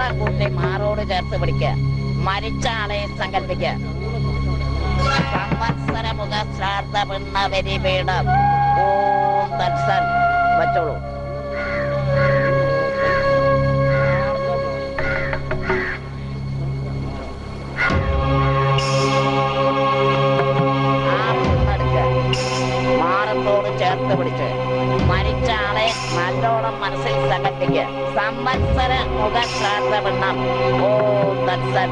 രണ്ടാം കൂട്ടി മാറോട് ചേർത്ത് പിടിക്കുക. മരിച്ച ആളെ സങ്കല്പിക്കുക. സംവത്സര മുഖ ശ്രാദ്ധ പിണ്ണ വരിപീഠം ഓം തത്സൽ വച്ചോളൂ. മാറത്തോട് ചേർത്ത് പിടിച്ച് മരിച്ച ആളെ നല്ലോണം മനസ്സിൽ സങ്കല്പിക്കുക. സംവത്സര മുഖ ശ്രാദ്ധ പിണ്ണം ഓം തത്സൽ.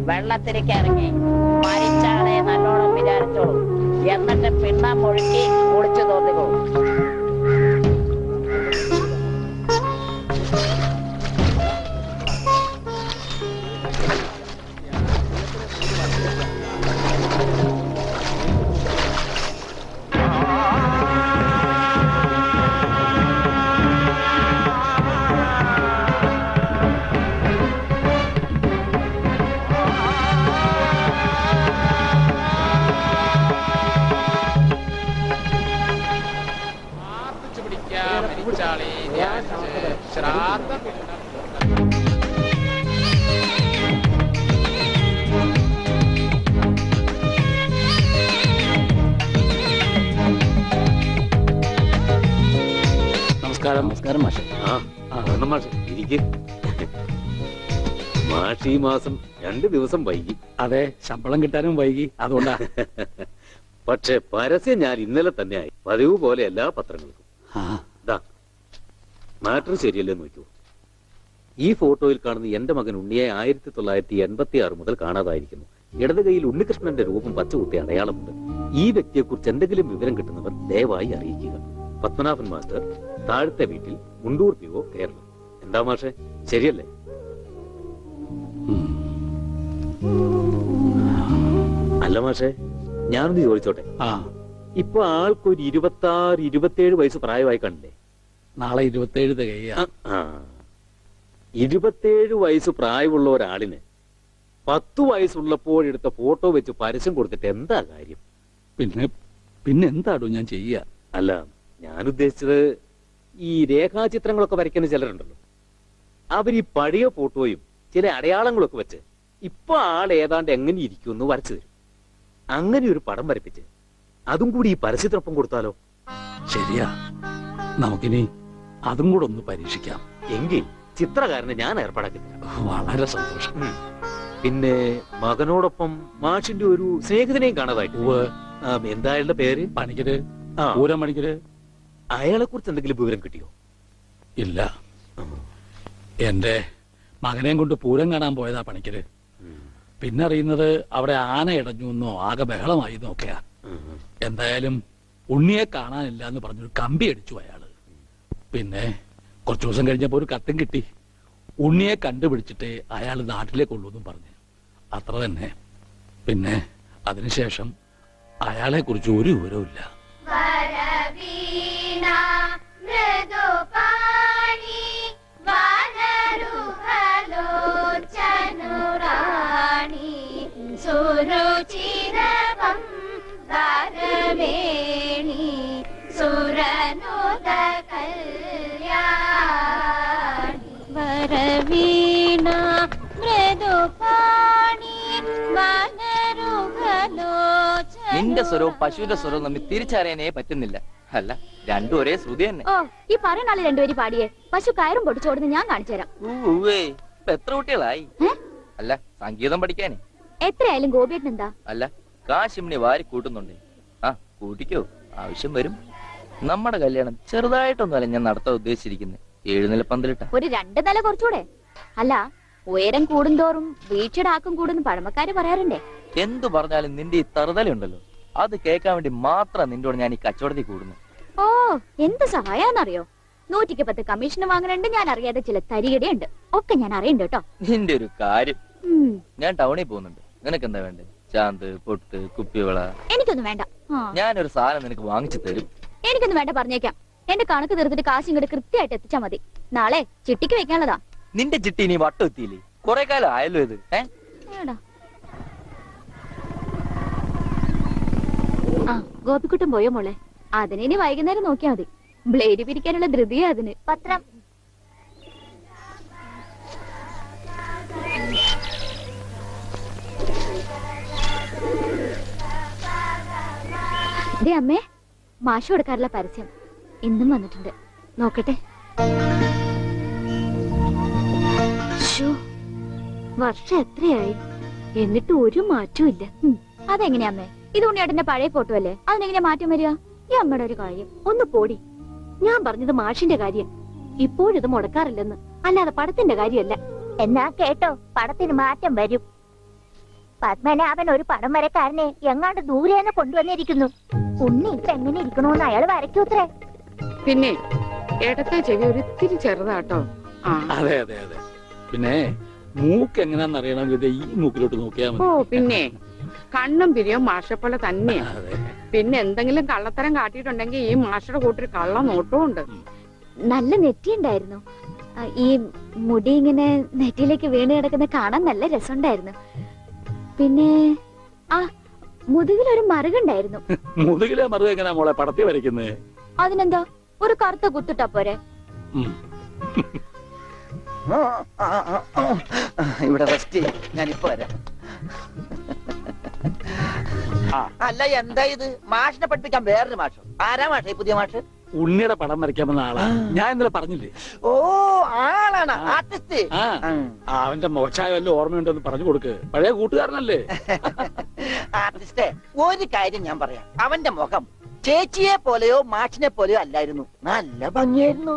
വെള്ളത്തിലേക്ക് ഇറങ്ങി മരിച്ചാളെ നല്ലോണം വിചാരിച്ചോളൂ. എന്നിട്ട് പിണ്ണം ഒഴുക്കി കുളിച്ചു തോന്നിക്കോ. നമസ്കാരം മാഷെ. മാഷെ ഇരിക്ക്. മാഷ് ഈ മാസം 2 ദിവസം വൈകി. അതെ, ശമ്പളം കിട്ടാനും വൈകി, അതുകൊണ്ടാ. പക്ഷെ പരസ്യം ഞാൻ ഇന്നലെ തന്നെ ആയി. പതിവ് പോലെ എല്ലാ പത്രങ്ങൾക്കും. മാറ്റർ ശരിയല്ലെന്ന് നോക്കൂ. ഈ ഫോട്ടോയിൽ കാണുന്ന എന്റെ മകൻ ഉണ്ണിയെ 1986 മുതൽ കാണാതായിരിക്കുന്നു. ഇടത് കൈയിൽ ഉണ്ണികൃഷ്ണന്റെ രൂപം പച്ചകുത്തിയ അടയാളമുണ്ട്. ഈ വ്യക്തിയെ കുറിച്ച് എന്തെങ്കിലും വിവരം കിട്ടുന്നവർ ദയവായി അറിയിക്കുക. പത്മനാഭൻ മാസ്റ്റർ, താഴത്തെ വീട്ടിൽ, മുണ്ടൂർ PO, കേരളം. എന്താ മാഷെ, ശരിയല്ലേ? അല്ല മാഷെ, ഞാനൊന്ന് ചോദിച്ചോട്ടെ. ഇപ്പൊ ആൾക്കൊരു 26-27 വയസ്സ് പ്രായമായി കണ്ടില്ലേ? നാളെ 27 തികയ. 27 വയസ്സ് പ്രായമുള്ള ഒരാളിന് 10 വയസ്സുള്ളപ്പോഴെടുത്ത ഫോട്ടോ വെച്ച് പരസ്യം കൊടുത്തിട്ട് എന്താ കാര്യം? പിന്നെ എന്താടോ ഞാൻ ചെയ്യുക? അല്ല, ഞാൻ ഉദ്ദേശിച്ചത് ഈ രേഖാചിത്രങ്ങളൊക്കെ വരയ്ക്കുന്ന ചിലരുണ്ടല്ലോ, അവർ ഈ പഴയ ഫോട്ടോയും ചില അടയാളങ്ങളൊക്കെ വെച്ച് ഇപ്പൊ ആൾ ഏതാണ്ട് എങ്ങനെ ഇരിക്കുമെന്ന് വരച്ചു തരും. അങ്ങനെ ഒരു പടം വരപ്പിച്ച് അതും കൂടി ഈ പരസ്യത്തിനൊപ്പം കൊടുത്താലോ? ശരിയാ, നമുക്കിനി അതും കൂടെ ഒന്ന് പരീക്ഷിക്കാം. എങ്കിൽ ചിത്രകാരനെ ഞാൻ ഏർപ്പാടാക്കിത്തരാം. വളരെ സന്തോഷം. പിന്നെ മകനോടൊപ്പം മാഷിന്റെ ഒരു സ്നേഹിതനെയും കാണാതായിട്ട്. എന്തായാലും പേര്? പണിക്കര്, പൂരം പണിക്കര്. അയാളെ കുറിച്ച് എന്തെങ്കിലും വിവരം കിട്ടിയോ? ഇല്ല, എന്റെ മകനെയും കൊണ്ട് പൂരം കാണാൻ പോയതാ പണിക്കര്. പിന്നെ അറിയുന്നത് അവിടെ ആന ഇടഞ്ഞു എന്നോ ആകെ ബഹളമായി നോക്കയാ. എന്തായാലും ഉണ്ണിയെ കാണാനില്ല എന്ന് പറഞ്ഞൊരു കമ്പി അടിച്ചു അയാള്. പിന്നെ കുറച്ചു ദിവസം കഴിഞ്ഞപ്പോ ഒരു കത്തും കിട്ടി. ഉണ്ണിയെ കണ്ടുപിടിച്ചിട്ട് അയാൾ നാട്ടിലേക്ക് ഉള്ളൂന്നും പറഞ്ഞു. അത്ര തന്നെ. പിന്നെ അതിനുശേഷം അയാളെ കുറിച്ച് ഒരു വിവരവും ഇല്ല. നിന്റെ സ്വരവും പശുവിന്റെ സ്വരവും തമ്മിൽ തിരിച്ചറിയാനേ പറ്റുന്നില്ല. അല്ല, രണ്ടും ഒരേ ശ്രുതി തന്നെ. ഓ, ഈ പറയുന്ന ആള് രണ്ടുപേരും പാടിയേ പശു കയറും പൊട്ടിച്ചോടുന്ന് ഞാൻ കാണിച്ചു തരാം. ഇപ്പൊ എത്ര കുട്ടികളായി? അല്ല, സംഗീതം പഠിക്കാനേ. എത്രയായാലും ഗോപിയേട്ടൻ എന്താ? അല്ല, കാശിമിനി വാരി കൂട്ടുന്നുണ്ടേ. കൂട്ടിക്കോ, ആവശ്യം വരും. നമ്മുടെ കല്യാണം ചെറുതായിട്ടൊന്നുമല്ല ഞാൻ നടത്താൻ ഉദ്ദേശിച്ചിരിക്കുന്നത്. 7 നില പന്തലിട്ട. ഒരു 2 നില കുറച്ചുകൂടെ? അല്ല, ഉയരം കൂടുന്തോറും വീഴ്ചയുടെ ആക്കം കൂടുന്നു പഴമക്കാര് പറയാറുണ്ടേ. എന്തു പറഞ്ഞാലും നിന്റെ ഈ തറുതലുണ്ടല്ലോ, അത് കേൾക്കാൻ വേണ്ടി മാത്രം നിന്നോട് ഞാൻ ഈ കച്ചവടത്തിൽ കൂടുന്നു. ഓ, എന്ത് സഹായാന്നറിയോ? 110 കമ്മീഷൻ വാങ്ങുന്നുണ്ട്. ഞാൻ അറിയാതെ ചില തരികടയുണ്ട്. ഒക്കെ ഞാൻ അറിയണ്ട കേട്ടോ. നിന്റെ ഒരു കാര്യം. ഞാൻ ടൗണിൽ പോകുന്നുണ്ട്. നിനക്ക് എന്താ വേണ്ടേ? ചാന്ത്, പൊട്ട്, കുപ്പിവള? എനിക്കൊന്നും വേണ്ട. ഞാനൊരു സാധനം നിനക്ക് വാങ്ങിച്ചു തരും. എനിക്കൊന്നും വേണ്ട, പറഞ്ഞേക്കാം. എന്റെ കണക്ക് തീർത്തിട്ട് കാശ് ഇങ്ങോട്ട് കൃത്യമായിട്ട് എത്തിച്ചാ മതി. നാളെ ചിട്ടിക്ക് വെക്കാനുള്ളതാ. നിന്റെ ചിട്ടി നീ വട്ടം എത്തിയില്ലേ? കൊറേ കാലം ആയല്ലോ ഇത്. ഗോപിക്കുട്ടൻ പോയോ മോളെ? അതിനി വൈകുന്നേരം നോക്കിയാ മതി. ബ്ലേഡ് പിരിക്കാനുള്ള ധൃതിയാ അതിന്. പത്രം ദേ അമ്മേ, മാഷ് കൊടുക്കാറുള്ള പരസ്യം ഇന്നും വന്നിട്ടുണ്ട്. നോക്കട്ടെ. ശ്ശോ, വർഷം എത്രയായി, എന്നിട്ട് ഒരു മാറ്റവും ഇല്ല. അതെങ്ങനെയാ അമ്മേ? ഇത് ഉണ്ണിയേട്ടന്റെ പഴയ ഫോട്ടോ അല്ലേ? അതിനെങ്ങനെ മാറ്റം വരിക? ഈ അമ്മയുടെ ഒരു കാര്യം. ഒന്ന് പോടി. ഞാൻ പറഞ്ഞത് മാഷിന്റെ കാര്യം. ഇപ്പോഴിത് മുടക്കാറില്ലെന്ന്, അല്ലാതെ പടത്തിന്റെ കാര്യമല്ല. എന്നാ കേട്ടോ, പടത്തിന് മാറ്റം വരും. പത്മനാഭൻ ഒരു പടം വരക്കാരനെ എങ്ങാണ്ട് ദൂരെന്ന് കൊണ്ടുവന്നിരിക്കുന്നു. ഉണ്ണി ഇപ്പൊ എങ്ങനെ ഇരിക്കണോന്ന് അയാൾ വരയ്ക്കൂത്രേ. പിന്നെ ഇടത്തെ ചെവി ഒരിത്തിരി ചെറുതാട്ടോ. ആ അതെ അതെ അതെ. പിന്നെ മൂക്ക് എങ്ങനെയാന്ന് അറിയണമെങ്കിൽ ദേ ഈ മൂക്കിലോട്ട് നോക്കിയാൽ ഓ മതി. പിന്നെ കണ്ണും പിരിയും മാഷപ്പോലെ തന്നെയാ. അതെ. പിന്നെ എന്തെങ്കിലും കള്ളത്തരം കാട്ടിയിട്ടുണ്ടെങ്കിൽ ഈ മാഷയുടെ കൂട്ടൊരു കള്ള നോട്ടവും ഉണ്ട്. നല്ല നെറ്റിയുണ്ടായിരുന്നു. ഈ മുടി ഇങ്ങനെ നെറ്റിയിലേക്ക് വീണ് കിടക്കുന്ന കാണാൻ നല്ല രസമുണ്ടായിരുന്നു. പിന്നെ ആ മുതുകിലൊരു മറുകുണ്ടായിരുന്നു. മുതുകിലെ മറുക എങ്ങനെയാ മോളെ പടത്തി വരയ്ക്കുന്നത്? അതിനെന്താ, ഒരു കറുത്ത കുത്തിട്ടാ പോരെ? ഇവിടെ റെസ്റ്റ് ഞാനിപ്പോ വരാം. അല്ല, എന്താ ഇത്? മാഷിനെ പഠിപ്പിക്കാൻ വേറൊരു മാഷോ? ആരാ മാഷ ഈ പുതിയ മാഷ്? ഉണ്ണിയുടെ പടം വരയ്ക്കാൻ വന്ന ആളാ. ഞാൻ ഇന്നലെ പറഞ്ഞില്ലേ? ഓ, ആളാണ് ആർട്ടിസ്റ്റ്. ആ, അവന്റെ മോശമായ വല്ല ഓർമ്മയുണ്ടെന്ന് പറഞ്ഞു കൊടുക്ക്. പഴയ കൂട്ടുകാരനല്ലേ? ആർട്ടിസ്റ്റേ, ഒരു കാര്യം ഞാൻ പറയാം. അവന്റെ മുഖം ചേച്ചിയെ പോലെയോ മാഷിനെ പോലെയോ അല്ലായിരുന്നു. നല്ല ഭംഗിയായിരുന്നു.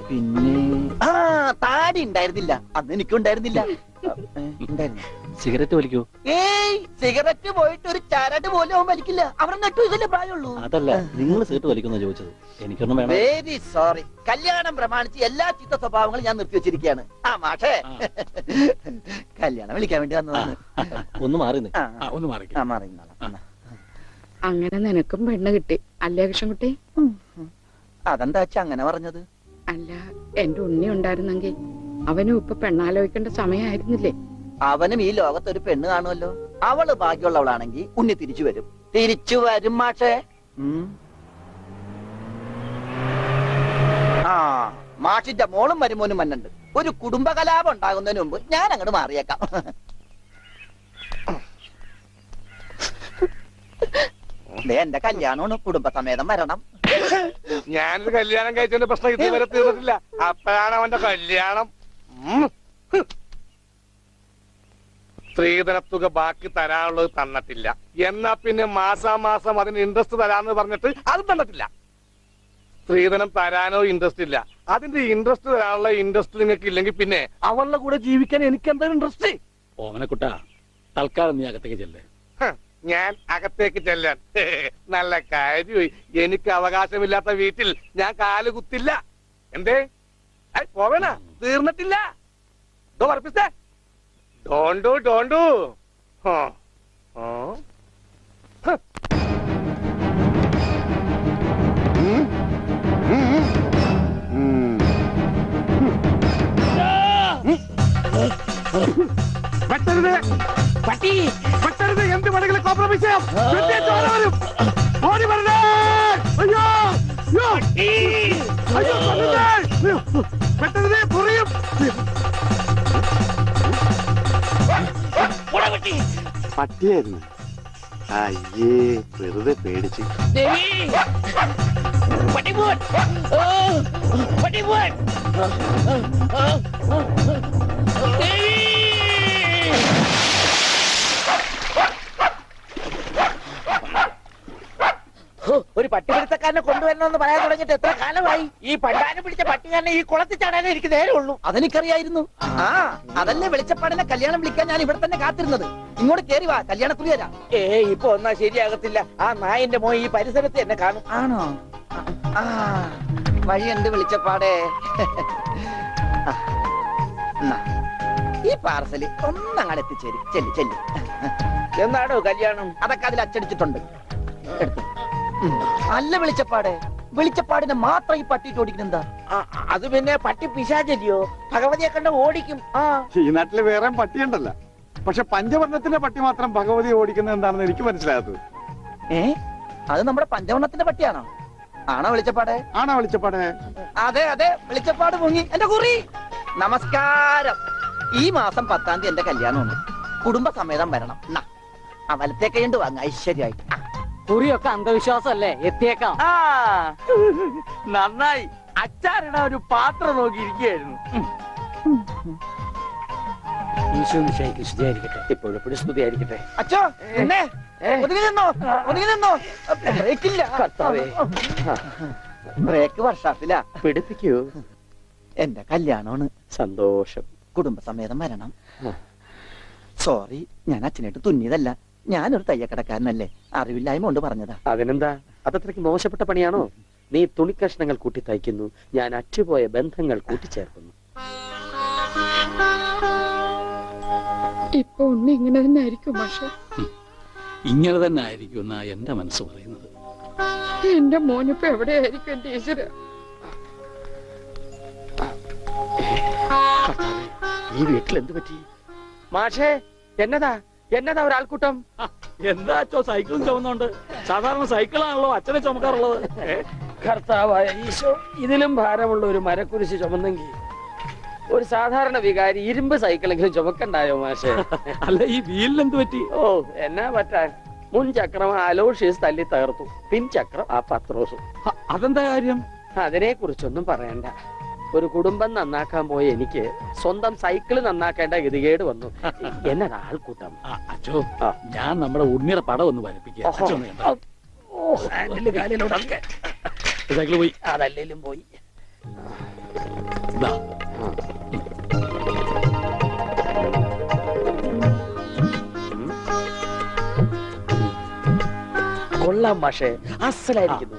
പിന്നെ ആ താടി ഉണ്ടായിരുന്നില്ല. അന്ന് എനിക്കുണ്ടായിരുന്നില്ല. ഉണ്ടായിരുന്നു. സിഗരറ്റ് വലിക്കൂ? ഏയ്, സിഗരറ്റ് പോയിട്ട് ഒരു ചരട് പോലും അവൻ വലിക്കില്ല. അവരെ നെട്ടു ഇതല്ലേ പ്രായമുള്ളൂ. അതല്ല, നിങ്ങൾ സീറ്റ് വലിക്കുന്ന ചോദിച്ചത്. എനിക്കൊന്നും വേണം. Very sorry. കല്യാണം പ്രമാണിച്ച് എല്ലാ ചീത്ത സ്വഭാവങ്ങളും ഞാൻ നിർത്തി വെച്ചിരിക്കുകയാണ്. ആ മാഷേ, കല്യാണം വിളിക്കാൻ വേണ്ടി വന്നതാണ്. ഒന്ന് മാറി ആ, ഒന്ന് മാറി. ആ, മാറി നിന്നോളാം. അങ്ങനെ നിനക്കും പെണ്ണ് കിട്ടി അല്ലേ കൃഷ്ണൻകുട്ടി? അതെന്താ വെച്ചാ അങ്ങനെ പറഞ്ഞത്? അല്ല, എന്റെ ഉണ്ണി ഉണ്ടായിരുന്നെങ്കിൽ അവനും ഇപ്പൊ പെണ്ണാലോചിക്കേണ്ട സമയമായിരുന്നില്ലേ? അവനും ഈ ലോകത്തൊരു പെണ്ണ് കാണുമല്ലോ. അവള് ഭാഗ്യമുള്ളവളാണെങ്കിൽ ഉണ്ണി തിരിച്ചു വരും. തിരിച്ചു വരും മാഷേ. ആ, മാഷിന്റെ മോളും മരുമോനും മന്നുണ്ട്. ഒരു കുടുംബ കലാപം ഉണ്ടാകുന്നതിന് മുമ്പ് ഞാൻ അങ്ങോട്ട് മാറിയേക്കാം. എന്റെ കല്യാണമാണ്, കുടുംബസമേതം വരണം. ഞാനൊരു കല്യാണം കഴിച്ചതിന്റെ പ്രശ്നം ഇതുവരെ തീർന്നിട്ടില്ല. അപ്പോഴാണ് അവന്റെ കല്യാണം. സ്ത്രീധനത്തുക ബാക്കി തരാനുള്ളത് തന്നിട്ടില്ല. എന്നാ പിന്നെ മാസാമാസം അതിന് ഇൻട്രസ്റ്റ് തരാന്ന് പറഞ്ഞിട്ട് അത് തന്നിട്ടില്ല. സ്ത്രീധനം തരാനോ ഇൻട്രസ്റ്റ് ഇല്ല. അതിന്റെ ഇൻട്രസ്റ്റ് തരാനുള്ള ഇൻട്രസ്റ്റ് നിങ്ങൾക്ക് ഇല്ലെങ്കിൽ പിന്നെ അവളുടെ കൂടെ ജീവിക്കാൻ എനിക്ക് എന്താ ഇൻട്രസ്റ്റ്? ഓമനക്കുട്ട, തൽക്കാലം നീ അകത്തേക്ക് ചെല്ലേ. ഞാൻ അകത്തേക്ക് ചെല്ലാൻ നല്ല കാര്യമായി. എനിക്ക് അവകാശമില്ലാത്ത വീട്ടിൽ ഞാൻ കാല് കുത്തില്ല. എന്തേ പോവേണ? തീർന്നിട്ടില്ല. ഡോണ്ടു പട്ടി പറ്റരുത്. എന്ത് വേണമെങ്കിലും കോംപ്രമൈസ് ചെയ്യാം. ഓടി വരണേ. അയ്യോ അയ്യോ, പെട്ടെന്ന് പുറിയും. പട്ടിയായിരുന്നു. അയ്യേ, വെറുതെ പേടിച്ച്. ഒരു പട്ടിപിടുത്തക്കാരനെ കൊണ്ടുവരണമെന്ന് പറയാൻ തുടങ്ങിയിട്ട് എത്ര കാലമായി? ഈ പണ്ടാനം പിടിച്ച പട്ടിക്കാരനെ ഈ കുളത്തിൽ ചാടാനേ എനിക്ക് നേരെ ഉള്ളൂ. അതെനിക്കറിയായിരുന്നു. ആ, അതല്ലേ വെളിച്ചപ്പാടിനെ കല്യാണം വിളിക്കാൻ ഞാൻ ഇവിടെ തന്നെ കാത്തിരുന്നത്. ഇങ്ങോട്ട് കേറി വാ, കല്യാണക്കുറി തരാം. ഇപ്പൊ ഒന്നാ ശരിയാകത്തില്ല. ആ നായന്റെ മോൻ ഈ പരിസരത്ത് എന്നെ കാണും. ആണോ? ആ, വഴിയുണ്ട് വെളിച്ചപ്പാടേ. ഈ പാർസല് ഒന്നങ്ങാട് എത്തിച്ചേരും. ചെല്ലി ചെല്ലി. എന്താണോ കല്യാണം? അതൊക്കെ അതിൽ അച്ചടിച്ചിട്ടുണ്ട്. എടുത്തു. അല്ല വെളിച്ചപ്പാടെ, വെളിച്ചപ്പാടിനെ മാത്രം ഈ പട്ടിയിട്ട് ഓടിക്കുന്നെന്താ? അത് പിന്നെ പട്ടി പിശാചല്ലിയോ? ഭഗവതിയെ കണ്ട ഓടിക്കും. ഈ നാട്ടില് വേറെ പട്ടിയുണ്ടല്ല. പക്ഷെ പഞ്ചവർണ്ണത്തിന്റെ പട്ടി മാത്രം ഭഗവതി ഓടിക്കുന്നത് എന്താണെന്ന് എനിക്ക് മനസ്സിലാകാത്തത്. അത് നമ്മുടെ പഞ്ചവർണ്ണത്തിന്റെ പട്ടിയാണോ? ആണോ വെളിച്ചപ്പാടെ? ആണോ വെളിച്ചപ്പാടെ? അതെ അതെ, വെളിച്ചപ്പാട് മുങ്ങി. എന്റെ കുറി നമസ്കാരം. ഈ മാസം 10-ാം തീയതി എന്റെ കല്യാണമാണ്. കുടുംബസമേതം വരണം. ആ വലത്തെ കൈണ്ട് വാങ്ങ ഐശ്വര്യമായിട്ട്. കുറിയൊക്കെ അന്ധവിശ്വാസമല്ലേ, എത്തിയേക്കാം. നന്നായി. അച്ചാറിട ഒരു പാത്രം നോക്കി ഇരിക്കുകയായിരുന്നു. ഇപ്പോഴെപ്പോഴും സ്തുതിയായിരിക്കട്ടെ. അച്ഛോ എന്നെ ഒതുങ്ങി നിന്നോ, ഒതുങ്ങി നിന്നോ. ബ്രേക്കില്ല. ബ്രേക്ക് വർഷാപ്പില്ല. പിടിപ്പിക്കൂ. എന്റെ കല്യാണമാണ്. സന്തോഷം. കുടുംബസമേതം വരണം. സോറി, ഞാൻ അച്ഛനായിട്ട് തുന്നിയതല്ല. ഞാനൊരു തയ്യക്കടക്കാരനല്ലേ, അറിവില്ലായ്മ കൊണ്ട് പറഞ്ഞതാ. അതിനെന്താ, അതത്രയ്ക്ക് മോശപ്പെട്ട പണിയാണോ? നീ തുണിക്കഷ്ണങ്ങൾ കൂട്ടി തയ്ക്കുന്നു, ഞാൻ അറ്റുപോയ ബന്ധങ്ങൾ കൂട്ടിച്ചേർക്കുന്നു. ഇപ്പൊ ഉണ്ണി ഇങ്ങനെ തന്നെ ആയിരിക്കും പക്ഷെ. ഇങ്ങനെ തന്നെ ആയിരിക്കും എന്നാ എന്റെ മനസ്സ് പറയുന്നത്. എന്റെ മോനിപ്പോ എവിടെയായിരിക്കും എന്റെ ഈശ്വര? ഈ വീട്ടിൽ എന്ത് പറ്റി? മാഷേ, എന്നതാ എന്നതാ ഒരാൾക്കൂട്ടം? എന്താ അച്ഛോ സൈക്കിളും ചുമന്നുണ്ട്? സാധാരണ സൈക്കിളാണല്ലോ അച്ഛനെ ചുമക്കാറുള്ളത്. കർത്താവായ ഈശോ, ഇതിലും ഭാരമുള്ള ഒരു മരക്കുരിശ് ചുമന്നെങ്കിൽ ഒരു സാധാരണ വികാരി ഇരുമ്പ് സൈക്കിളെങ്കിലും ചുമക്കണ്ടായോ മാഷേ? അല്ല, ഈ വീലിനെന്ത് പറ്റി? ഓ, എന്നാ പറ്റാൻ? മുൻ ചക്രം അലോഷ്യസ് തല്ലി തകർത്തു, പിൻചക്രം ആ പത്രോസും. അതെന്താ കാര്യം? അതിനെ കുറിച്ചൊന്നും പറയണ്ട. ഒരു കുടുംബം നന്നാക്കാൻ പോയ എനിക്ക് സ്വന്തം സൈക്കിള് നന്നാക്കേണ്ട ഗതികേട് വന്നു. എന്നതാ ആൾക്കൂട്ടം? അച്ഛോ, ഞാൻ നമ്മുടെ ഉണ്ണിയുടെ പടം ഒന്ന് വരപ്പിക്കുക. സൈക്കിള് പോയി. അതല്ലേലും പോയി. ദാ. കൊള്ളാം മാഷേ, അസലായിരിക്കുന്നു.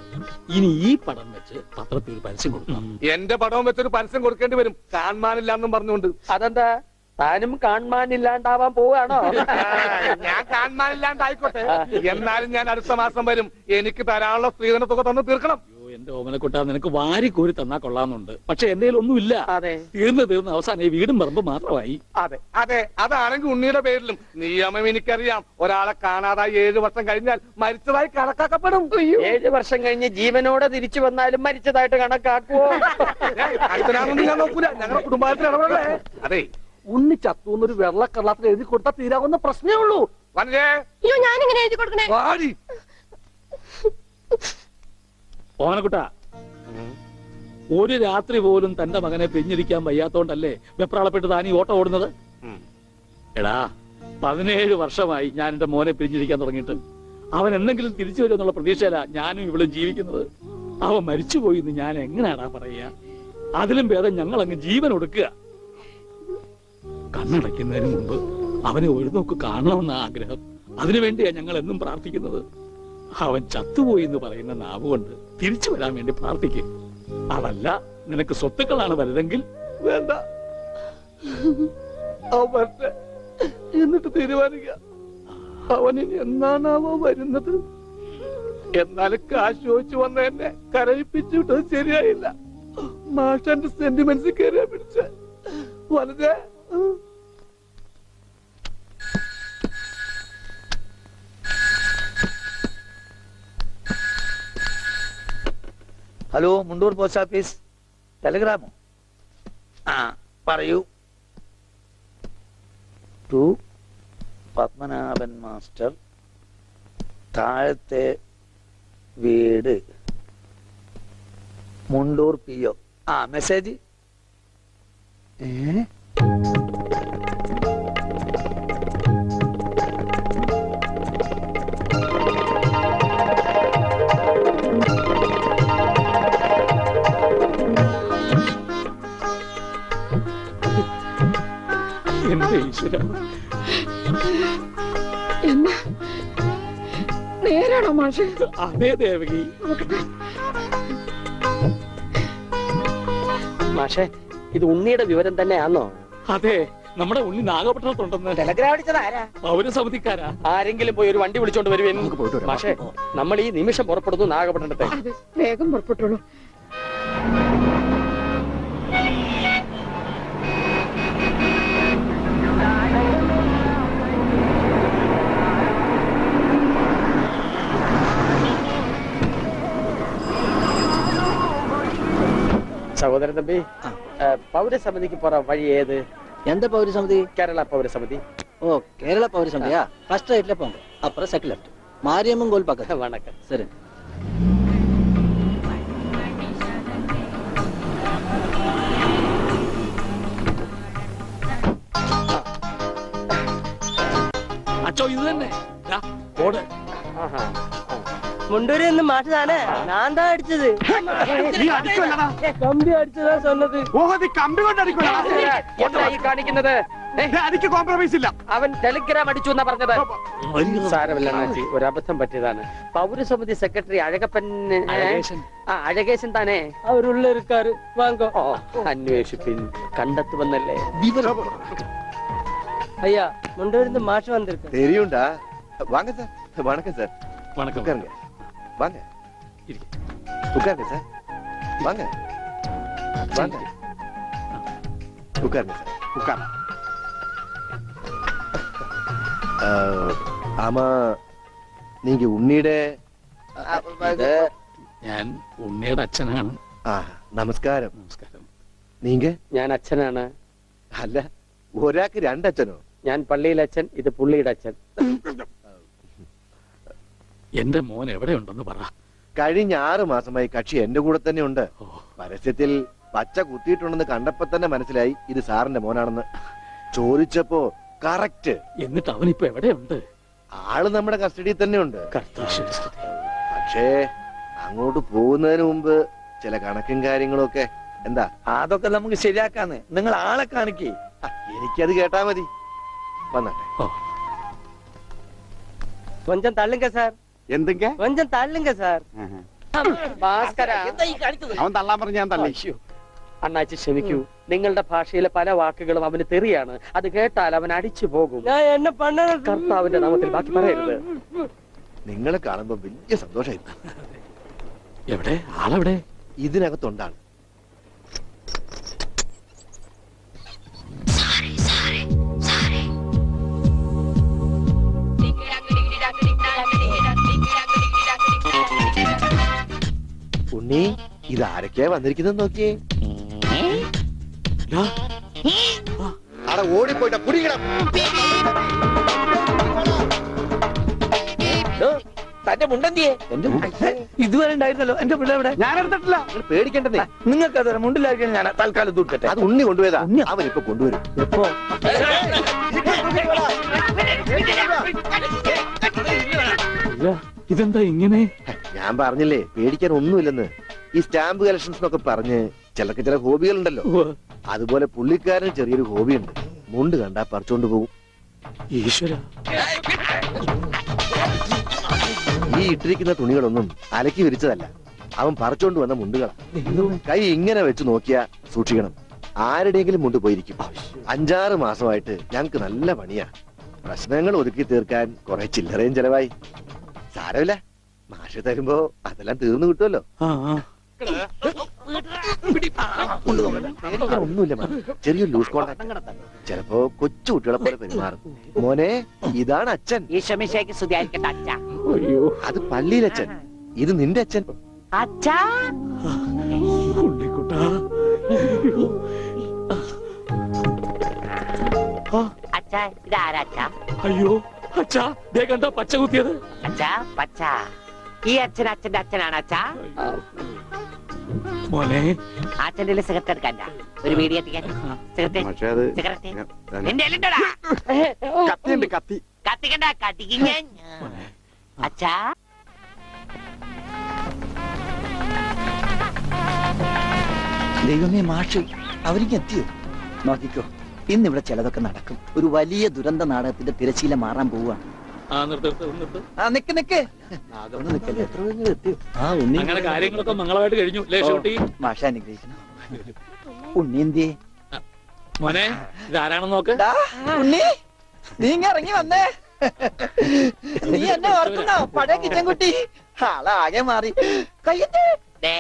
ഇനി ഈ പടം വെച്ച് പത്രത്തിൽ ഒരു പരസ്യം കൊടുക്കണം. എന്റെ പടവും വെച്ചൊരു പരസ്യം കൊടുക്കേണ്ടി വരും, കാണാനില്ലാന്നും പറഞ്ഞുകൊണ്ട്. അതെന്താ, താനും കാണാനില്ലാണ്ടാവാൻ പോവാണോ? ഞാൻ കാണാനില്ലാണ്ടായിക്കോട്ടെ, എന്നാലും ഞാൻ അടുത്ത മാസം വരും. എനിക്ക് തരാനുള്ള സ്ത്രീധന തുക തന്നു തീർക്കണം. എന്റെ ഓമനക്കുട്ട, നിനക്ക് വാരി കോരി തന്നാ കൊള്ളാന്നുണ്ട്. പക്ഷെ എന്റെ ഒന്നുമില്ല. അതെ, തീർന്ന് അവസാനം ഈ വീടും പറമ്പ് മാത്രമായി. അതെ അതെ, അതാണെങ്കിൽ ഉണ്ണിയുടെ പേരിലും. നിയമം എനിക്കറിയാം. ഒരാളെ കാണാതായി 7 വർഷം കഴിഞ്ഞാൽ മരിച്ചതായി കണക്കാക്കപ്പെടും. 7 വർഷം കഴിഞ്ഞ് ജീവനോടെ തിരിച്ചു വന്നാലും മരിച്ചതായിട്ട് കണക്കാക്കുവോ? അടുത്തനാണെന്ന് ഞാൻ നോക്കൂല. ഞങ്ങളുടെ കുടുംബത്തിൽ ഇടപെടേ. അതെ, ഉണ്ണി ചത്തൂന്നൊരു വെള്ളക്കള്ളത്തിൽ എഴുതി കൊടുത്താൽ തീരാവുന്ന പ്രശ്നമേ ഉള്ളൂ. ഞാനിങ്ങനെ എഴുതി കൊടുക്കണേ. വാടി. ഓമനക്കുട്ട, ഒരു രാത്രി പോലും തന്റെ മകനെ പിരിഞ്ഞിരിക്കാൻ വയ്യാത്തോണ്ടല്ലേ വെപ്രാളപ്പെട്ട് താനീ ഓട്ടം ഓടുന്നത്? എടാ, 17 വർഷമായി ഞാൻ എന്റെ മോനെ പിരിഞ്ഞിരിക്കാൻ തുടങ്ങിയിട്ട്. അവൻ എന്തെങ്കിലും തിരിച്ചു വരുമെന്നുള്ള പ്രതീക്ഷയില ഞാനും ഇവളും ജീവിക്കുന്നത്. അവൻ മരിച്ചുപോയി എന്ന് ഞാൻ എങ്ങനെയാടാ പറയുക? അതിലും ഭേദം ഞങ്ങൾ അങ്ങ് ജീവൻ ഒടുക്കുക. കണ്ണടയ്ക്കുന്നതിന് മുമ്പ് അവനെ ഒരു നോക്ക് കാണണമെന്ന ആഗ്രഹം. അതിനുവേണ്ടിയാ ഞങ്ങൾ എന്നും പ്രാർത്ഥിക്കുന്നത്. അവൻ ചത്തുപോയി എന്ന് പറയുന്ന നാവുകൊണ്ട് തിരിച്ചു വരാൻ വേണ്ടി പ്രാർത്ഥിക്കും. അതല്ല നിനക്ക് സ്വത്തുക്കളാണ് വലുതെങ്കിൽ വേണ്ട, അവരുടെ എന്നിട്ട് തീരുമാനിക്കുക. അവനിനി എന്നാണാവോ വരുന്നത്. എന്നാലും കാശ് ചോദിച്ചു വന്ന എന്നെ കരയിപ്പിച്ചു വിട്ടത് ശരിയായില്ല. മാഷന്റെ സെന്റിമെന്റ്സ് കയറിയാ പിടിച്ച വളരെ. Hello, Mundur post office. ടെലിഗ്രാമോ? ആ പറയൂ. ടു പത്മനാഭൻ മാസ്റ്റർ, താഴത്തെ വീട്, മുണ്ടൂർ PO. ആ മെസ്സേജ്. എന്റെ ഈശ്വര, എന്നാ നേരാണോ മാഷെ? അതേ ദേവകി. മാഷെ, ഇത് ഉണ്ണിയുടെ വിവരം തന്നെയാണോ? അതെ, നമ്മുടെ ഉണ്ണി നാഗപട്ടണത്തുണ്ടെന്ന്. ടെലഗ്രാം അടിച്ചത് ആരാ? പൗരസമിതിക്കാരാ. ആരെങ്കിലും പോയി ഒരു വണ്ടി വിളിച്ചോണ്ട് വരുവേൻ. മാഷെ, നമ്മൾ ഈ നിമിഷം പുറപ്പെടുന്നു നാഗപട്ടണത്തെ. അതെ, വേഗം പുറപ്പെട്ടോളൂ. ദാമോദരൻ തമ്പി പൗരസമിതിക്ക് പുറം വഴി ഏത്? எந்த பௌரசமிதி? കേരള പൗരസമിതി. ஓ கேரள பௌரசமிதியா? ஃபர்ஸ்ட் ரைட்ல போங்க, அப்புறம் செகண்ட் லெஃப்ட், மாரியம்மன் கோயில் பக்கத்துல. വണക്കം. சரி. അച്ചോ ഇത് തന്നെ ദാ, ബോർഡ്. മുണ്ടൂരിൽ നിന്ന് മാഷ് താനേ ഞാൻ താ അടിച്ചത്. നീ അടിക്കുമല്ലടാ. കമ്പി അടിച്ചതാ சொன்னது. ഓഹോ, നീ കമ്പി കൊണ്ട് അടിക്കുമല്ലടാ. എന്താ ഈ കാണിക്കുന്നത്? അടിക്ക് കോംപ്രമൈസ് ഇല്ല. അവൻ ടെലിഗ്രാം അടിച്ചു എന്നാ പറഞ്ഞത്. സാരമില്ല അണ്ണാച്ചി, ഒരു അബദ്ധം പറ്റിയതാണ്. പൗരസമിതി സെക്രട്ടറി അഴകപ്പൻ അഴകേശൻ. അഴകേശൻ താനേ അവരുള്ള ഇരുക്കാറ് വാങ്ങോ. അന്വേഷിപ്പിൻ, കണ്ടെത്തുവന്നല്ലേ. ஐயா முண்டூர்ந்து மாஷ் வந்திருக்கு. தெரியும்டா. வாங்க சார். வணக்கம் சார். வணக்கம். உட்காருங்க. வாங்க. உட்காருங்க சார். வாங்க. வாங்க. உட்காருங்க சார். உட்கார். ஆமா, நீங்க உன்னிட ഞാൻ ഉണ്ണിയുടെ അച്ഛനാണ്. നമസ്കാരം. നമസ്കാരം. നീങ്ക? ഞാൻ അച്ഛനാണ്. അല്ല, ഒരാൾക്ക് രണ്ടച്ഛനോ? ഞാൻ പള്ളിയിലെ അച്ഛൻ, ഇത് പുള്ളിയുടെ അച്ഛൻ. എന്റെ മോൻ എവിടെയുണ്ടെന്ന് പറ. കഴിഞ്ഞ 6 മാസമായി കക്ഷി എന്റെ കൂടെ തന്നെ ഉണ്ട്. ഓ, പരസ്യത്തിൽ പച്ച കുത്തിയിട്ടുണ്ടെന്ന് കണ്ടപ്പോ തന്നെ മനസ്സിലായി ഇത് സാറിന്റെ മോനാണെന്ന്. ചോദിച്ചപ്പോ കറക്റ്റ്. എന്നിട്ട് അവനിപ്പോ എവിടെയുണ്ട്? ആള് നമ്മുടെ കസ്റ്റഡിയിൽ തന്നെ ഉണ്ട്. കർത്താശ്വരി സ്തുതി. പക്ഷേ അങ്ങോട്ട് പോകുന്നതിന് മുമ്പ് ചില കണക്കും കാര്യങ്ങളും ഒക്കെ. എന്താ? അതൊക്കെ നമുക്ക് ശരിയാക്കാന്ന്. നിങ്ങൾ ആളെ കാണിക്കേ. എനിക്കത് കേട്ടാ മതി. വന്നട്ടെ. ഓ, കൊഞ്ചം തള്ളുങ്ക സാർ. എന്തൊക്കെ? കൊഞ്ചം തള്ളുങ്ക സാർ. ഭാസ്കര, അവൻ തള്ളാൻ പറഞ്ഞ ഞാൻ തള്ളി. അണ്ണാച്ചി ക്ഷമിക്കൂ. നിങ്ങളുടെ ഭാഷയിലെ പല വാക്കുകളും അവന് തെറിയാണ്. അത് കേട്ടാൽ അവൻ അടിച്ചു പോകും. കർത്താവിന്റെ നാമത്തിൽ ബാക്കി പറയരുത്. നിങ്ങളെ കാണുമ്പോ വലിയ സന്തോഷമായിരുന്നു. എവിടെ ആളെവിടെ? ഇതിനകത്തുണ്ടാണ്. ഉണ്ണി, ഇതാരൊക്കെയാ വന്നിരിക്കുന്നത് നോക്കിയേ. ദാ, അവിടെ ഓടിപ്പോയിട്ടാ പുടിക്കണം. തന്റെ മുണ്ടെന്തിയെ? ഇതുവരെ ഉണ്ടായിരുന്നല്ലോ എന്റെ പിള്ള എവിടെ? ഞാൻ എടുത്തിട്ടില്ല. നിങ്ങൾ പേടിക്കേണ്ടതേ. നിങ്ങൾക്ക് അത് മുണ്ടിലായിരിക്കും. ഞാൻ തൽക്കാലം ദൂർക്കട്ടെ. അത് ഉണ്ണി കൊണ്ടുപോയതാ. അവനിപ്പോ കൊണ്ടുവരും. എപ്പോ? ഇല്ല, ഇതെന്താ ഇങ്ങനെ? ഞാൻ പറഞ്ഞില്ലേ പേടിക്കാൻ ഒന്നുമില്ലെന്ന്. ഈ സ്റ്റാമ്പ് കളക്ഷൻസ് എന്നൊക്കെ പറഞ്ഞ് ചിലർക്ക് ചില ഹോബികളുണ്ടല്ലോ. ഉവ്വ്. അതുപോലെ പുള്ളിക്കാരന് ചെറിയൊരു ഹോബിയുണ്ട്. മുണ്ട് കണ്ടാ പറിച്ചോണ്ട് പോകും. ഈശ്വര, ഈ ഇട്ടിരിക്കുന്ന തുണികളൊന്നും അലക്കി വിരിച്ചതല്ല. അവൻ പറിച്ചോണ്ട് വന്ന മുണ്ടുകളാ. കൈ ഇങ്ങനെ വെച്ച് നോക്കിയാ സൂക്ഷിക്കണം. ആരുടെയെങ്കിലും മുണ്ട് പോയിരിക്കും. 5-6 മാസമായിട്ട് ഞങ്ങക്ക് നല്ല പണിയാ. പ്രശ്നങ്ങൾ ഒതുക്കി തീർക്കാൻ കുറെ ചില്ലറയും ചെലവായി. സാരമില്ല, മാഷ് തരുമ്പോ അതെല്ലാം തീർന്നു കിട്ടുമല്ലോ. ആ, ആ. ഒന്നുമില്ല, ചെറിയൊരു ലൂസ് കോണ്ടാക്ട്. ചിലപ്പോ കൊച്ചു കുട്ടികളെ പോലെ പെരുമാറും. മോനെ, ഇതാണ് അച്ഛൻ. ഈശോമിശിഹായ്ക്ക് സ്തുതിയായിരിക്കട്ടെ അച്ഛാ. അയ്യോ, അത് പള്ളിയിലച്ഛൻ. ഇത് നിന്റെ അച്ഛൻ. അച്ഛാ, ഉണ്ണിക്കുട്ടാ. അയ്യോ. ആ, അച്ഛാ, ഇതാരാ അച്ഛാ? അയ്യോ, അച്ഛാ, ദേ കണ്ടോ പച്ച കുത്തിയത്? അച്ഛാ, പച്ച. ഈ അച്ഛൻ അച്ഛന്റെ അച്ഛനാണ് അച്ഛാ. മോനെ, അച്ഛന്റെ സിഗരറ്റ് എടുക്കണ്ട. ഒരു വീഡിയോ എത്തിക്കാൻ. Cigarette, cigarette. എന്റെ എല്ലുണ്ടോടാ? കത്തിയുണ്ട്, കത്തി. കത്തിക്കണ്ട, കത്തിക്കും ഞാൻ. അച്ഛാ, ദൈവമേ, മാഷ് അവരിക്ക് എത്തിയോ? നോക്കിക്കോ, ഇന്നിവിടെ ചിലതൊക്കെ നടക്കും. ഒരു വലിയ ദുരന്ത നാടകത്തിന്റെ തിരശീല മാറാൻ പോവുകയാണ്. ആ നിർത്ത് നിർത്ത് നിർത്ത്. ആ നിക്ക് നിക്ക്. അതൊന്ന് നിക്കല്ലേ, എത്ര വേഗം എത്തിയോ? ആ ഉണ്ണി, അങ്ങനെ കാര്യങ്ങളൊക്കെ മംഗളമായിട്ട് കഴിഞ്ഞു അല്ലേ ഷോട്ടി? മാഷ അനുഗ്രഹിക്കണം. ഉണ്ണി എന്തിയെ? മോനെ, ഇതാരാണെന്ന് നോക്ക്. ഉണ്ണി, നീ ഇങ്ങ് ഇറങ്ങി വന്നേ. നീ എന്നെ ഓർക്കുന്നോ? പഴയ കിച്ചൻ കുട്ടി. ആളാകെ മാറി. കയ്യത്തെ ദേ,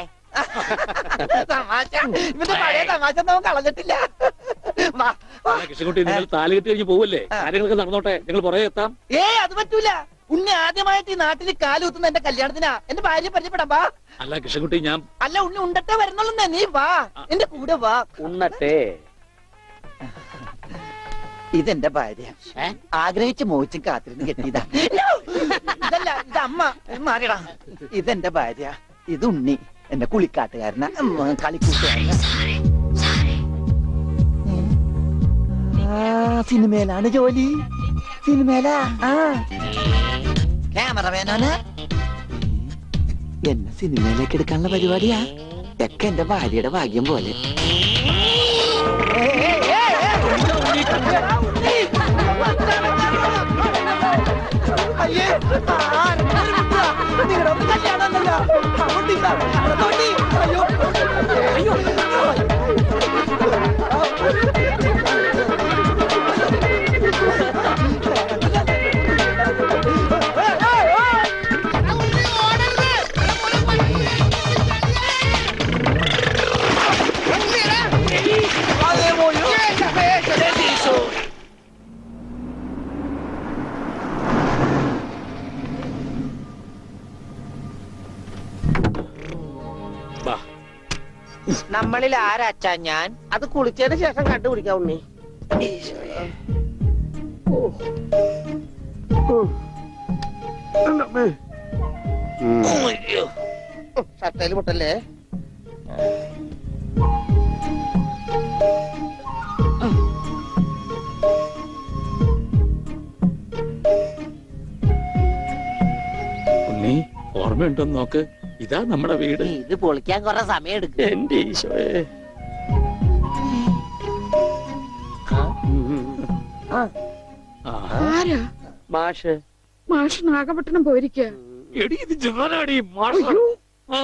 തമാശ. ഇവന്റെ പഴയ തമാശ ഒന്നും കളഞ്ഞിട്ടില്ല. കൃഷ്ണൻകുട്ടി, നിങ്ങൾ താലി കെട്ടി കഴിഞ്ഞ് പോവല്ലേ? കാര്യങ്ങളൊക്കെ നടന്നോട്ടെ, നിങ്ങൾ പുറകെ എത്താം. അത് പറ്റൂല. ഉണ്ണി ആദ്യമായിട്ട് ഈ നാട്ടിൽ കാലുകുത്തുന്ന എന്റെ കല്യാണത്തിനാ. എന്റെ ഭാര്യ പരിചയപ്പെടാം വാ. അല്ല കൃഷ്ണൻകുട്ടി ഞാൻ അല്ല ഉണ്ണി ഉണ്ടട്ടെ വരുന്നുള്ളൂ, നീ വാ എന്റെ കൂടെ വാ. ഉണ്ണട്ടെ. ഇതെന്റെ ഭാര്യ, ആഗ്രഹിച്ച് മോഹിച്ചും കാത്തിരുന്ന് കെട്ടിയതാ. ഇതല്ല, ഇത് അമ്മ. മാറിയടാ. ഇതെന്റെ ഭാര്യ, ഇത് ഉണ്ണി, എന്റെ കുളിക്കാട്ടുകാരന, കളിക്കൂട്ടുകാരന. സിനിമയിലാണ് ജോലി. സിനിമയിലാ. ക്യാമറമാനാണ്. എന്നെ സിനിമയിലേക്ക് എടുക്കാനുള്ള പരിപാടിയാ. ഒക്കെ എന്റെ ഭാര്യയുടെ ഭാഗ്യം പോലെ. നമ്മളിൽ ആരാച്ചാ ഞാൻ? അത് കുളിച്ചതിന് ശേഷം കണ്ടുപിടിക്കാം ഉണ്ണി. ഷർട്ടയിൽ മുട്ടല്ലേ? ഉണ്ണി ഓർമ്മയുണ്ടോന്ന് നോക്ക്. ഇതാ നമ്മുടെ വീട്. ഇത് പൊളിക്കാൻ കുറെ സമയം എടുക്കും. എന്റെ ഈശോയെ. ആരാ? മാഷ്. മാഷ് നാഗപട്ടണം പോയിരിക്ക. എടി ഇത് ജോനാടി മാഷ്. ആ,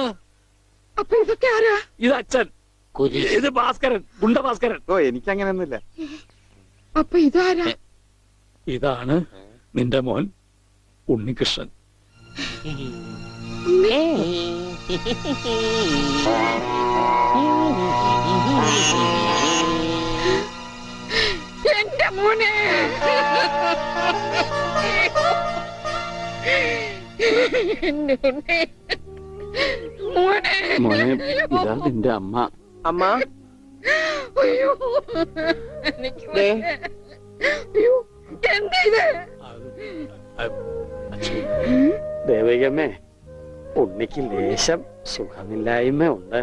അപ്പൊ ഇതൊക്കെ ആരാ? ഇത് അച്ഛൻ. ഇത് ഭാസ്കരൻ, ഗുണ്ട ഭാസ്കരൻ. ഓ എനിക്ക് അങ്ങനെയൊന്നുമില്ല. അപ്പൊ ഇതാരാ? ഇതാണ് നിന്റെ മോൻ ഉണ്ണികൃഷ്ണൻ. എന്റെ മോനെ. എന്റെ ഉണ്ണി. മോനെ. മോനെ ഇതാ നിന്റെ അമ്മ. അമ്മ അയ്യോ, എനിക്ക് വയ്യ. അയ്യോ, എന്താ ഇത്? ദേവികമ്മേ, ഉണ്ണിക്ക് ലേശം സുഖമില്ലായ്മ ഉണ്ട്.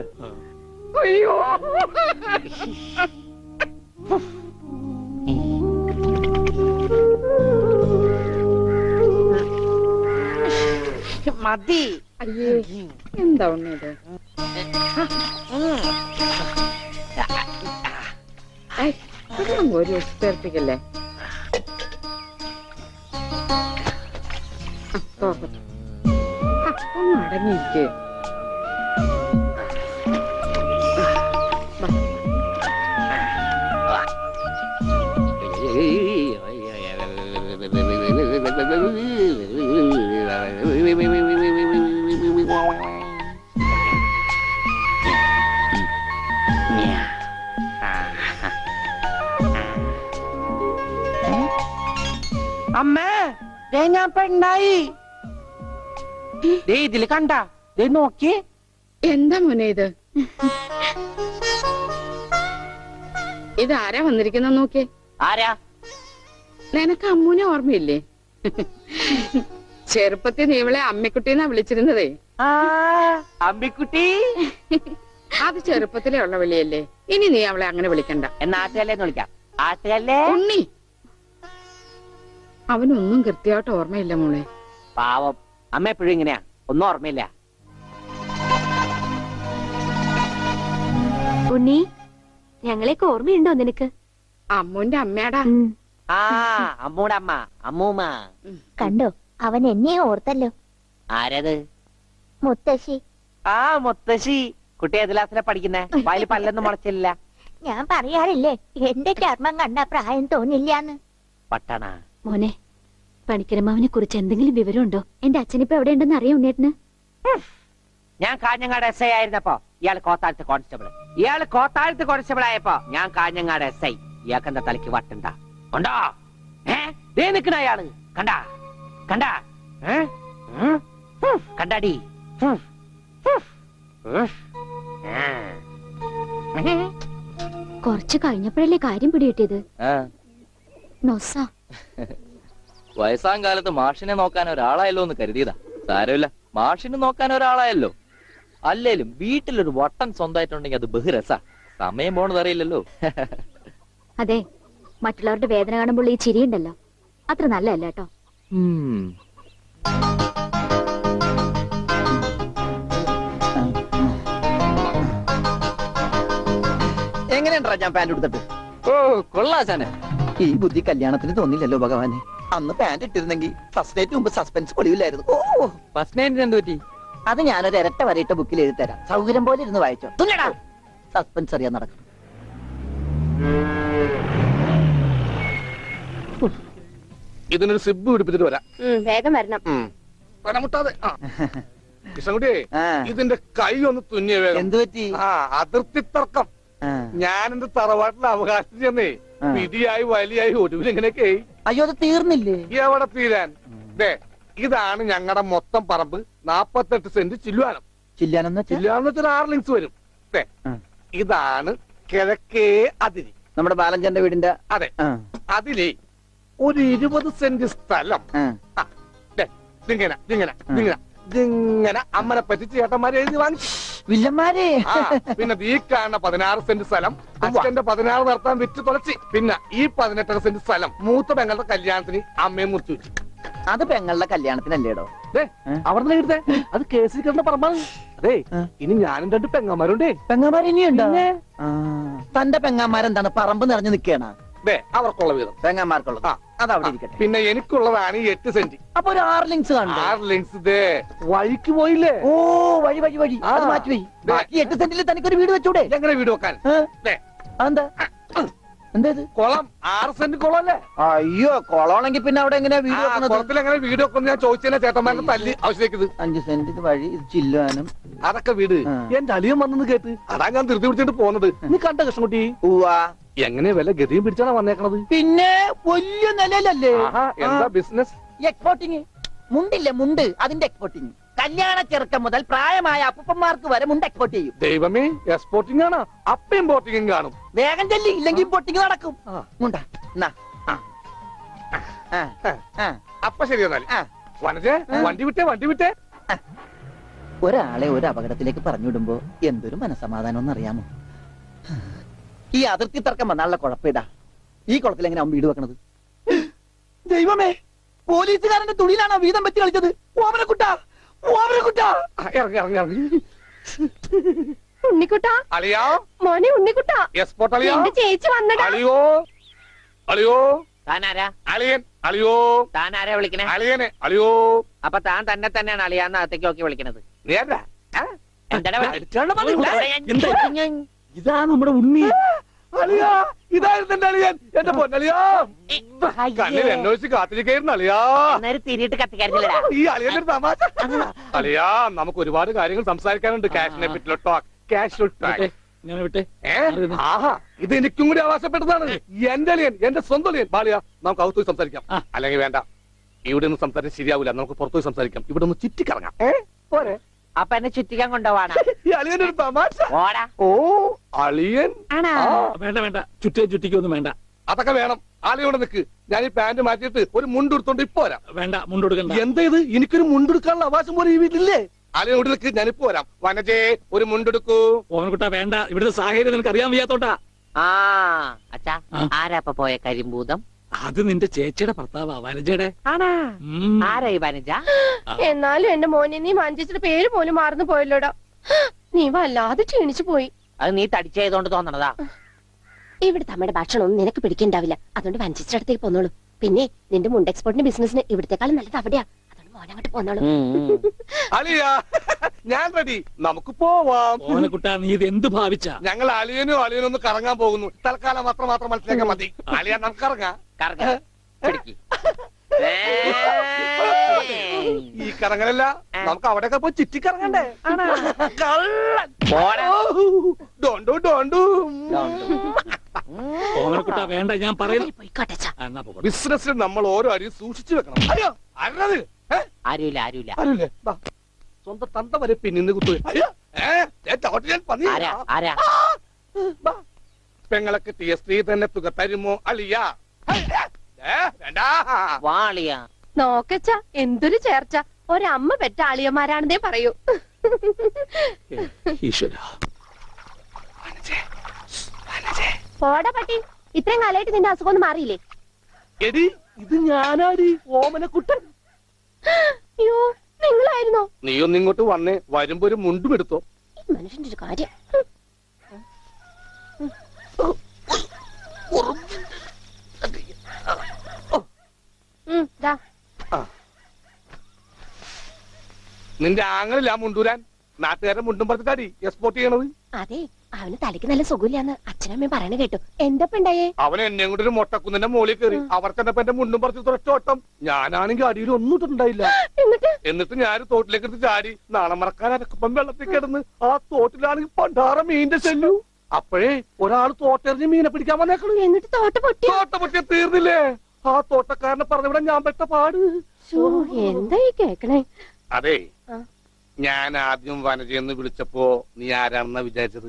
അയ്യോ. മതി. അയ്യേ, എന്താ ഉണ്ണിയത്? ഒരു ഉത്തേർപ്പിക്കല്ലേ? ഒന്ന് അടങ്ങിയിരിക്കേ. അമ്മേ, ഞാൻ പെണ്ണായി. ഇതില് കണ്ട നോക്കി. എന്താ മോനെ ഇത്? ഇതാരാ വന്നിരിക്കുന്ന നോക്കിയേ. ആരാ? നിനക്ക് അമ്മൂനെ ഓർമ്മയില്ലേ? ചെറുപ്പത്തിൽ നീ ഇവളെ അമ്മിക്കുട്ടീന്നാ വിളിച്ചിരുന്നതേ. അമ്മിക്കുട്ടി. അത് ചെറുപ്പത്തിലേ ഉള്ള വിളിയല്ലേ. ഇനി നീ അവളെ അങ്ങനെ വിളിക്കണ്ട. എന്നാ ആട്ടുകല്ലേന്ന് വിളിക്കാം. ആട്ടുകല്ലേ. ഉണ്ണി, അവനൊന്നും കൃത്യമായിട്ട് ഓർമ്മയില്ല മോളെ. പാവം അമ്മ എപ്പോഴും ഇങ്ങനെയാ, ഒന്നും ഓർമ്മയില്ല. ഉണ്ണി, ഞങ്ങളെയൊക്കെ ഓർമ്മയുണ്ടോ നിനക്ക്? അമ്മൂന്റെ അമ്മയാടാ. ആ അമ്മൂടെ അമ്മ, അമ്മൂമ്മ. കണ്ടോ, അവൻ എന്നെ ഓർത്തല്ലോ. ആരത്? മുത്തശ്ശി. ആ മുത്തശ്ശി. കുട്ടി ഏത് ക്ലാസ്സിലാ പഠിക്കുന്നേ? വായിൽ പല്ലൊന്നും മുളച്ചില്ല. ഞാൻ പറയാറില്ലേ, എന്റെ ചർമ്മം കണ്ട പ്രായം തോന്നില്ലാന്ന്. പട്ടണ മോനെ, പണിക്കരമാവിനെ കുറിച്ച് എന്തെങ്കിലും വിവരമുണ്ടോ? എന്റെ അച്ഛനിപ്പോ എവിടെ ഉണ്ടെന്ന് അറിയാം ഉണ്ണേട്ടന്? ഞാൻ കാഞ്ഞങ്ങാട് എസ് ഐ ആയിരുന്നപ്പോ ഇയാൾ കോത്താഴത്ത് കോൺസ്റ്റബിൾ. ഇയാൾ കോത്താഴത്ത് കോൺസ്റ്റബിൾ ആയപ്പോ ഞാൻ കാഞ്ഞങ്ങാട് എസ് ഐ. ഇയാൾക്ക് എന്താ തലയ്ക്ക് വട്ടുണ്ടാ? ഉണ്ടോ? ദേ നിക്കണ അയാള്. കണ്ടാ കണ്ടാ കണ്ടാടി കുറച്ച് കഴിഞ്ഞപ്പോഴല്ലേ കാര്യം പിടികിട്ടിയത്. ആ നൊസ. വയസ്സാം കാലത്ത് മാഷിനെ നോക്കാൻ ഒരാളായല്ലോ എന്ന് കരുതിയതാ. സാരമില്ല, മാഷിനെ നോക്കാൻ ഒരാളായല്ലോ. അല്ലേലും വീട്ടിലൊരു വട്ടൻ സ്വന്തമായിട്ടുണ്ടെങ്കിൽ അത് ബഹുരസാ. സമയം പോണത് അറിയില്ലല്ലോ. അതെ, മറ്റുള്ളവരുടെ വേദന കാണുമ്പോൾ ഈ ചിരിയുണ്ടല്ലോ, അത്ര നല്ലതല്ല കേട്ടോ. ഉം. എങ്ങനെയുണ്ടാ ഞാൻ പാന്റ് എടുത്തിട്ട്? ഓ കൊള്ളാശാനെ. ഈ ബുദ്ധി കല്യാണത്തിന് തോന്നില്ലല്ലോ ഭഗവാനെ. അന്ന് പാന്റ് ഇട്ടിരുന്നെങ്കിൽ ഫസ്റ്റ് നൈറ്റ് മുമ്പ് സസ്പെൻസ് പൊളിയില്ലായിരുന്നു. ഓ, ഫസ്റ്റ് നൈറ്റിന് എന്ത് പറ്റി? അത് ഞാനൊരു ഇരട്ട വരയിട്ട ബുക്കിൽ എഴുതി തരാം. സൗകര്യം പോലെ ഇരുന്ന് വായിച്ചോ. തുന്നടാ, സസ്പെൻസ് അറിയാൻ നടക്കും. ഇതിനൊരു സിബ് പിടിപ്പിച്ചിട്ട് വരാം. വേഗം വരണം. പനമുട്ടാതെ. കൃഷ്ണൻകുട്ടിയെ, ആ. ഇതിന്റെ കൈ ഒന്ന് തുന്നിയ വേഗം. എന്ത് പറ്റി? ആ, അതിർത്തി തർക്കം. ആ. ഞാൻ എന്റെ തറവാട്ടിലെ അവകാശം ചെന്നേ ആ. വിധിയായി വലിയായി ഒടുവിൽ ഇങ്ങനെയൊക്കെ അയ്യോ, അത് തീർന്നില്ലേ? എവിടെ തീരാൻ. ദേ, ഇതാണ് ഞങ്ങളുടെ മൊത്തം പറമ്പ്. 48 സെന്റ് ചില്ലുവാനം. ചില്ലാനെന്ന് വെച്ചാൽ ചില്ലുവാനം വെച്ചാൽ 6 ലിങ്സ് വരും. ദേ, ആ. ഇതാണ് കിഴക്കേ അതിരി. നമ്മുടെ ബാലഞ്ചന്റെ വീടിന്റെ. അതെ, ആ, അതിലേ ഒരു 20 സെന്റ് സ്ഥലം. ആ. ആ, ദേ, ഇതിങ്ങനെ അമ്മനെ പറ്റിച്ച് ചേട്ടന്മാരെ എഴുതി വാങ്ങിച്ചു. വില്ലന്മാരെ. ആ, പിന്നെ ഈ കാണുന്ന 16 സെന്റ് സ്ഥലം അച്ഛന്റെ 16 നടത്താൻ വിറ്റ് തുളച്ചി. പിന്നെ ഈ 18 സെന്റ് സ്ഥലം മൂത്ത പെങ്ങളുടെ കല്യാണത്തിന് അമ്മയെ മുറിച്ചു വെച്ചു. അത് പെങ്ങളുടെ കല്യാണത്തിനല്ലേടോ? അവിടെ എടുത്തേ, അത് കേസിൽ കിടന്ന പറമ്പാണ്. അതെ, ഇനി ഞാനും 2 പെങ്ങന്മാരുണ്ടേ. പെങ്ങന്മാർ ഇനിയുണ്ടോ? തന്റെ പെങ്ങന്മാരെന്താണ് പറമ്പ് നിറഞ്ഞു നിൽക്കണ? ദേ, അവർക്കുള്ള വീതം പെങ്ങന്മാർക്കുള്ളത്. ആ. അതവിടെ ഇരിക്കട്ടെ. പിന്നെ എനിക്കുള്ളതാണ് ഈ 8 സെന്റ്. അപ്പൊ ഒരു 6 ലിങ്സ് കാണും. 6 ലിങ്സ് ദേ വഴിക്ക് പോയില്ലേ? ഓ, വഴി വഴി വഴി. അത് ആ. മാറ്റിപ്പോയി. ബാക്കി 8 സെന്റിൽ തനിക്കൊരു വീട് വെച്ചൂടെ? എങ്ങനെ വീട് വെക്കാൻ? ദേ, അതെന്താ? എന്താ ഇത്? കുളം 6 സെന്റ് കുളം അല്ലേ? അയ്യോ, കൊളമാണെങ്കിൽ പിന്നെ അവിടെ എങ്ങനെയാ വീട് ആ, വെക്കുന്നത്? കുളത്തിൽ എങ്ങനെ വീട് വെക്കുന്നു ഞാൻ ചോദിച്ചതിനെ ചേട്ടന്മാരുടെ തല്ലി ആവശ്യത്തേക്ക്. 5 സെന്റ് ഇത് വഴി, ഇത് ചില്ലുവാനും. അതൊക്കെ വീട്. ആ. എന്റെ അളിയൻ വന്നെന്ന് കേട്ട് അതാ ഞാൻ ധൃതി പിടിച്ചിട്ട് പോകുന്നത്. നീ കണ്ട കൃഷ്ണൻകുട്ടി ഉവാ. എങ്ങനെ വല്ല ഗതിയും പിടിച്ചാണ് വന്നേക്കണത്? പിന്നെ വലിയ നിലയിലല്ലേ? ആഹാ, എന്താ ബിസിനസ്? എക്സ്പോർട്ടിങ്. മുണ്ടില്ലേ, മുണ്ട്, അതിന്റെ എക്സ്പോർട്ടിങ്. കല്യാണ ചെറുക്കം മുതൽ പ്രായമായ അപ്പൂപ്പന്മാർക്ക് വരെ മുണ്ട് എക്സ്പോർട്ട് ചെയ്യും. ദൈവമേ, എക്സ്പോർട്ടിംഗ് ആണ്. അപ്പ ഇമ്പോർട്ടിംഗും കാണും. വേഗം ചെല്ലി, ഇല്ലെങ്കിൽ ഇമ്പോർട്ടിങ് നടക്കും. ആ. മുണ്ട എന്നാ. ആ. ആ. ആ. അപ്പൊ ശരി എന്നാൽ ആ. വനജേ, വണ്ടി വിട്ടേ. ഒരാളെ ഒരു അപകടത്തിലേക്ക് പറഞ്ഞുവിടുമ്പോ എന്തൊരു മനസമാധാനം എന്നറിയാമോ? ഈ അതിർത്തി തർക്കം വന്നാലുള്ള കുഴപ്പമിതാ. ഈ കുളത്തിൽ എങ്ങനെ അവൻ വീട് വെക്കണത്? ദൈവമേ, പോലീസുകാരന്റെ തുണിയിലാണോ വീതം വെച്ച് കളിച്ചത്? ഓമനക്കുട്ട, ഓമനക്കുട്ട. ഇറങ്ങി ഉണ്ണിക്കുട്ടാ, അളിയാ, മോനെ ഉണ്ണിക്കുട്ടാ, എക്സ്പോർട്ട് അളിയാ. ചേച്ചി വന്നടാ. അളിയോ താനാരാ? അളിയൻ, അളിയോ താനാരാ വിളിക്കണേ? അളിയനെ, അളിയോ. അപ്പൊ താൻ തന്നെ തന്നെയാണ് അളിയാന്ന് അകത്തേക്ക് നോക്കി വിളിക്കണത്. നീ ആരാ? എന്താടാ ഇതാ നമ്മുടെ ഉണ്ണി. അളിയാ, ഇതായിരുന്നു എന്റെ അളിയൻ. എന്റെ പൊന്നളിയാ, കണ്ണിൽ എന്നോച്ച് കാത്തിരിക്കായിരുന്നു അളിയാ. തിരിയിട്ട് കത്തിക്കാരില്ലടാ. ഈ അളിയന്റെ ഒരു തമാശ. അളിയാ, നമുക്ക് ഒരുപാട് കാര്യങ്ങൾ സംസാരിക്കാനുണ്ട്. ക്യാഷിനെ പറ്റിയുള്ള ടോക്ക്, ക്യാഷ് ടോക്ക്. ഞാൻ വിട്ടെ. ആഹാ, ഇത് എനിക്കും കൂടി അവകാശപ്പെട്ടതാണ്. എന്റെ അളിയൻ, എന്റെ സ്വന്തം അളിയൻ. ബാലിയ, നമുക്ക് അകത്ത് പോയി സംസാരിക്കാം. അല്ലെങ്കിൽ വേണ്ട, ഇവിടെ നിന്ന് സംസാരിക്കാൻ ശരിയാവില്ല. നമുക്ക് പുറത്തു പോയി സംസാരിക്കാം. ഇവിടെ ഒന്ന് ചുറ്റിക്കറങ്ങാം. പോരെ? അപ്പൊ എന്നെ ചുറ്റിക്കാൻ കൊണ്ടുപോവാണ്. ഈ അളിയന്റെ ഒരു തമാശ. ഓടാ. ഓ, അളിയൻ. വേണ്ട, ചുറ്റിക്കൊന്നും വേണ്ട. അതൊക്കെ വേണം. ആളിയോടെ നിൽക്ക്. ഞാൻ ഈ പാന്റ് മാറ്റിയിട്ട് ഒരു മുണ്ടെടുത്തോണ്ട് ഇപ്പൊ വരാം. വേണ്ട, മുണ്ടെടുക്കണ്ട. എന്താ ഇത്? എനിക്കൊരു മുണ്ടെടുക്കാനുള്ള അവകാശം പോലെ ഈ വീട്ടിലില്ലേ? ആളിയോട് നിൽക്ക്, ഞാനിപ്പോ വരാം. വനജേ, ഒരു മുണ്ടെടുക്കൂ. ഓമനക്കുട്ട വേണ്ട, ഇവിടുത്തെ സാഹചര്യം നിനക്ക് അറിയാൻ വയ്യാത്തോട്ടാ. അച്ഛാ, ആരാ ഇപ്പൊ പോയ കരിമ്പൂതം? അത് നിന്റെ ചേച്ചിയുടെ ഭർത്താവാ, വനജയുടെ. ആരാ ഈ വനജ? എന്നാലും എന്റെ മോനെ നീ മഞ്ചിച്ചിട്ട് പേര് പോലും മാറുന്നു പോയല്ലോടാ. നീ വല്ലാതെ ക്ഷീണിച്ചു പോയി. അത് നീ തടിച്ചതുകൊണ്ട് തോന്നണതാ. ഇവിടുത്തെ അമ്മയുടെ ഭക്ഷണം ഒന്നും നിനക്ക് പിടിക്കണ്ടാവില്ല. അതുകൊണ്ട് വഞ്ചിച്ചിട്ട് അടുത്തേക്ക് പോന്നോളൂ. പിന്നെ നിന്റെ മുണ്ട് എക്സ്പോർട്ടിന്റെ ബിസിനസിന് ഇവിടത്തെക്കാളും നല്ലത് അവിടെയാ. അതുകൊണ്ട് മോനങ്ങോട്ട് പോന്നോളൂ. അളിയ, ഞാൻ റെഡി. നമുക്ക് പോവാം. ഓമനക്കുട്ട, നീ ഇത് എന്ത് ഭാവിച്ചാ? ഞങ്ങൾ അളിയനും ഒന്ന് കറങ്ങാൻ പോകുന്നു. തൽക്കാലം മാത്രം മനസ്സിലാക്കാൻ മതി. അളിയ, നമുക്ക് ഇറങ്ങാം. ഈ കറങ്ങലല്ല, നമുക്ക് അവിടെയൊക്കെ പോയി ചുറ്റിക്കറങ്ങണ്ടേ? ഓമനക്കുട്ട വേണ്ട, ഞാൻ പറയുന്നു. പോയിക്കോട്ടെ. ബിസിനസ്സിൽ നമ്മൾ ഓരോ അടിയും സൂക്ഷിച്ചു വെക്കണം. അയ്യോ, അരുത്. ആരുമില്ല ആരുമില്ല ആരുമില്ലേ ദാ, സ്വന്തം തന്ത വരെ പിന്നിന്ന് കുത്തു ആരാ ആരാ പെങ്ങളെ കിട്ടിയ സ്ത്രീ തന്നെ തുക തരുമോ അളിയ വേണ്ടാ വാളിയാ നോക്കച്ച എന്തൊരു ചേർച്ച ഒരമ്മ പെറ്റ ആളിയന്മാരാണെന്നേ പറയൂ ഈശ്വര പോടാ പട്ടി ഇത്രയും കാലമായിട്ട് നിന്റെ അസുഖം ഒന്നും മാറിയില്ലേ എടി ഇത് ഞാനാടി ഓമനക്കുട്ടൻ അയ്യോ നിങ്ങളായിരുന്നോ നീയൊന്ന് ഇങ്ങോട്ട് വന്നേ വരുമ്പോ ഒരു മുണ്ടും എടുത്തോ ഈ മനുഷ്യന്റെ ഒരു കാര്യം ദാ നിന്റെ ആങ്ങളില്ല മുണ്ടൂരാൻ നാട്ടുകാരെ മുണ്ടും പറഞ്ഞിട്ടാടി എക്സ്പോർട്ട് ചെയ്യണത് അതെ അവന് തലയ്ക്ക് നല്ല സുഖമില്ലാന്ന് അച്ഛനമ്മയും പറയണ കേട്ടു എന്തപ്പ ഉണ്ടായേ അവൻ എന്നെ കൊണ്ട് ഒരു മൊട്ടക്കുന്നിന്റെ മുകളിൽ കയറി അവർ തന്നെ എന്റെ മുണ്ടും പറിച്ച് തുറച്ചോട്ടം ഞാനാണെങ്കിൽ അടിയിൽ ഒന്നും ഇട്ടുണ്ടായില്ല എന്നിട്ട് ഞാൻ തോട്ടിലേക്ക് എടുത്ത് ചാടി നാളെ മറക്കാൻ അരക്കപ്പം വെള്ളത്തിൽ കിടന്ന് ആ തോട്ടിലാണെങ്കിൽ പണ്ടാറ മീനിന്റെ ചെല്ലു അപ്പോഴേ ഒരാൾ തോട്ടെറിഞ്ഞ് മീനെ പിടിക്കാൻ വന്നേക്കണു എന്നിട്ട് തോട്ട പൊട്ടി തോട്ട പൊട്ടിയ തീർന്നില്ലേ ആ തോട്ടക്കാരനെ പറഞ്ഞവിടെ ഞാൻ പെട്ട പാട് എന്തായി കേക്കണേ അതെ ആ. ഞാൻ ആദ്യം വനജയെന്ന് വിളിച്ചപ്പോ നീ ആരാണെന്നാ വിചാരിച്ചത്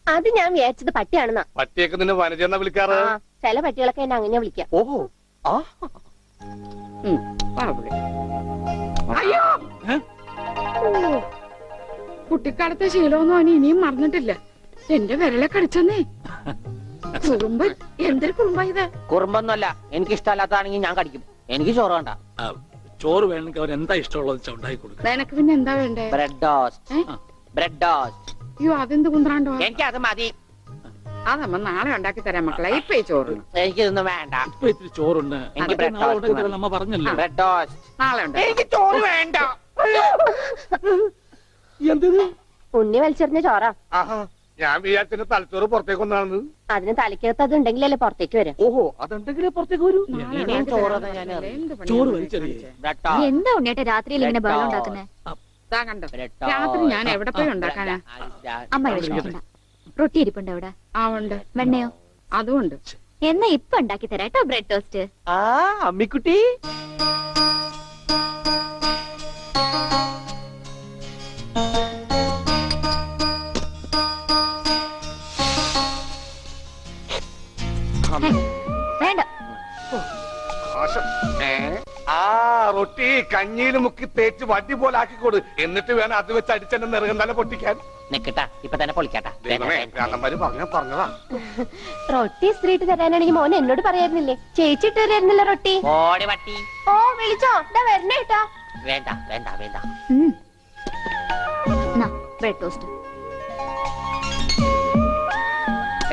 അത് ഞാൻ വിചാരിച്ചത് പട്ടിയാണെന്നാ പട്ടിയൊക്കെ നിന്നെ വനജയെന്നാ വിളിക്കാറ് ആ, ചില പട്ടികളൊക്കെ എന്നെ അങ്ങനെ വിളിക്കാം ഓഹോ ആ അയ്യോ കുട്ടിക്കാലത്തെ ശീലമൊന്നും അവന് ഇനിയും മറന്നിട്ടില്ല എന്റെ വിരലെ കടിച്ചെന്നേ കുറുമ്പ് എന്തൊരു കുറുമ്പ ഇത് കുറുമ്പൊന്നുമല്ല എനിക്ക് ഇഷ്ടമല്ലാത്തതാണെങ്കിൽ ഞാൻ കടിക്കും എനിക്ക് ചോറ് വേണ്ട ചോറ് വേണമെങ്കിൽ അവൻ എന്താ ഇഷ്ടമുള്ളത് വെച്ചാൽ ഉണ്ടാക്കി കൊടുക്കും നിനക്ക് പിന്നെ എന്താ വേണ്ടേ ബ്രെഡ് ടോസ്റ്റ് ഏ? ബ്രെഡ് ടോസ്റ്റ് അയ്യോ അതെന്ത് കുന്ത്രാണ്ടോ എനിക്ക് അത് മതി അതമ്മ നാളെ ഉണ്ടാക്കി തരാം മക്കളെ ഇപ്പൊ ഈ ചോറ് എനിക്കിതൊന്നും വേണ്ട ഇപ്പൊ ഇത്തിരി ചോറുണ്ട് എനിക്ക് അതൊക്കെ bread നാളെ toast ഉണ്ടാക്കി മതി. തരാം, നമ്മ പറഞ്ഞല്ലോ ബ്രെഡ് ടോസ്റ്റ് നാളെ ഉണ്ടാക്കി എനിക്ക് ചോറ് വേണ്ട എന്തിന് ഉണ്ണി വലിച്ചെറിഞ്ഞ ചോറാ ആഹാ ഞാൻ വിചാരിച്ചെന്റെ തലച്ചോറ് പുറത്തേക്ക് ഒന്നാണ് അതിന് തലയ്ക്കകത്ത് അത് ഉണ്ടെങ്കിലല്ലേ പുറത്തേക്ക് വരാം ഓഹോ അതുണ്ടെങ്കിലേ പുറത്തേക്ക് വരൂ നാളെ ഇനിയും ഉണ്ടാക്കി ചോറ് തരാം തന്നെ ഞാൻ മക്കളെ. എന്ത് പണിയാ ചോറ് ഈ വലിച്ചെറിയേ. കാണിച്ചേ? ബ്രെഡ് ടോസ്റ്റ് എന്താ ഉണ്ണിയേട്ട രാത്രിയിൽ ഇങ്ങനെ ബഹളം ഉണ്ടാക്കുന്നേ ദാ കണ്ടോ ബ്രെഡ് രാത്രി ഞാൻ എവിടെ പോയി ഉണ്ടാക്കാനാ അമ്മ വിഷമിക്കണ്ട റൊട്ടി ഇരിപ്പുണ്ട് അവിടെ ആ ഉണ്ട് വെണ്ണയോ അതുമുണ്ട് എന്നാ ഇപ്പൊ ഉണ്ടാക്കി തരാം കേട്ടോ ബ്രെഡ് ടോസ്റ്റ് ആ അമ്മിക്കുട്ടി വേണ്ട ആ റൊട്ടി കഞ്ഞിയിൽ മുക്കി തേച്ച് വടി പോലെ ആക്കിക്കൊടു എന്നിട്ട് വേണം അത് വെച്ച് അടിച്ചെന്നെ നിറകം തന്നെ പൊട്ടിക്കാൻ നിക്കട്ടാ ഇപ്പൊ തന്നെ പൊളിക്കട്ടാ ദൈവമേ അണ്ണന്മാര് പറഞ്ഞതാ റൊട്ടി സ്ത്രീട്ട് തരാനാണെങ്കിൽ മോൻ എന്നോട് പറയായിരുന്നില്ലേ ചേച്ചി ഇട്ട് തരായിരുന്നില്ല റൊട്ടി ഓടി പട്ടി ഓ വിളിച്ചോ ഇതാ വരണേട്ടാ വേണ്ട വേണ്ട വേണ്ട ബ്രെഡ് ടോസ്റ്റ്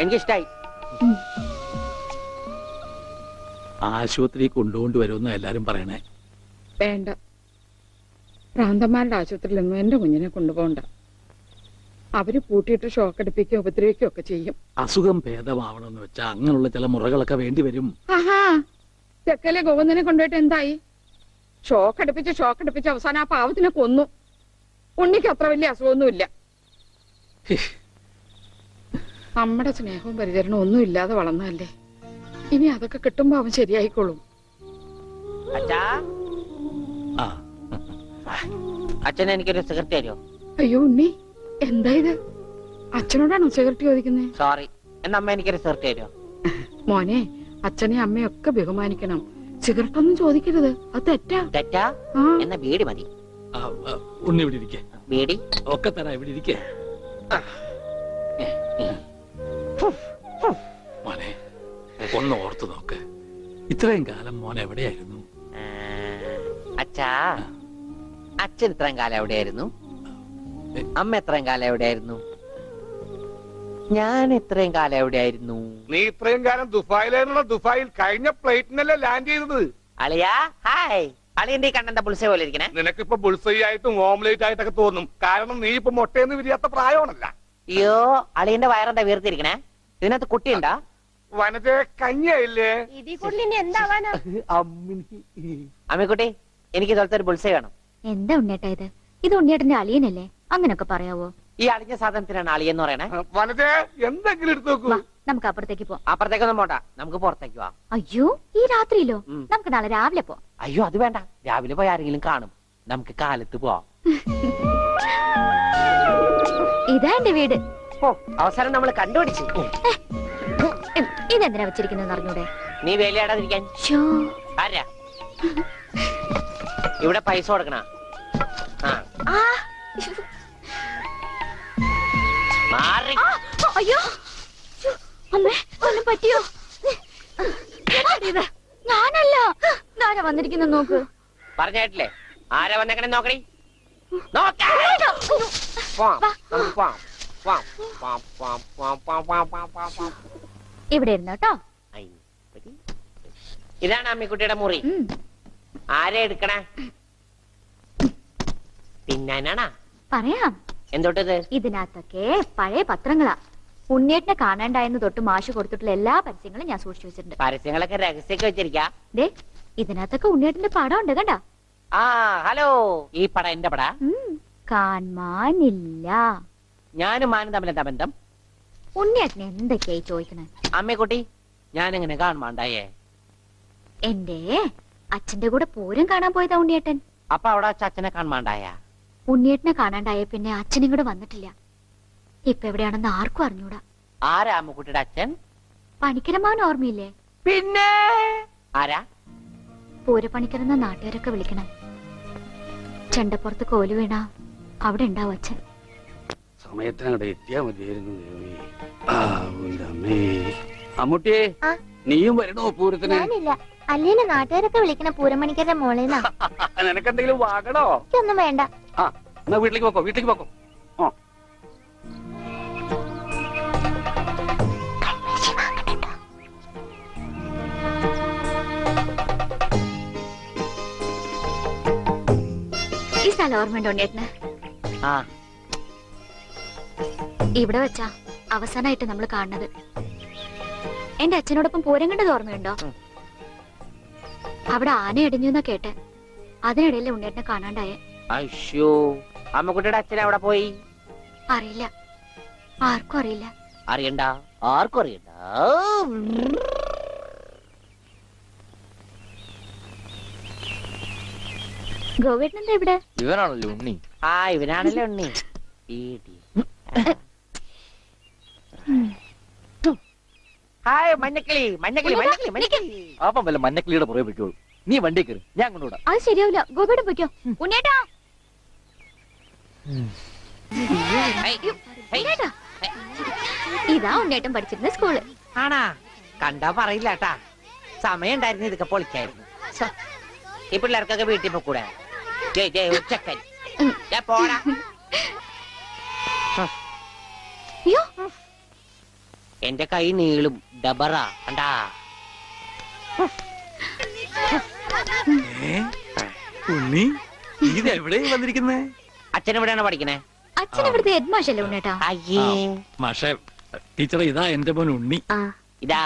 എനിക്കിഷ്ടായി ആശുപത്രി കൊണ്ടുകൊണ്ട് വരുമെന്ന് എല്ലാരും പറയണേ വേണ്ട ഭ്രാന്തന്മാരുടെ ആശുപത്രിയിലൊന്നും എന്റെ കുഞ്ഞിനെ കൊണ്ടുപോകണ്ട അവര് പൂട്ടിയിട്ട് ഷോക്ക് അടിപ്പിക്കുകയോ ഉപദ്രവിക്കുകയോ ഒക്കെ ചെയ്യും അസുഖം ഭേദമാവണമെന്ന് വെച്ചാൽ അങ്ങനെയുള്ള ചില മുറകളൊക്കെ വേണ്ടി വരും ആഹാ തെക്കലെ ഗോവിന്ദനെ കൊണ്ടുപോയിട്ട് എന്തായി ഷോക്ക് അടുപ്പിച്ച് അവസാനം ആ പാവത്തിനെ കൊന്നു ഉണ്ണിക്ക് അത്ര വലിയ അസുഖമൊന്നുമില്ല നമ്മുടെ സ്നേഹവും പരിചരണവും ഒന്നും ഇല്ലാതെ വളർന്നതല്ലേ ഇനി അതൊക്കെ കിട്ടുമ്പോ അവൻ ശരിയായിക്കോളും അച്ഛാ ആ അച്ഛൻ എനിക്കൊരു സിഗരറ്റ് തരുമോ അയ്യോ ഉണ്ണി എന്താ ഇത് അച്ഛനോടാണോ സിഗരറ്റ് ചോദിക്കുന്നേ സോറി എന്നാ അമ്മ എനിക്കൊരു സിഗരറ്റ് തരുമോ മോനെ അച്ഛനെയും അമ്മയും ഒക്കെ ബഹുമാനിക്കണം സിഗരറ്റ് ഒന്നും ചോദിക്കരുത് അത് തെറ്റാ തെറ്റാ ആ എന്നാ ബീഡി മതി ആ, ഉണ്ണി ഇവിടെ ഇരിക്കേ ബീഡി ഒക്കെ തരാം ഇവിടെ ഇരിക്കേ മോനെ ഒന്ന് ഓർത്തു നോക്ക് ഇത്രയും കാലം മോൻ എവിടെയായിരുന്നു അച്ഛാ അച്ഛൻ ഇത്രയും കാലം എവിടെയായിരുന്നു അമ്മ എത്രയും കാലം എവിടെയായിരുന്നു ഞാൻ ഇത്രയും കാലം എവിടെയായിരുന്നു നീ ഇത്രയും കാലം ദുബായിലായിരുന്നുള്ള ദുബായിൽ കഴിഞ്ഞ ഫ്ലൈറ്റിനല്ലേ ലാൻഡ് ചെയ്തത് അളിയാ ഹായ് അളിയന്റെ ഈ കണ്ണന്റെ പുളിസ പോലെ ഇരിക്കണേ നിനക്കിപ്പോ ബുൾസൈ ആയിട്ടും ഓംലേറ്റ് ആയിട്ടൊക്കെ തോന്നും കാരണം നീ ഇപ്പൊ മുട്ടയെന്ന് വിരിയാത്ത പ്രായമാണല്ല അയ്യോ അളിയന്റെ വയറെന്താ വീർത്തിരിക്കണേ ഇതിനകത്ത് കുട്ടിയുണ്ടാ വനജെ കഞ്ഞിയായില്ലേ ഇതിൽ കൂടുതൽ ഇനി എന്താവാനാ അമ്മിക്കുട്ടി എനിക്ക് ഇതുപോലത്തെ ഒരു ബുൾസൈ വേണം എന്താ ഉണ്ണിയേട്ടാ ഇത് ഉണ്ണിയേട്ടന്റെ അളിയനല്ലേ അങ്ങനൊക്കെ പറയാവോ ഈ അളിഞ്ഞ സാധനത്തിനാണ് അളിയെന്ന് പറയണേ വനജെ എന്തെങ്കിലും എടുത്തു നോക്കൂ വാ നമുക്ക് അപ്പുറത്തേക്ക് പോവാം അപ്പുറത്തേക്കൊന്നും പോണ്ട നമുക്ക് പുറത്തേക്ക് പോവാം അയ്യോ ഈ രാത്രിയിലോ ഉം. നമുക്ക് നാളെ രാവിലെ പോവാം അയ്യോ അത് വേണ്ട രാവിലെ പോയി ആരെങ്കിലും കാണും നമുക്ക് കാലത്ത് പോവാം. ഇതാ എന്റെ വീട്. ഓ അവസാനം നമ്മൾ കണ്ടുപിടിച്ചു. ഇതെന്തിനാ വെച്ചിരിക്കുന്നത് അറിഞ്ഞൂടെ? നീ വേലയാടാതിരിക്കാൻ. ഷോ ആരാ ഇവിടെ പൈസ കൊടുക്കണ? ആ മാറി. അയ്യോ അമ്മേ ഒന്നും പറ്റിയോ? ഇത് ഞാനല്ല. ആരാ വന്നിരിക്കുന്നു നോക്ക്. പറഞ്ഞിട്ടില്ലേ ആരാ വന്നേക്കണേ നോക്കണേ. ഇവിടെ ഇരുന്നു കേട്ടോ. ഇതാണ് അമ്മിക്കുട്ടിയുടെ മുറി. ആരാ എടുക്കണേ? തിന്നാനാണാ? പറയാം. എന്തോട്ടത്? ഇതിനകത്തൊക്കെ പഴയ പത്രങ്ങളാ. ഉണ്ണിയേട്ടനെ കാണാണ്ടായെന്ന് തൊട്ട് മാഷ് കൊടുത്തിട്ടുള്ള എല്ലാ പരസ്യങ്ങളും ഞാൻ സൂക്ഷിച്ചു വെച്ചിട്ടുണ്ട്. പരസ്യങ്ങളൊക്കെ രഹസ്യമൊക്കെ വെച്ചിരിക്കാ. ദേ ഇതിനകത്തൊക്കെ ഉണ്ണിയേട്ടന്റെ പടം ഉണ്ട് കണ്ടാ. ആ ഹലോ, ഈ പടം എന്റെ പടാ? കാണാനില്ല. ഞാനും മാനും തമ്മിൽ എന്താ ബന്ധം? ഉണ്ണിയേട്ടനെ എന്തൊക്കെയായി ചോദിക്കണേ? അമ്മക്കുട്ടി ഞാനെങ്ങനെ കാണുമാണ്ടായേ? എന്റെ അച്ഛന്റെ കൂടെ പൂരം കാണാൻ പോയതാ ഉണ്ണിയേട്ടൻ. അപ്പൊ അവിടെ അച്ഛനെ കാണുമാണ്ടായ? ഉണ്ണിയേട്ടനെ കാണാണ്ടായ പിന്നെ അച്ഛനും കൂടെ വന്നിട്ടില്ല. ഇപ്പൊ എവിടെയാണെന്ന് ആർക്കും അറിഞ്ഞൂടാ. ആരാ അമ്മക്കുട്ടിയുടെ അച്ഛൻ? പണിക്കരമാവൻ ഓർമ്മയില്ലേ? പിന്നെ ആരാ? പൂരപ്പണിക്കരെന്ന നാട്ടുകാരൊക്കെ വിളിക്കണം. ചെണ്ടപ്പുറത്ത് കോല് വീണ അവിടെ ഉണ്ടാവും അച്ഛൻ. സമയത്തിനവിടെ എത്തിയാ മതിയായിരുന്നു. അമ്മൂട്ടിയെ നീയും വരണോ പൂരത്തിന്? ഞാനില്ല. അല്ലേലും നാട്ടുകാരൊക്കെ വിളിക്കണ പൂരമണിക്കരുടെ മോളേന്നാ. നിനക്കെന്തെങ്കിലും വാങ്ങണോ? ഒന്നും വേണ്ട. ആ എന്നാ വീട്ടിലേക്ക് പോക്കോ, വീട്ടിലേക്ക് പോക്കോ. ആ ഈ സ്ഥലം ഓർമ്മയുണ്ടോ ഉണ്ണിയേട്ടന്? ആ ഇവിടെ വെച്ചാ അവസാനമായിട്ട് നമ്മൾ കാണുന്നത്. എന്റെ അച്ഛനോടൊപ്പം പൂരം കണ്ടത് ഓർമ്മയുണ്ടോ? അവിടെ ആന ഇടിഞ്ഞു എന്നാ കേട്ടെ. അതിനിടയിലെ ഉണ്ണിയേട്ടനെ കാണാണ്ടായേ. അയ്യോ, അമ്മക്കുട്ടിയുടെ അച്ഛൻ അവിടെ പോയി? അറിയില്ല, ആർക്കും അറിയില്ല. അറിയണ്ട, ആർക്കും അറിയണ്ട. ഗോവേട്ടനെന്താ ഇവിടെ? ഇവനാണല്ലോ ഉണ്ണി. ആ ഇവനാണല്ലേ ഉണ്ണി. ഹായ് മഞ്ഞക്കിളി, മഞ്ഞക്കിളി, മഞ്ഞക്കിളി, മഞ്ഞക്കിളി. അപ്പം വല്ല മഞ്ഞക്കിളിയുടെ പുറകെ പൊയ്ക്കോളൂ. നീ വണ്ടി കയറി, ഞാൻ കൊണ്ടുവിടാം. അത് ശരിയാവില്ല. ഗോവേട്ടൻ പൊയ്ക്കോ. ഉണ്ണിയേട്ടാ, ഉണ്ണിയേട്ടാ. ഇതാ ഉണ്ണിയേട്ടൻ പഠിച്ചിരുന്ന സ്കൂള്. ആണാ? കണ്ടാ പറയില്ല കേട്ടാ. സമയം ഉണ്ടായിരുന്നു ഇതൊക്കെ പൊളിക്കായിരുന്നു. ഈ പിള്ളേർക്കൊക്കെ വീട്ടിൽ പോക്കൂടെ? ജയ് ജയ് ഉച്ചക്കൻ പോടാ. അയ്യോ, എന്റെ കൈ നീളും ഡബറ കണ്ടാ. ഉണ്ണി ഇതെവിടെ വന്നിരിക്കുന്നേ? അച്ഛൻ എവിടെയാണ് പഠിക്കണേ? അച്ഛൻ ഇവിടുത്തെ ഹെഡ് മാഷല്ലേ ഉണ്ണിയേട്ടാ? അയ്യേ, മാഷെ ടീച്ചറെ ഇതാ എന്റെ മോൻ ഉണ്ണി. ഇതാ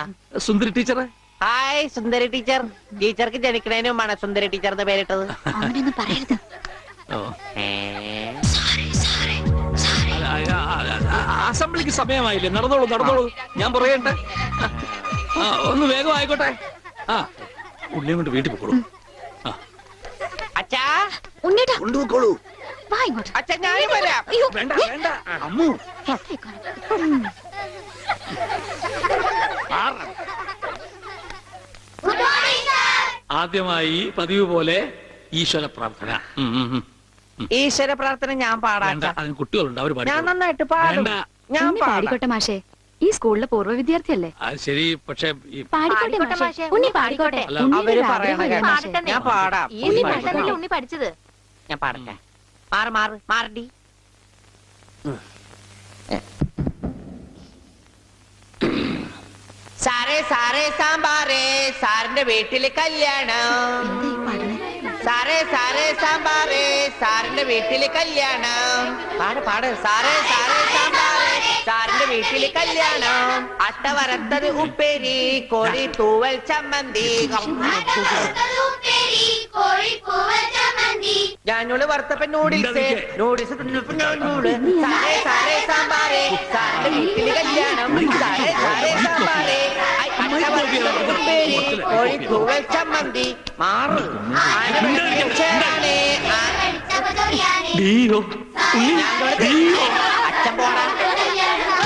സുന്ദരി ടീച്ചറെ. ഹായ് സുന്ദരി ടീച്ചർ. ടീച്ചർക്ക് ജനിക്കണേന് മുമ്പാണ് സുന്ദരി ടീച്ചർ എന്ന് പേരിട്ടത്. അങ്ങനെയൊന്നും പറയരുത്. അസംബ്ലിക്ക് സമയമായില്ലേ? നടന്നോളൂ നടന്നോളൂ, ഞാൻ പറയട്ടെ. ഒന്ന് വേഗം ആയിക്കോട്ടെ. ആ ഉള്ളിയും കൊണ്ട് വീട്ടിൽ പോക്കോളൂ. അച്ഛാ ഉണ്ണിയേട്ടാ കൊണ്ടുപോക്കോളൂ. വാ ഇങ്ങോട്ട്. അച്ഛൻ ഞാനും വരാം. അയ്യോ, വേണ്ട വേണ്ട അമ്മു. ആദ്യമായി പതിവ് പോലെ ഈശ്വര പ്രാർത്ഥന. ഈശ്വര പ്രാർത്ഥന ഞാൻ പാടാം. വേണ്ട, അതിന് കുട്ടികളുണ്ട്, അവർ ഞാൻ നന്നായിട്ട് പാടും. വേണ്ട. ഞാൻ ഉണ്ണി പാടിക്കോട്ടെ മാഷേ. ഈ സ്കൂളിലെ പൂർവ്വ വിദ്യാർത്ഥിയല്ലേ? അത് ശരി, പക്ഷെ പാടിക്കോട്ടെ മാഷേ. ഉണ്ണി പാടിക്കോട്ടെ. അല്ല, അവര് പറയണ കേട്ടോ. മാഷേ. ഞാൻ പാടാം. ഉണ്ണി പഠിച്ചതല്ലേ ഉണ്ണി പഠിച്ചത്. ഞാൻ പാടട്ടെ. മാറ് മാറ് മാറടി. സാറേ സാറേ സാമ്പാറേ, സാറിന്റെ വീട്ടില് കല്യാണം. എന്താ ഈ പാടണേ? സാറേ സാറേ സാമ്പാറേ, സാറിന്റെ വീട്ടില് കല്യാണം. പാട് പാട്. സാറേ സാറേ സാമ്പാറേ, സാറിന്റെ വീട്ടില് കല്യാണം. അട്ട വറുത്തത് ഉപ്പേരി, കോഴി തൂവൽ ചമ്മന്തി. ഞാനോട് വറുത്തപ്പൻ നൂഡിൽസ്, നൂഡിൽസ് സാറേ സാറേ സാമ്പാറേ, സാറിന്റെ വീട്ടില് കല്യാണം. സാറേ സാറേ സാമ്പാറേ, അട്ട വറുത്തത് ഉപ്പേരി, കോഴി തൂവൽ ചമ്മന്തി. മാറ്. ചേരാണേ അച്ഛൻ പോടാ.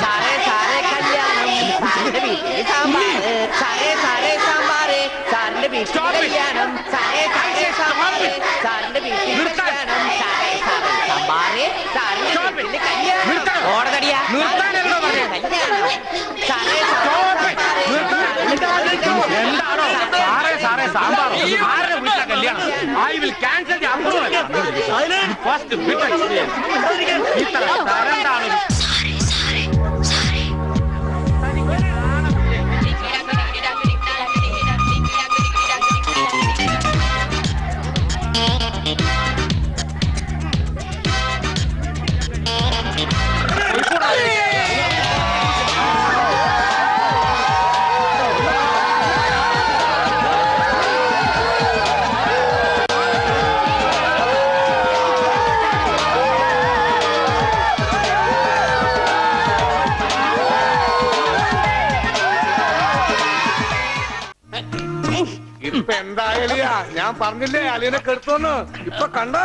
സാറേ സാറേ കല്യാണം, സാറിന്റെ വീട്ടിൽ സാമ്പാറ്. സാറേ സാറേ സാമ്പാറ്, സാറിന്റെ വീട്ടിൽ കല്യാണം. സാറേ സാറേ സാമ്പാറ്, സാറിന്റെ വീട്ടിൽ കല്യാണം. സാറേ സാറേ സാമ്പാറ്, സാറിന്റെ വീട്ടിൽ കല്യാണം. ഓടതടിയാ കല്യാണം. സാറേ എന്താണോ സാറേ സാറേ സാമ്പാർ ആരുടെ വീട്ടിലെ കല്യാണം? I will cancel the approval. First bit experience. ഇത്ര തരണ്ടാണ്. ഇപ്പൊ എന്താ അലിയ? ഞാൻ പറഞ്ഞില്ലേ അലിയനെ കെടുത്തോന്ന്. ഇപ്പൊ കണ്ടോ?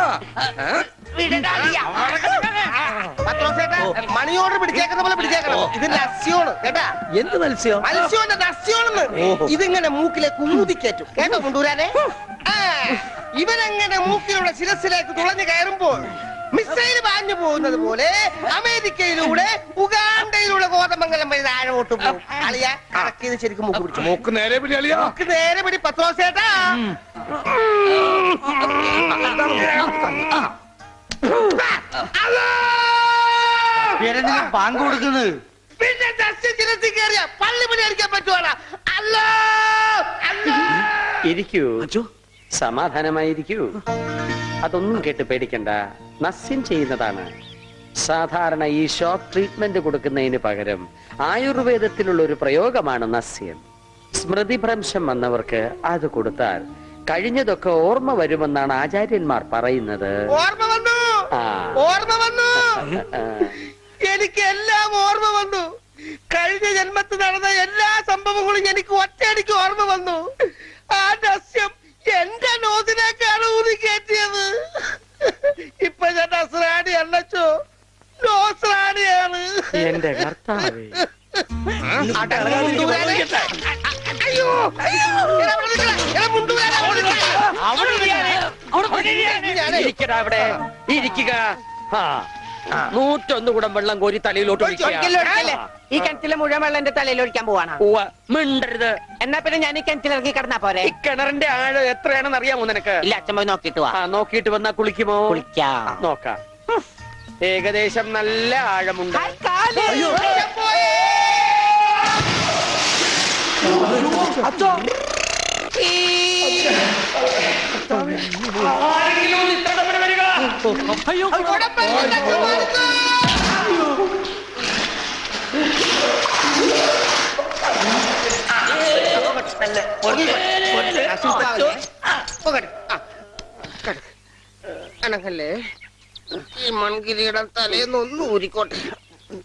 മണി ഓർഡർ പിടിച്ചേക്കുന്ന പോലെ പിടിച്ചേക്കണം. ഇത് നസ്യോണ് കേട്ടാ. എന്ത് മത്സ്യം? മത്സ്യോന്റെ നസ്യോണെന്ന്. ഇതിങ്ങനെ മൂക്കിലെ കുമുതിക്കേറ്റും കേട്ടോ കൊണ്ടുവരാനെ. ഇവനങ്ങനെ മൂക്കിലൂടെ ശിരസിലേക്ക് തുളഞ്ഞു കയറുമ്പോൾ മിസൈൽ പാഞ്ഞു പോകുന്നത് പോലെ അമേരിക്കയിലൂടെ ഉഗാണ്ടയിലൂടെ കോതമംഗലം വഴി താഴോട്ട് പോകും. അളിയ കറക്കിയത് ശരിക്കും മൂക്ക് പിടിച്ചു. മൂക്ക് നേരെ പിടി അലിയ. മൂക്ക് നേരെ പിടി പത്രോസേട്ടാ. പാങ്ക് കൊടുക്കുന്നത് പിന്നെ ശിരസി കയറിയ പള്ളി പണി അടിക്കാൻ പറ്റുവാണ്. അല്ലോ ഇരിക്കൂ, സമാധാനമായിരിക്കൂ. അതൊന്നും കേട്ട് പേടിക്കണ്ട, നസ്യം ചെയ്യുന്നതാണ്. സാധാരണ ഈ ഷോക്ക് ട്രീറ്റ്മെന്റ് കൊടുക്കുന്നതിന് പകരം ആയുർവേദത്തിലുള്ള ഒരു പ്രയോഗമാണ് നസ്യം. സ്മൃതിഭ്രംശം വന്നവർക്ക് അത് കൊടുത്താൽ കഴിഞ്ഞതൊക്കെ ഓർമ്മ വരുമെന്നാണ് ആചാര്യന്മാർ പറയുന്നത്. ഓർമ്മ വന്നു, ഓർമ്മ വന്നു. എനിക്ക് എല്ലാം ഓർമ്മ വന്നു. കഴിഞ്ഞ ജന്മത്തിൽ നടന്ന എല്ലാ സംഭവങ്ങളും എനിക്ക് ഒറ്റയടിക്ക് ഓർമ്മ വന്നു. ആ നസ്യം എന്റെ നോസിനേക്കാണ് ഊതി കയറ്റിയത്. ഇപ്പൊ ഞാൻ നസ്രാണി അല്ലച്ചോ, നോസ്രാണിയാണ്. എന്റെ കർത്താവേ, അയ്യോ ഇരിക്കടാ അവിടെ, ഇരിക്കുക. 101 കുടം വെള്ളം കോരി തലയിലോട്ട് ഈ കിണറ്റിലെ മുഴുവൻ വെള്ളം എന്റെ തലയിൽ ഒഴിക്കാൻ പോവാണ്. മിണ്ടരുത്. എന്നാ പിന്നെ ഞാൻ ഈ കിണറ്റിലിറങ്ങി കിടന്നാ പോരെ? ഈ കിണറിന്റെ ആഴം എത്രയാണെന്ന് അറിയാമോ നിനക്ക്? ഇല്ല, അച്ഛൻ പോയി നോക്കിട്ട് വാ. നോക്കിയിട്ട് വന്നാ കുളിക്കുമോ? കുളിക്കാം. നോക്കാം. ഏകദേശം നല്ല ആഴമുണ്ട്. അനക്കല്ലേ ഈ മൺകിരിയുടെ തലേന്ന് ഒന്ന് ഊരിക്കോട്ടെ.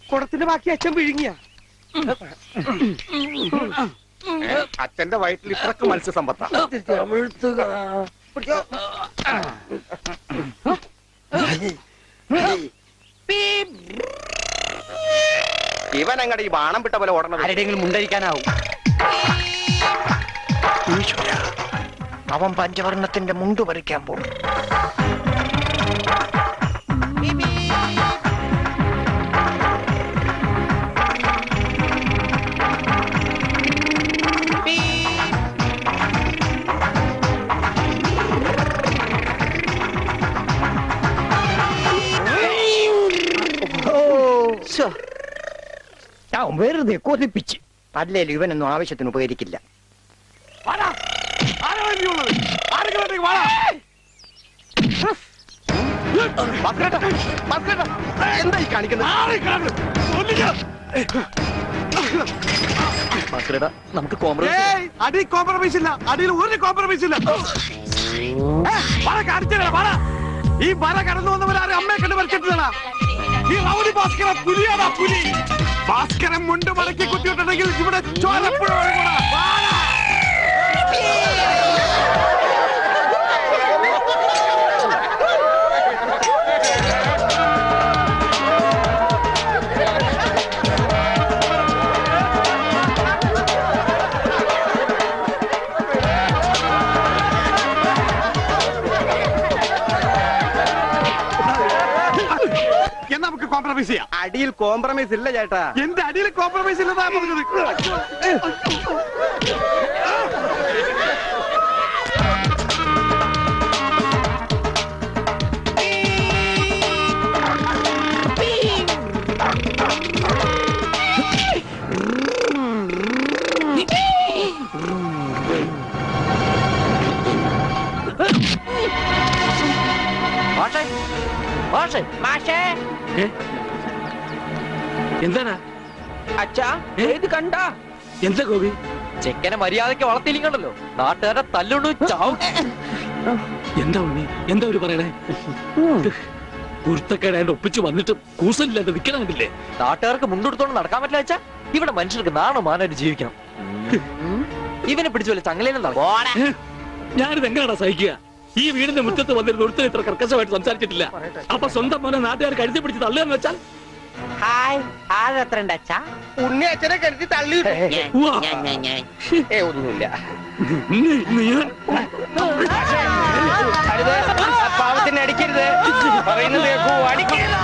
കുടത്തിന്റെ ബാക്കി അച്ഛൻ വിഴുങ്ങിയ. അച്ഛന്റെ വയറ്റിൽ ഇത്രക്ക് മത്സ്യസമ്പത്താ. ഇവൻ അങ്ങടെ ഈ ബാണം വിട്ട പോലെ ഓടണം. ആരുടെയെങ്കിലും മുണ്ടരിക്കാനാവും. അവൻ പഞ്ചവർണ്ണത്തിന്റെ മുണ്ട് പറിക്കാൻ പോകും. വെറുതെ കൊതിപ്പിച്ച്. അല്ലേലും ഇവനൊന്നും ആവശ്യത്തിന് ഉപകരിക്കില്ല. എന്തായി കാണിക്കുന്നത്? നമുക്ക് കോംപ്രമൈസ്. അടി കോംപ്രമൈസ് ഇല്ല. അടിയിൽ ഒരു കോംപ്രമൈസ് ഇല്ല. ഈ വര കടന്നു വന്നവരാരും അമ്മയെ കണ്ട് വരച്ചിട്ടില്ല. ഈ റൗഡി ഭാസ്കര പുലിയാടാ, പുലി. ഭാസ്കരൻ മുണ്ട് മടക്കി കുത്തിയിട്ടുണ്ടെങ്കിൽ ഇവിടെ ചോരപ്പുഴ. കോംപ്രമൈസ് ചെയ്യാം. അടിയിൽ കോംപ്രമൈസ് ഇല്ല ചേട്ടാ. എന്റെ അടിയിൽ കോംപ്രമൈസ് ഇല്ലെന്നാ പറഞ്ഞത്. മാഷേ മാഷേ മാഷേ എന്താണ് അച്ഛാ ഏത് കണ്ട? എന്താ ഗോപി? ചെക്കനെ മര്യാദയ്ക്ക് വളർത്തിയില്ലെങ്കണ്ടല്ലോ നാട്ടുകാരെ തല്ലുകൊണ്ട് ചാവും. എന്താ ഉണ്ണി, എന്താ ഒരു പറയണേ? കുരുത്തക്കേടായിട്ട് ഒപ്പിച്ചു വന്നിട്ട് കൂസലില്ലാതെ നിൽക്കണമെന്നില്ലേ? നാട്ടുകാർക്ക് മുണ്ടെടുത്തോണ്ട് നടക്കാൻ പറ്റില്ല വെച്ചാ ഇവിടെ മനുഷ്യർക്ക് നാണോ മാനായിട്ട് ജീവിക്കണം. ഇവനെ പിടിച്ചു വല്ല ചങ്ങലേനും നടക്കും. ഞാനിത് എങ്ങനെയാ സഹിക്കുക? ഈ വീടിന്റെ മുറ്റത്ത് വന്നിരുന്ന ഒരുത്തരം ഇത്ര കർക്കശമായിട്ട് സംസാരിച്ചിട്ടില്ല. അപ്പൊ സ്വന്തം മോനെ നാട്ടുകാർ കഴുതി പിടിച്ച് തള്ളുകയെന്ന് വെച്ചാൽ ഹായ് ആരെത്ര ഉണ്ട് അച്ഛാ? ഉണ്ണി അച്ഛനെ കരുതി തള്ളി. ഉവ്വ. ഒന്നുമില്ല. ഞാൻ പാവത്തിന് അടിക്കരുത്. പറയുന്നത് കേൾക്കൂ. അടിക്കരുത്.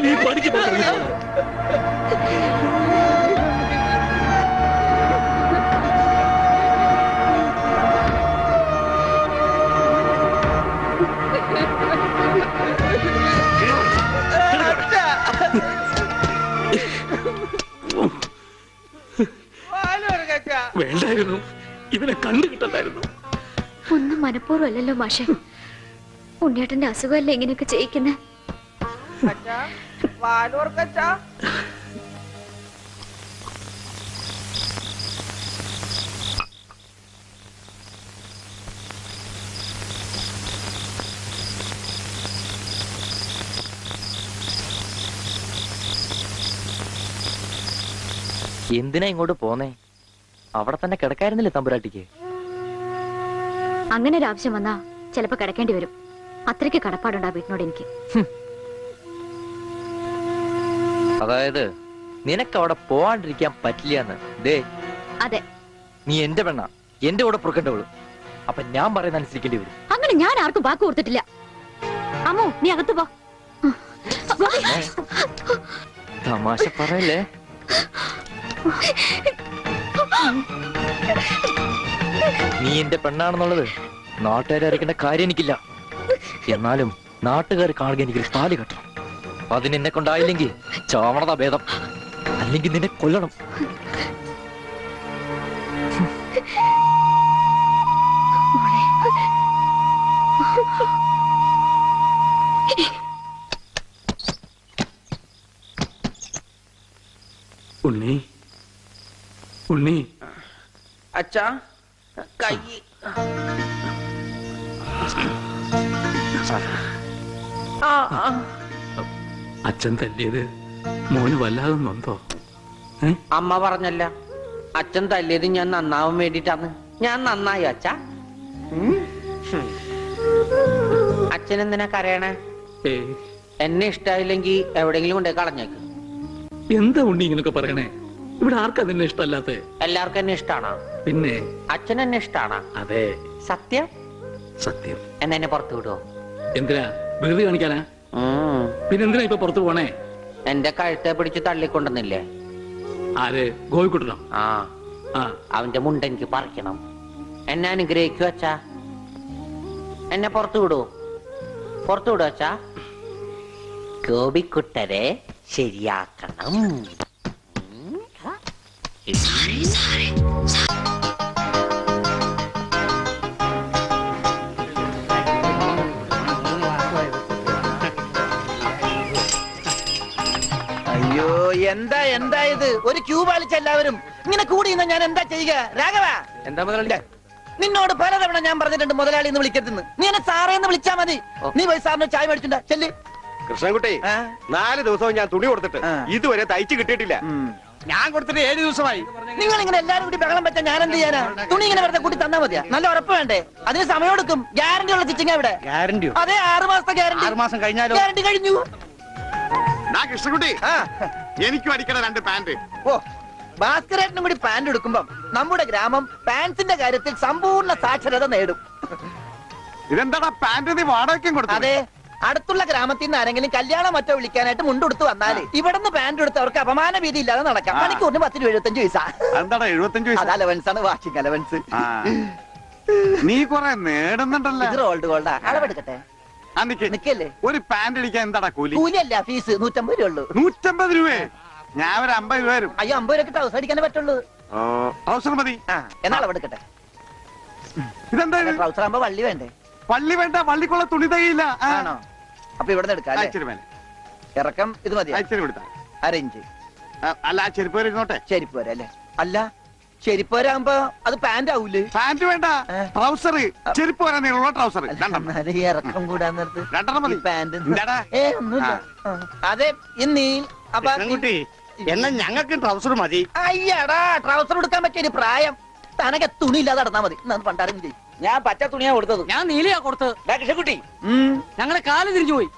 നീ പഠിക്കും. വേണ്ടായിരുന്നു, ഇവനെ കണ്ടു കിട്ടണ്ടായിരുന്നു. ഒന്നും മനഃപൂർവ്വം അല്ലല്ലോ മാഷെ. ഉണ്ണിയേട്ടന്റെ അസുഖമല്ലേ ഇങ്ങനെയൊക്കെ ചെയ്യിക്കുന്നേ? എന്തിനാ ഇങ്ങോട്ട് പോന്നേ? അവിടെ തന്നെ കിടക്കായിരുന്നില്ലേ തമ്പുരാട്ടിക്ക്? അങ്ങനെ ഒരു ആവശ്യം വന്നാ ചിലപ്പോ കിടക്കേണ്ടി വരും. അത്രയ്ക്ക് കടപ്പാടുണ്ടാ വീട്ടിനോട് എനിക്ക്. അതായത് നിനക്ക് അവിടെ പോവാണ്ടിരിക്കാൻ പറ്റില്ല. ദേ അതെ, നീ എന്റെ പെണ്ണ, എന്റെ കൂടെ പുറക്കേണ്ടവള്. അപ്പൊ ഞാൻ പറയുന്ന അനുസരിക്കേണ്ടി വരും. അങ്ങനെ ഞാൻ ആർക്കും വാക്ക് കൊടുത്തിട്ടില്ല. അമ്മോ, നീ അകത്ത് പോ. തമാശ പറയല്ലേ? നീ എന്റെ പെണ്ണാണെന്നുള്ളത് നാട്ടുകാരെ അറിയിക്കേണ്ട കാര്യം എനിക്കില്ല. എന്നാലും നാട്ടുകാർ കാണുക എനിക്ക് താലി കെട്ടണം. അതിനെന്നെ കൊണ്ടായില്ലെങ്കിൽ ചാവണതാ ഭേദം. അല്ലെങ്കിൽ നിന്നെ കൊല്ലണം. ഉണ്ണി, ഉണ്ണി. അച്ഛാ കൈ അച്ഛൻ തല്ലിയത് മോന് വല്ലാതെ നൊന്തോ? അമ്മ പറഞ്ഞല്ല, അച്ഛൻ തല്ലിയത് ഞാൻ നന്നാവാൻ വേണ്ടിട്ടാണ്. ഞാൻ നന്നായി അച്ഛാ. അച്ഛൻ എന്തിനാ കരയണേ? എന്നെ ഇഷ്ടായില്ലെങ്കി എവിടെങ്കിലും കൊണ്ടേ കളഞ്ഞേക്ക്. എന്താ ഉണ്ണി ഇങ്ങനൊക്കെ പറയണേ? ഇവിടെ ആർക്കാ നിന്നെ ഇഷ്ടമല്ലാത്ത? എല്ലാവർക്കും എന്നെ ഇഷ്ടാണോ? പിന്നെ അച്ഛൻ എന്നെ ഇഷ്ടാണോ? അതെ, സത്യം. സത്യം. എന്നെ പുറത്തു വിടുവോ? എന്തിനാ? വെറുതെ കാണിക്കാനാ? പിന്നെ എന്തിനാ ഇപ്പൊ പുറത്തു പോണേ? എന്റെ കഴുത്തെ പിടിച്ച് തള്ളിക്കൊണ്ടെന്നില്ലേ? ആര്? ഗോപിക്കുട്ടനോ? ആ, ആ, അവന്റെ മുണ്ട എനിക്ക് പറിക്കണം. എന്നെ അനുഗ്രഹിക്കൂ അച്ഛാ. എന്നെ പുറത്തു വിടൂ. പുറത്തു വിടൂ അച്ഛാ. ഗോപിക്കുട്ടരെ ശരിയാക്കണം. അയ്യോ, എന്താ എന്താ ഇത്? ഒരു ക്യൂ പാലിച്ച എല്ലാവരും ഇങ്ങനെ കൂടി ഞാൻ എന്താ ചെയ്യുക? രാഘവ, എന്താ മുതലാളി? നിന്നോട് പലതവണ ഞാൻ പറഞ്ഞിട്ടുണ്ട് മുതലാളി എന്ന് വിളിക്കരുതെന്ന്. നീ എന്നെ സാറേ എന്ന് വിളിച്ചാ മതി. നീ പോയി സാറിന് ചായ മേടിച്ചിട്ടുണ്ടാ ചെല്ലി. കൃഷ്ണൻകുട്ടി, 4 ദിവസവും ഞാൻ തുണി കൊടുത്തിട്ട് ഇതുവരെ തയ്ച്ചു കിട്ടിയിട്ടില്ല. ഞാൻ കൊടുത്തിട്ട് 7 ദിവസമായി. നിങ്ങൾ ഇങ്ങനെ എല്ലാരും കൂടി ബഹളം വെച്ചാൽ ഞാൻ എന്ത് ചെയ്യാനാ? തുണി ഇങ്ങനെ വെറുതെ കൂട്ടി തന്നാ മതിയാ? നല്ല ഉറപ്പ് വേണ്ടേ? അതിന് സമയം എടുക്കും. ഗ്യാരണ്ടി ഉള്ള സ്റ്റിച്ചിങ് ഇവിടെ. ഗ്യാരണ്ടിയോ? അതെ, 6 മാസത്തെ ഗ്യാരണ്ടി. 6 മാസം കഴിഞ്ഞാലോ? ഗ്യാരണ്ടി കഴിഞ്ഞു. കൃഷ്ണകുട്ടി, ആ, എനിക്കും അടിക്കണ 2 പാന്റ്. ഓ, ഭാസ്കരേട്ടനും കൂടി പാന്റ് എടുക്കുമ്പം നമ്മുടെ ഗ്രാമം പാൻസിന്റെ കാര്യത്തിൽ സമ്പൂർണ്ണ സാക്ഷരത നേടും. ഇതെന്താടാ പാന്റ് നീ വാടകയ്ക്കും കൊടുത്തു? അതെ, അടുത്തുള്ള ഗ്രാമത്തിൽ നിന്ന് ആരെങ്കിലും കല്യാണം മറ്റോ വിളിക്കാനായിട്ട് മുണ്ടെടുത്ത് വന്നാല് ഇവിടുന്ന് പാന്റ് എടുത്ത് അവർക്ക് അപമാന ഭീതി ഇല്ലാതെ നടക്കാം. മണിക്കൂറിന് 10-75 പൈസ. എന്താടാ 75 അത് അലവൻസ് ആണ്, വാഷിംഗ് അലവൻസ്. നീ കൊറേ നേടുന്നുണ്ടല്ലോ. ഇത് റോൾഡ് ഗോൾഡാ. അളവെടുക്കട്ടെ? നിക്കല്ലേ? ഒരു പാന്റ് അടിക്കാൻ എന്താടാ കൂലി? കൂലിയല്ല, ഫീസ് 150 രൂപ ഉള്ളൂ. 150 രൂപയെ? ഞാൻ ഒരു 50 രൂപ വരും. അയ്യോ, 50 രൂപ ട്രൗസർ അടിക്കാനേ പറ്റുള്ളൂ. ട്രൗസർ മതി. ആ, എന്നാ അളവെടുക്കട്ടെ? ഇതെന്താ? ട്രൗസർ ആകുമ്പോ വള്ളി വേണ്ടേ? പള്ളി വേണ്ട, പള്ളിക്കുള്ള തുണി തയ്യില്ല. ആണോ? അപ്പൊ ഇവിടെ നിന്ന് എടുക്കാം. ഇറക്കം ഇത് മതി. അരയിഞ്ച്. അല്ല, ചെരുപ്പ് വരെ ഇരുന്നോട്ടെ. ചെരിപ്പ് വരെ അല്ലേ? അല്ല, ചെരിപ്പ് വരാകുമ്പോ അത് പാന്റ് ആവൂലേ? പാന്റ് വേണ്ട, ട്രൗസർ. ചെരുപ്പ് വരാൻ നീളമുള്ള ട്രൗസർ ഇറക്കം കൂടാൻ നേരത്ത് 2 മതി. പാന്റ് ഒന്നുമില്ല. അതെ, ഇന്നീ അപ്പൊ കുട്ടി എന്നാ ഞങ്ങൾക്ക് ട്രൗസർ മതി. അയ്യടാ, ട്രൗസർ എടുക്കാൻ പറ്റിയ പ്രായം. തനക്ക് തുണി ഇല്ലാതെ നടന്നാ മതി. പണ്ടാരും ചെയ്യും. ഞാൻ പച്ച തുണിയാ കൊടുത്തത്. ഞാൻ നീലയാ കൊടുത്തത്. കൃഷ്ണകുട്ടി, ഞങ്ങളെ കാല് തിരിഞ്ഞു പോയി.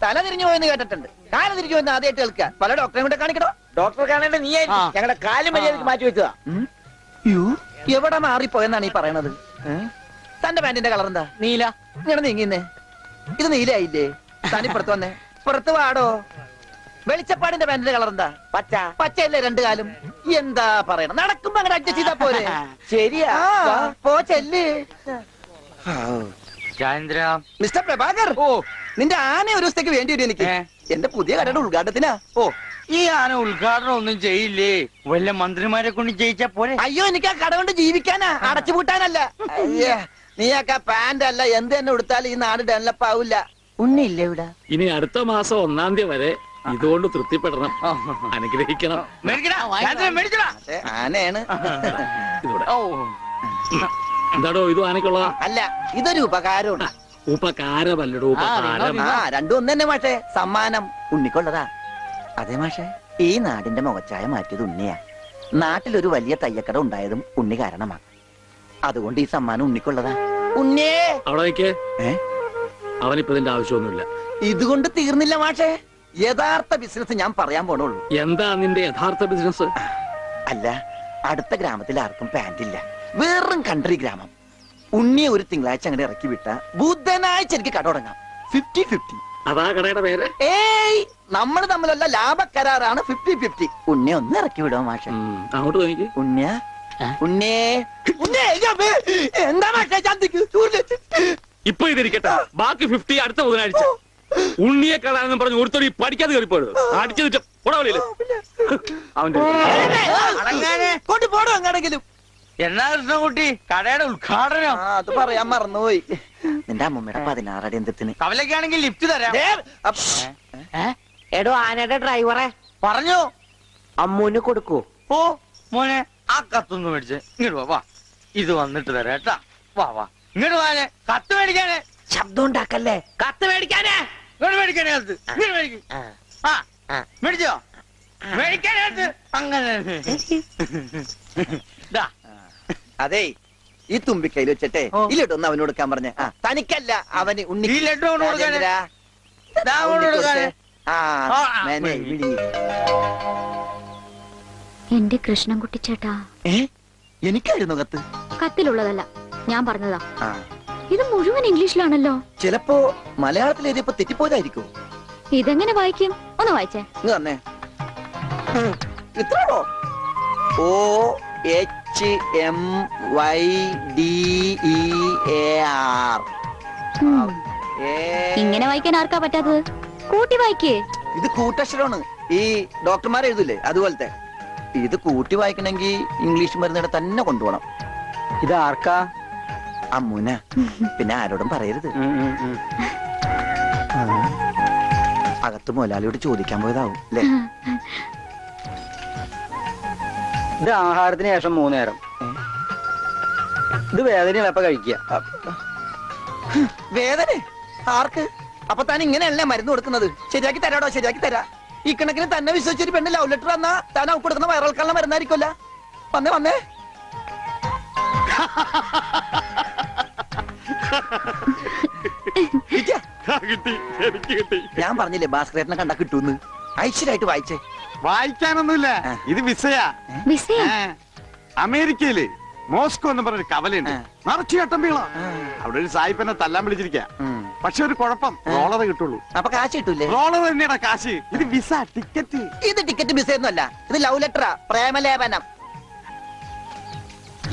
തല തിരിഞ്ഞു പോയെന്ന് കേട്ടിട്ടുണ്ട്. കാല് തിരിഞ്ഞു പോയെന്ന് ആദ്യമായിട്ട് കേൾക്കുക. പല ഡോക്ടറെ കൂടെ കാണിക്കണോ? ഡോക്ടറെ കാണേണ്ട നീ ഞങ്ങളുടെ കാല് മര്യാദക്ക് മാറ്റി വെച്ചതാ. എവിടെ മാറിപ്പോയെന്നാണ് ഈ പറയണത്? തന്റെ പാന്റിന്റെ കളർ എന്താ? നീല. ഇങ്ങനെ നീങ്ങിന്നേ. ഇത് നീലയായില്ലേ? തനിപ്പുറത്ത് വന്നേ. പുറത്ത് വാടോ. വെളിച്ചപ്പാടിന്റെ പാന്റിന്റെ കളർ എന്താ? പച്ച. പച്ചയല്ലേ 2 കാലും? എന്താ പറയണം? നടക്കുമ്പോ അങ്ങനെ അഡ്ജസ്റ്റ് ചെയ്താ പോരെ? ശരിയാ, പോ ചെല്ല്. ചന്ദ്ര. മിസ്റ്റർ പ്രഭാകർ, ഓ, നിന്റെ ആന ഒരു ദിവസത്തേക്ക് വേണ്ടി വരും എനിക്ക്. എന്റെ പുതിയ കടയുടെ ഉദ്ഘാടനത്തിനാ. ഓ, ഈ ആന ഉദ്ഘാടനം ഒന്നും ചെയ്യില്ലേ? വല്ല മന്ത്രിമാരെ കൊണ്ട് ചെയ്യിച്ചാ പോരെ? അയ്യോ, എനിക്ക് ആ കട കൊണ്ട് ജീവിക്കാനാ, അടച്ചുപൂട്ടാനല്ല. അയ്യേ, നീയൊക്കെ പാന്റ് അല്ല എന്ത് തന്നെ ഉടുത്താലും ഈ നാട് ഡെവലപ്പ് ആവില്ല. ഉണ്ണിയില്ലേ ഇവിടെ? ഇനി അടുത്ത മാസം 1-ാം തീയതി വരെ ഇതുകൊണ്ട് തൃപ്തിപ്പെടണം, അനുഗ്രഹിക്കണം. ആനയാണ്. ഇതിവിടെ എന്താടോ ഇത് ആനക്കുള്ളതാ? അല്ല, ഇതൊരു ഉപകാരമാണ്. ഉപകാരമല്ലടോ, ഉപകാരം. രണ്ടും ഒന്ന് തന്നെ മാഷേ. സമ്മാനം ഉണ്ണിക്കൊള്ളതാ. അതെ മാഷേ, ഈ നാടിന്റെ മുഖച്ചായ മാറ്റിയത് ഉണ്ണിയാ. നാട്ടിലൊരു വലിയ തയ്യക്കട ഉണ്ടായതും ഉണ്ണി കാരണമാ. അതുകൊണ്ട് ഈ സമ്മാനം ഉണ്ണിക്കൊള്ളതാ. ഉണ്ണിയേ, അവിടെ നിൽക്കേ. അവനിപ്പോ ഇതിന്റെ ആവശ്യമൊന്നുമില്ല. ഇതുകൊണ്ട് തീർന്നില്ല മാഷേ. യഥാർത്ഥ ബിസിനസ് ഞാൻ പറയാൻ പോണുള്ളൂ. എന്താ നിന്റെ യഥാർത്ഥ ബിസിനസ്? അല്ല, അടുത്ത ഗ്രാമത്തിൽ ആർക്കും പാന്റ് ഇല്ല. വെറും കൺട്രി ഗ്രാമം. ഉണ്ണിയെ ഒരു തിങ്കളാഴ്ച അങ്ങനെ ഇറക്കി വിട്ട ബുധനാഴ്ച എനിക്ക് കട തുടങ്ങാം. 50-50. അതാ കടയുടെ പേര്? ഏയ്, നമ്മൾ തമ്മിലുള്ള ലാഭക്കരാറാണ് 50-50. ഉണ്ണിയെ ഒന്ന് ഇറക്കി വിടോ മാഷെ. അങ്ങോട്ട് നോക്കി. ഉണ്ണിയ ഉണ്ണിയേ, എന്താ മാഷെ? ഇപ്പൊ ഇതിരിക്കട്ടെ, ബാക്കി 50 അടുത്ത ബുധനാഴ്ച. ഉണ്ണിയെ കളാന്ന് പറഞ്ഞു ഒരുത്തോടി പഠിക്കാതെ കയറിപ്പോയത് അടിച്ചു പോടാവല്ലേ അവന്റെ കൊണ്ടുപോടും അങ്ങാണെങ്കിലും. എന്നാ കൃഷ്ണൻകുട്ടി, കടയുടെ ഉദ്ഘാടനം? അത് പറയാൻ മറന്നുപോയി. നിന്റെ അമ്മൂമ്മയുടെ 16 അടി എന്തിന്? കവലക്കാണെങ്കിൽ ലിഫ്റ്റ് തരാം. എടോ, ആനയുടെ ഡ്രൈവറെ പറഞ്ഞു അമ്മൂന് കൊടുക്കൂ. ഓ മോനെ, ആ കത്തൊന്ന് മേടിച്ച് ഇങ്ങോട്ട് വാ. ഇത് വന്നിട്ട് തരാം കേട്ടാ. വാ വാ, ഇങ്ങോട്ട് വാനെ. കത്ത് മേടിക്കാനേ. ശബ്ദം ഉണ്ടാക്കല്ലേ. കത്ത് മേടിക്കാനേ. ഇങ്ങോട്ട് മേടിക്കാനേ കത്ത്. ഇങ്ങോട്ട് മേടിക്കും. ആ, മേടിച്ചോ? മേടിക്കാനകത്ത് അങ്ങനെ. അതെ, ഈ തുമ്പിക്കൈയിൽ വെച്ചിട്ടേ ഈ ലഡൊന്ന് അവന് കൊടുക്കാൻ പറഞ്ഞ. തനിക്കല്ല, അവന് ഉണ്ണി. ഈ ലഡു കൊണ്ട് കൊടുക്കാനേ. എന്റെ കൃഷ്ണൻകുട്ടി ചേട്ടാ. എനിക്കായിരുന്നു കത്ത്. കത്തിലുള്ളതല്ല, ഞാൻ പറഞ്ഞതാ. ഇത് മുഴുവൻ ഇംഗ്ലീഷിലാണല്ലോ. ചിലപ്പോ മലയാളത്തിൽ എഴുതിയപ്പോ തെറ്റിപ്പോയതായിരിക്കും. ഇതെങ്ങനെ വായിക്കും? ഒന്ന് വായിച്ചേ. തന്നെ ഇത്രയോ? OHMYDEAR. ഇങ്ങനെ വായിക്കാൻ ആർക്കാ പറ്റാത്തത്? കൂട്ടി വായിക്കേ. ഇത് കൂട്ടക്ഷരമാണ്. ഈ ഡോക്ടർമാർ എഴുതില്ലേ അതുപോലത്തെ. ഇത് കൂട്ടി വായിക്കണമെങ്കിൽ ഇംഗ്ലീഷ് മരുന്നിടെ തന്നെ കൊണ്ടുപോകണം. ഇത് ആർക്കാ? അമ്മൂന. പിന്നെ ആരോടും പറയരുത്. അകത്ത് മുതലാളിയോട് ചോദിക്കാൻ പോയതാവും അല്ലേ? ഇത് ആഹാരത്തിന് ശേഷം 3 നേരം. ഇത് വേദനയാണ് എപ്പ കഴിക്കുക. വേദന ആർക്ക്? അപ്പൊ താൻ ഇങ്ങനെയല്ലേ മരുന്ന് കൊടുക്കുന്നത്? ശരിയാക്കി തരാടോ, ശരിയാക്കി തരാ. ഈ കണക്കിന് തന്നെ വിശ്വസിച്ചൊരു പെണ്ണ് ലവ് ലെറ്റർ തന്നാ താൻ അവൾക്ക് കൊടുക്കുന്ന വയറിളക്കാനുള്ള മരുന്നായിരിക്കുമല്ല. വന്നേ വന്നേ. ഞാൻ പറഞ്ഞില്ലേ ഭാസ്കരേട്ടനെ കണ്ടാ കിട്ടൂന്ന്. ഐശ്വര്യമായിട്ട് വായിച്ചേ. വായിക്കാനൊന്നുമില്ല, ഇത് വിസയാ. അമേരിക്കയില് മോസ്കോ എന്ന് പറഞ്ഞൊരു കവലയുണ്ട്, നിറച്ചു ചട്ടമ്പികളാ. അവിടെ ഒരു സായിപ്പനെ തല്ലാൻ വിളിച്ചിരിക്ക. പക്ഷെ ഒരു കുഴപ്പം, റോളർ കിട്ടുള്ളൂ. അപ്പൊ കാശ് കിട്ടൂലേ? റോളർ തന്നെയാ കാശ്. ഇത് വിസ, ടിക്കറ്റ്. ഇത് ടിക്കറ്റ് വിസ ഒന്നുമല്ല, ഇത് ലവ് ലെറ്ററാ, പ്രേമലേപനം.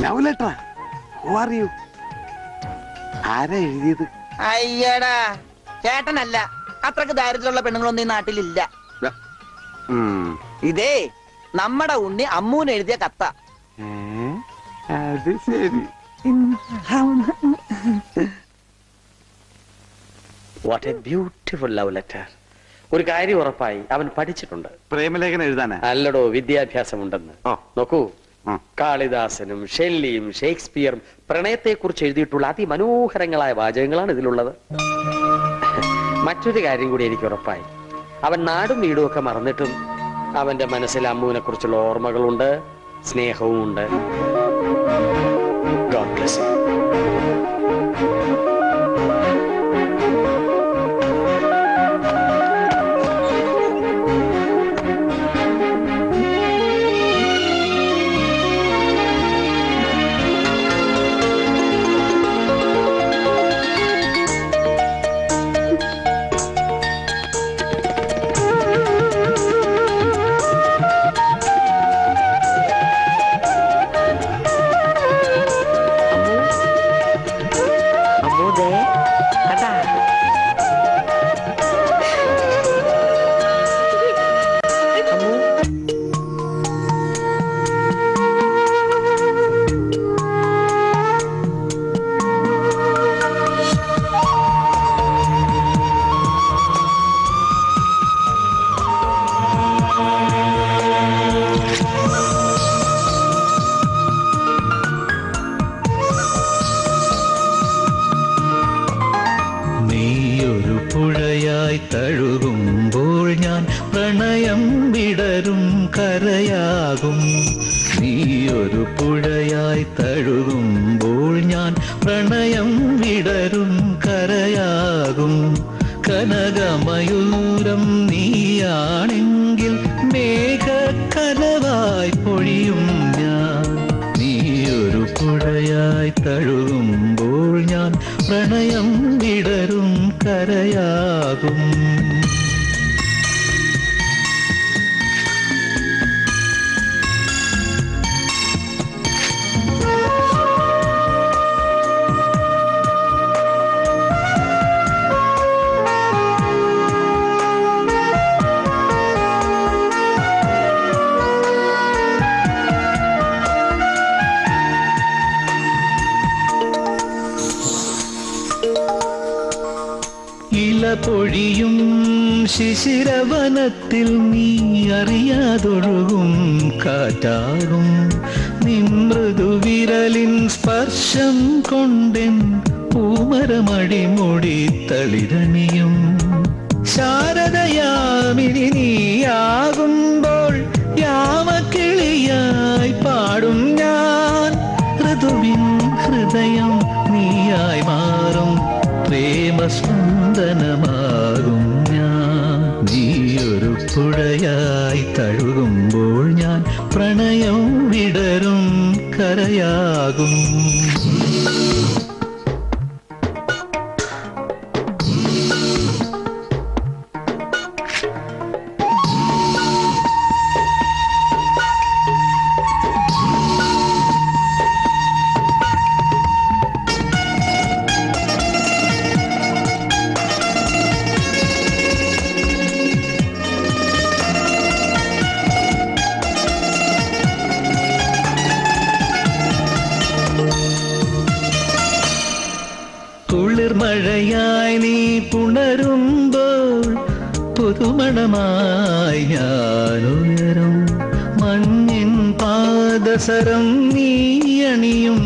ലവ് ലെറ്ററാ? Who are you? ആരാ എഴുതിയത്? അയ്യടാ ചേട്ടനല്ല, അത്രക്ക് ദാരിദ്ര്യമുള്ള പെണ്ണുങ്ങളൊന്നും ഈ നാട്ടിലില്ല. ഇതേ നമ്മടെ ഉണ്ണി അമ്മൂന് എഴുതിയ കത്ത. അത് ശരി. What A beautiful love letter. ഒരു കാര്യം ഉറപ്പായി, അവൻ പഠിച്ചിട്ടുണ്ട്. പ്രേമലേഖനം എഴുതാനാ? അല്ലടോ, വിദ്യാഭ്യാസമുണ്ടെന്ന്. നോക്കൂ, കാളിദാസനും ഷെല്ലിയും ഷേക്സ്പിയറും പ്രണയത്തെക്കുറിച്ച് എഴുതിയിട്ടുള്ള അതിമനോഹരങ്ങളായ വാചകങ്ങളാണ് ഇതിലുള്ളത്. മറ്റൊരു കാര്യം കൂടി എനിക്ക് ഉറപ്പായി, അവൻ നാടും വീടും ഒക്കെ മറന്നിട്ടും അവന്റെ മനസ്സിൽ അമ്മുവിനെ കുറിച്ചുള്ള ഓർമ്മകളുണ്ട്, സ്നേഹവും ഉണ്ട്. God bless him. തഴുകുമ്പോൾ ഞാൻ പ്രണയം വിടരും കരയാകും. നീയൊരു പുഴയായി തഴുകുമ്പോൾ ഞാൻ പ്രണയം വിടരും കരയാകും. കനകമയൂരം നീയാണെങ്കിൽ മേഘക്കനവായി പൊഴിയും ഞാൻ. നീയൊരു പുഴയായി തഴുകുമ്പോൾ ഞാൻ പ്രണയം വിടരും കരയാകും. പൊഴിയും ശിശിരവനത്തിൽ നീ അറിയാതൊഴുകും കാറ്റാകും. നിൻ മൃദുവിരലിൻ സ്പർശം കൊണ്ടെൻ പൂമരമടിമുടി തളിരണിയും. ശാരദയാമിനി നീയാകുമ്പോൾ യാമക്കിളിയായി പാടും ഞാൻ. ഋതുവിൻ ഹൃദയം നീയായി മാറും, പ്രേമസ്പന്ദനമാകും ഞാൻ. നീയൊരു പുഴയായി തഴുകുമ്പോൾ ഞാൻ പ്രണയം വിടരും കരയാകും. കുളിർമഴയായി നീ പുണരുമ്പോൾ പുതുമണമായി ഞാനുയരും. മഞ്ഞിൻ പാദസരം നീ അണിയും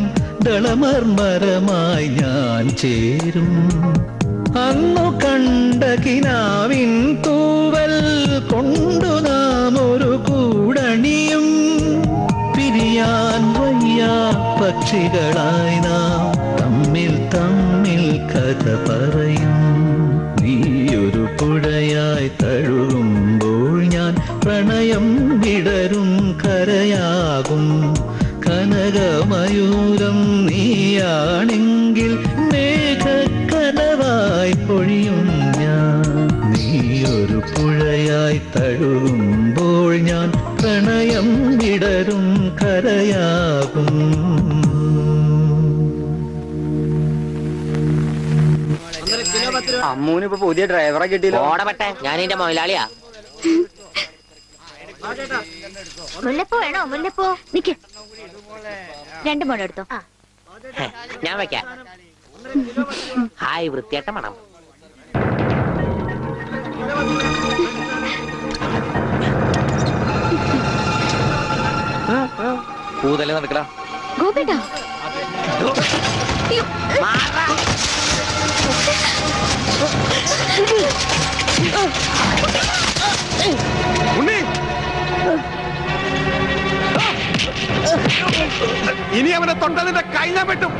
ദളമർമരമായി ഞാൻ ചേരും. അന്നു കണ്ട കിനാവിൻ തൂവൽ കൊണ്ട് പിരിയാൻ വയ്യാ പക്ഷികളായി നാം തമ്മിൽ തമ്മിൽ കഥ പറയും. നീയൊരു പുഴയായി തഴുകുമ്പോൾ ഞാൻ പ്രണയം വിടരും കരയാകും. കനകമയൂരം നീയാണെങ്കിൽ മേഘക്കനവായി പൊഴിയും ഞാൻ. നീയൊരു പുഴയായി തഴുകുമ്പോൾ ഞാൻ പ്രണയം വിടരും കരയാകും. അമ്മൂനിപ്പോ പുതിയ ഡ്രൈവറെ കിട്ടിയില്ലോ. ഓടപെട്ടെ, ഞാൻ എന്റെ മുതലാളിയാ. മുല്ലപ്പൂ വേണോ? മുല്ലപ്പൂ നിക്ക്, 2 മുഴം എടുത്തോ. ഞാൻ വെക്കാം. ഹായ്, വൃത്തിയായിട്ട മണം. പൂതല്ലേ നടക്കടാ. ഗോപേട്ടാ, ഇനി അവനെ തൊട്ടതിന്റെ കൈ ഞാൻ വെട്ടും.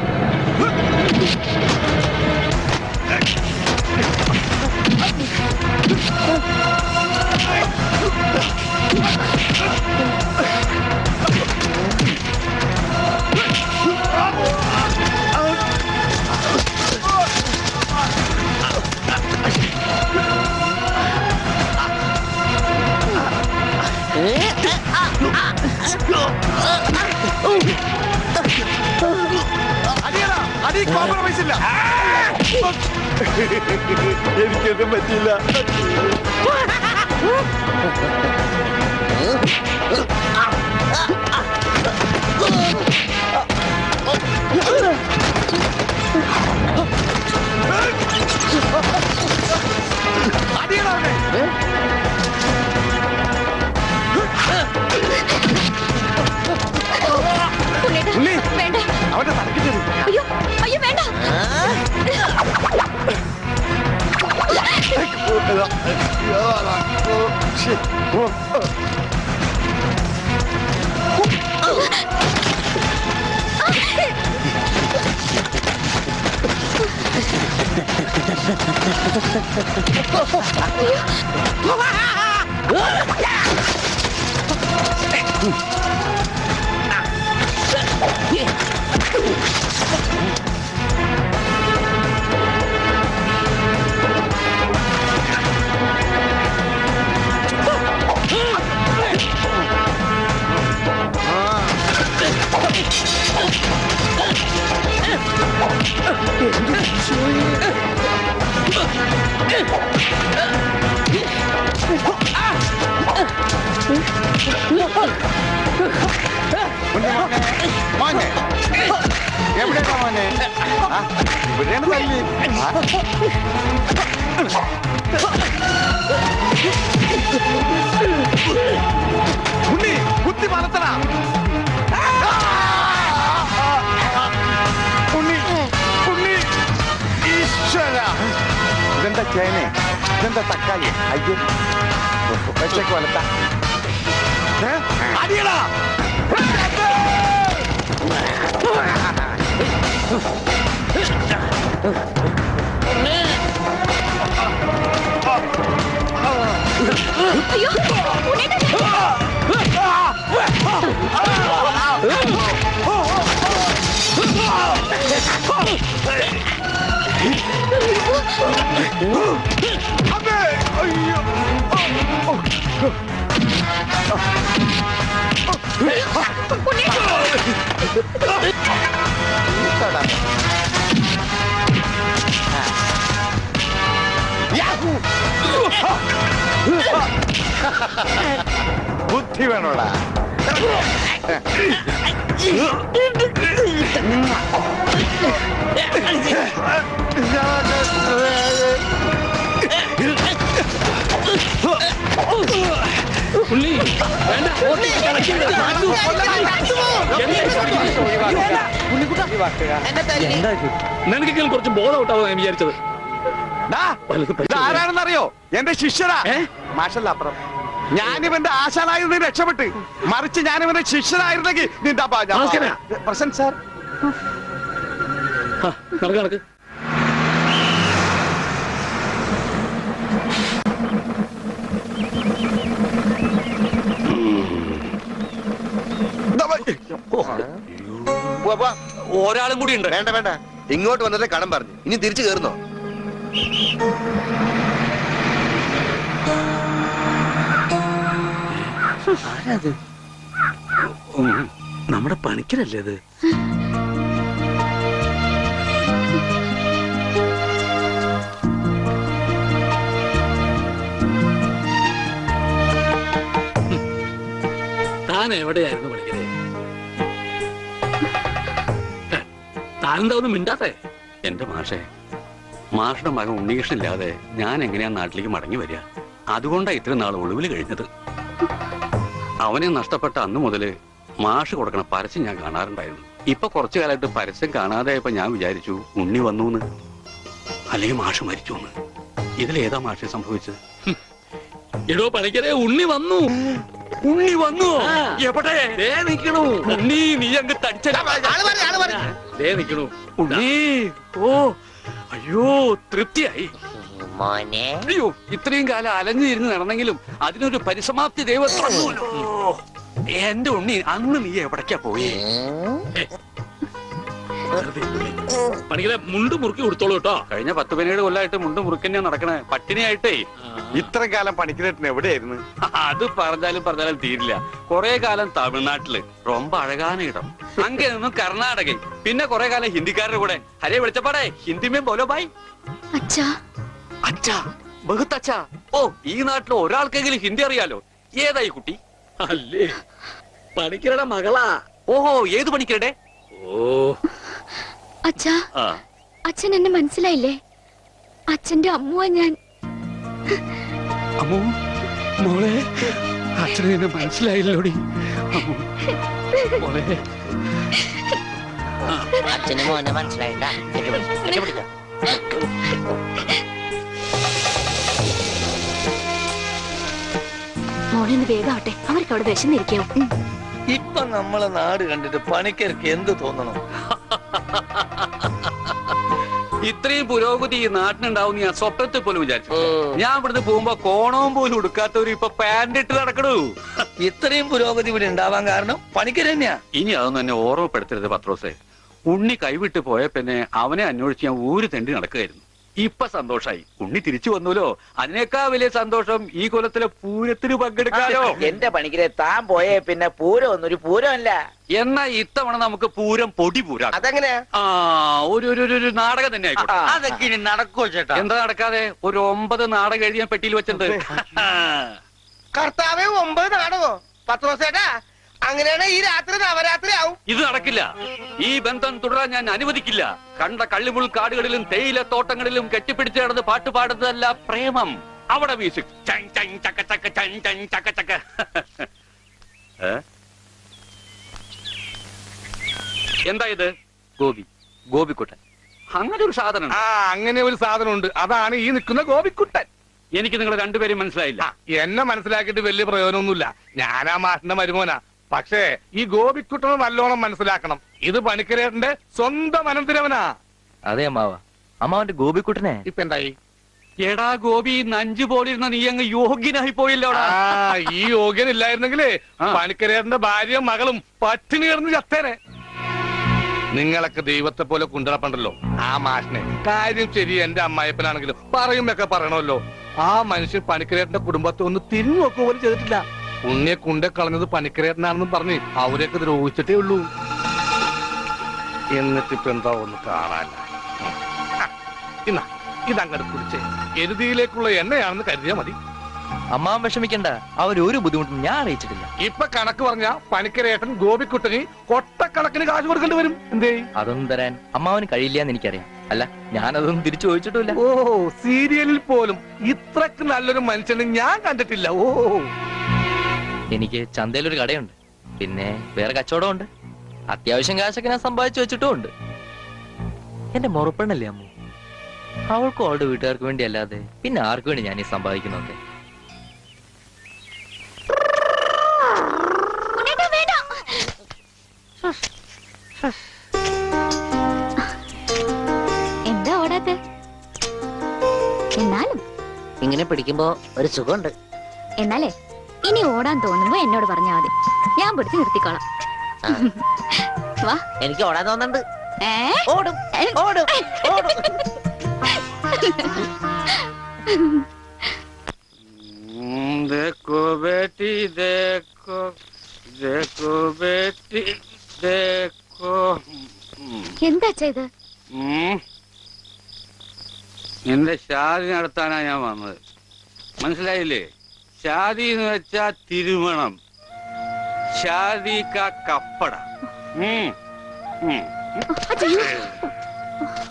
അടി കോംപ്രമൈസ് ഇല്ല. എനിക്കൊന്നും പറ്റില്ല. വേണ്ട. അവന്റെ തലക്ക് തരും. അയ്യോ അയ്യോ, വേണ്ട. മോനെ എവിടെയാ മോനെ? ഇവിടെയാണ് തല്ലി. ഉണ്ണി കുത്തി വളർത്തണ. ഉണ്ണി ഉണ്ണി ഈശ്വര. ഇതെന്താ ചേനെ? ഇതെന്താ തക്കാളി? അയ്യോ വെച്ചേക്ക് വളർത്ത. അടിയടാ. അയ്യോ, ബുദ്ധി വേണോടാ. പുള്ളി വേണ്ട. നിനക്കെങ്കിലും കുറച്ച് ബോധം ഔട്ടാവും ഞാൻ വിചാരിച്ചത്. ആരാണെന്നറിയോ? എന്റെ ശിഷ്യരാ. മാഷല്ല അപ്പുറം. ഞാനിവന്റെ ആശാനായിരുന്നു രക്ഷപ്പെട്ട്, മറിച്ച് ഞാനിവന്റെ ശിഷ്യനായിരുന്നെങ്കിൽ നിന്റെ അപ്പ പ്രസന്റ് സാർ. നടക്ക് നടക്ക്. ഒരാളും കൂടി ഉണ്ട്. വേണ്ട വേണ്ട, ഇങ്ങോട്ട് വന്നിട്ട് കടം പറഞ്ഞു, ഇനി തിരിച്ചു കയറുന്നോ? ആരാത്? നമ്മുടെ പണിക്കരല്ലേ അത്? താൻ എവിടെയായിരുന്നു പണിക്കരെ? താനെന്താ ഒന്നും മിണ്ടാത്തെ? എന്റെ മാഷുടെ മകൻ ഉണ്ണികൃഷ്ണനില്ലാതെ ഞാൻ എങ്ങനെയാ നാട്ടിലേക്ക് മടങ്ങി വരിക? അതുകൊണ്ടാ ഇത്രയും നാൾ ഒളിവിൽ കഴിഞ്ഞത്. അവനെ നഷ്ടപ്പെട്ട അന്ന് മുതല് മാഷ് കൊടുക്കണ പരസ്യം ഞാൻ കാണാറുണ്ടായിരുന്നു. ഇപ്പൊ കുറച്ചു കാലമായിട്ട് പരസ്യം കാണാതെയപ്പോ ഞാൻ വിചാരിച്ചു ഉണ്ണി വന്നൂന്ന്, അല്ലെങ്കിൽ മാഷ് മരിച്ചു. ഇതിലേതാ മാഷ് സംഭവിച്ചത്? എടോ പണിക്കരെ, ഉണ്ണി വന്നു. ഉണ്ണി വന്നു? എവിടെ? നിക്കണു ഉണ്ണി, നീ അങ്ങ് തടിച്ച നിക്കണു ഉണ്ണി. ഓ അയ്യോ, തൃപ്തിയായി. അയ്യോ, ഇത്രയും കാലം അലഞ്ഞിരുന്ന് നടന്നെങ്കിലും അതിനൊരു പരിസമാപ്തി ദൈവം തന്നൂല്ലോ. എന്റെ ഉണ്ണി, അന്ന് നീ എവിടേക്കാ പോയി? പണിക്കരെ, മുണ്ട് മുറുക്കി കൊടുത്തോളൂ കേട്ടോ. കഴിഞ്ഞ 10-17 കൊല്ലമായിട്ട് മുണ്ട് മുറുക്കന്നെയാ നടക്കണേ, പട്ടിണിയായിട്ടേ. ഇത്രയും കാലം പണിക്കരേട്ടൻ എവിടെയായിരുന്നു? അത് പറഞ്ഞാലും തീരില്ല. കൊറേ കാലം തമിഴ്നാട്ടില് ரொம்ப അഴകാന ഇടം, അങ്ങേ നിന്നും കർണാടക, പിന്നെ കൊറേ കാലം ഹിന്ദിക്കാരുടെ കൂടെ. ഹരേ വിളിച്ചപ്പാടേ ഹിന്ദിമേ ബോലോ ബായ്. അച്ഛാ അച്ഛാ, ബഹുത്ത് അച്ഛാ. ഓ, ഈ നാട്ടിൽ ഒരാൾക്കെങ്കിലും ഹിന്ദി അറിയാലോ. ഏതായി കുട്ടി? അല്ലേ, പണിക്കരുടെ മകളാ. ഓഹോ, ഏത് പണിക്കരുടെ? ഓ അച്ഛാ, അച്ഛൻ എന്നെ മനസ്സിലായില്ലേ? അച്ഛന്റെ അമ്മുവാ ഞാൻ. അമ്മോ, മോളെ, അച്ഛനെ എന്നെ മനസ്സിലായില്ലോടി. മോളെ, അച്ഛന് മോനെ മനസ്സിലായിട്ടാ. മോളെ ഒന്ന് വേഗാവട്ടെ, അവർക്ക് അവിടെ വിശന്നിരിക്കാവും. ഇപ്പൊ നമ്മളെ നാട് കണ്ടിട്ട് പണിക്കർക്ക് എന്ത് തോന്നണം? ഇത്രയും പുരോഗതി ഈ നാട്ടിനുണ്ടാവും ഞാൻ സ്വപ്നത്തിൽ പോലും വിചാരിച്ചു. ഞാൻ ഇവിടുന്ന് പോകുമ്പോ കോണവും പോലും ഉടുക്കാത്തവര് ഇപ്പൊ പാന്റ് ഇട്ട് നടക്കണു. ഇത്രയും പുരോഗതി ഇവിടെ ഉണ്ടാവാൻ കാരണം പണിക്കർ തന്നെയാ. ഇനി അതൊന്നും എന്നെ ഓർമ്മപ്പെടുത്തരുത് പത്രോസേ. ഉണ്ണി കൈവിട്ട് പോയ പിന്നെ അവനെ അന്വേഷിച്ച് ഞാൻ ഊര് തെണ്ടി നടക്കുകയായിരുന്നു. ഇപ്പൊ സന്തോഷായി, ഉണ്ണി തിരിച്ചു വന്നൂലോ. അതിനേക്കാൾ വലിയ സന്തോഷം ഈ കൊല്ലത്തിലെ പൂരത്തിന് പങ്കെടുക്കാലോ. എന്റെ പണിക്കരെ, താൻ പോയേ പിന്നെ പൂരം ഒന്നൊരു പൂരമല്ല. എന്നാ ഇത്തവണ നമുക്ക് പൂരം പൊടി പൂരാ. അതെങ്ങനെയാ? ഒരു നാടകം തന്നെ ആയിക്കോട്ടെ. അതൊക്കെ ഇനി നടക്കുവോ ചേട്ടാ? എന്താ നടക്കാതെ? ഒരു 9 നാടകം എഴുതി ഞാൻ പെട്ടിയിൽ വെച്ചിട്ടുണ്ട്. കർത്താവേ, 9 നാടകോ? പത്രോസേട്ടാ, അങ്ങനെയാണ് ഈ രാത്രി നവരാത്രി ആവും. ഇത് നടക്കില്ല. ഈ ബന്ധം തുടരാൻ ഞാൻ അനുവദിക്കില്ല. കണ്ട കള്ളിമുൾ കാടുകളിലും തേയില തോട്ടങ്ങളിലും കെട്ടിപ്പിടിച്ച് നടന്ന് പാട്ട് പാടുന്നതല്ല പ്രേമം. അവിടെ മ്യൂസിക് എന്താ ഇത്? ഗോപിക്കുട്ടൻ. അങ്ങനെ ഒരു സാധനം. അങ്ങനെ ഒരു സാധനം ഉണ്ട്. അതാണ് ഈ നിൽക്കുന്ന ഗോപിക്കുട്ടൻ. എനിക്ക് നിങ്ങൾ രണ്ടുപേരും മനസ്സിലായില്ല. എന്നെ മനസ്സിലാക്കിയിട്ട് വലിയ പ്രയോജനമൊന്നുമില്ല. ഞാനാ മാഷിന്റെ മരുമോനാ. പക്ഷേ ഈ ഗോപിക്കുട്ടനെ നല്ലോണം മനസ്സിലാക്കണം. ഇത് പണിക്കരേട്ടന്റെ സ്വന്തം അനന്തരവനാ. അതെ അമ്മാവന്റെ ഗോപിക്കുട്ടനെ ഇപ്പൊ എന്തായി? എടാ ഗോപി, നഞ്ചു പോലിരുന്ന നീ അങ്ങ് യോഗ്യനായി പോയില്ലോടാ. ഈ യോഗ്യൻ ഇല്ലായിരുന്നെങ്കിലേ പണിക്കരേട്ടന്റെ ഭാര്യയും മകളും പട്ടിണി കിടന്ന് ചത്തേനെ. നിങ്ങളൊക്കെ ദൈവത്തെ പോലെ കൊണ്ടുനടപ്പണ്ടല്ലോ ആ മാഷിനെ. കാര്യം ശരി, എന്റെ അമ്മായപ്പനാണെങ്കിലും പറയുമ്പൊക്കെ പറയണമല്ലോ. ആ മനുഷ്യൻ പണിക്കരേട്ടന്റെ കുടുംബത്തെ ഒന്ന് തിരിഞ്ഞു നോക്കുക പോലും ചെയ്തിട്ടില്ല. ഉണ്ണിയെ കൊണ്ടേ കളഞ്ഞത് പണിക്കരേട്ടനാണെന്ന് പറഞ്ഞ് അവരെയൊക്കെ ദ്രോഹിച്ചിട്ടേ ഉള്ളൂ. എന്നിട്ടിപ്പോ എന്താ ഒന്ന് കാണാൻ? ഇതങ്ങട് കുടിച്ചേ. എരുതിയിലേക്കുള്ള എണ്ണയാണെന്ന് കരുതിയാ മതി. അമ്മാവൻ വിഷമിക്കണ്ട, അവരൊരു ബുദ്ധിമുട്ടും ഞാൻ അറിയിച്ചിട്ടില്ല. ഇപ്പൊ കണക്ക് പറഞ്ഞ പണിക്കരേട്ടൻ ഗോപിക്കുട്ടന് കൊട്ടക്കണക്കിന് കാശ് കൊടുക്കേണ്ടി വരും. എന്തേ? അതൊന്നും തരാൻ അമ്മാവന് കഴിയില്ല എന്ന് എനിക്കറിയാം. അല്ല, ഞാനതൊന്നും തിരിച്ചു ചോദിച്ചിട്ടില്ല. ഓ, സീരിയലിൽ പോലും ഇത്രക്ക് നല്ലൊരു മനുഷ്യനെ ഞാൻ കണ്ടിട്ടില്ല. ഓ, എനിക്ക് ചന്തയിലൊരു കടയുണ്ട്, പിന്നെ വേറെ കച്ചവടമുണ്ട്. അത്യാവശ്യം കാശൊക്കെ ഞാൻ സമ്പാദിച്ചു വെച്ചിട്ടും ഉണ്ട്. എന്റെ മുറപ്പെണ്ണല്ലേ അമ്മു, അവൾക്കും അവളുടെ വീട്ടുകാർക്ക് വേണ്ടി അല്ലാതെ പിന്നെ ആർക്കു വേണ്ടി ഞാൻ ഈ സമ്പാദിക്കുന്നൊക്കെ? എന്താ ഓടാത്തെ? എന്നാലും ഇങ്ങനെ പിടിക്കുമ്പോ ഒരു സുഖമുണ്ട്. എന്നാലേ ഇനി ഓടാൻ തോന്നുമ്പോ എന്നോട് പറഞ്ഞാ മതി, ഞാൻ പിടിച്ച് നിർത്തിക്കോളാം. വാ. എനിക്ക് ഓടാൻ തോന്നുന്നുണ്ട്. ഓടും ഓടും ഓടും. देखो बेटी देखो देखो बेटी देखो. എന്താ ചെയ്ത്? നിന്റെ ഷാദി നടത്താനാ ഞാൻ വന്നത്, മനസ്സിലായില്ലേ? ഷാദി എന്ന് വെച്ചാ തിരുമണം, ഷാദി കാ കപ്പട.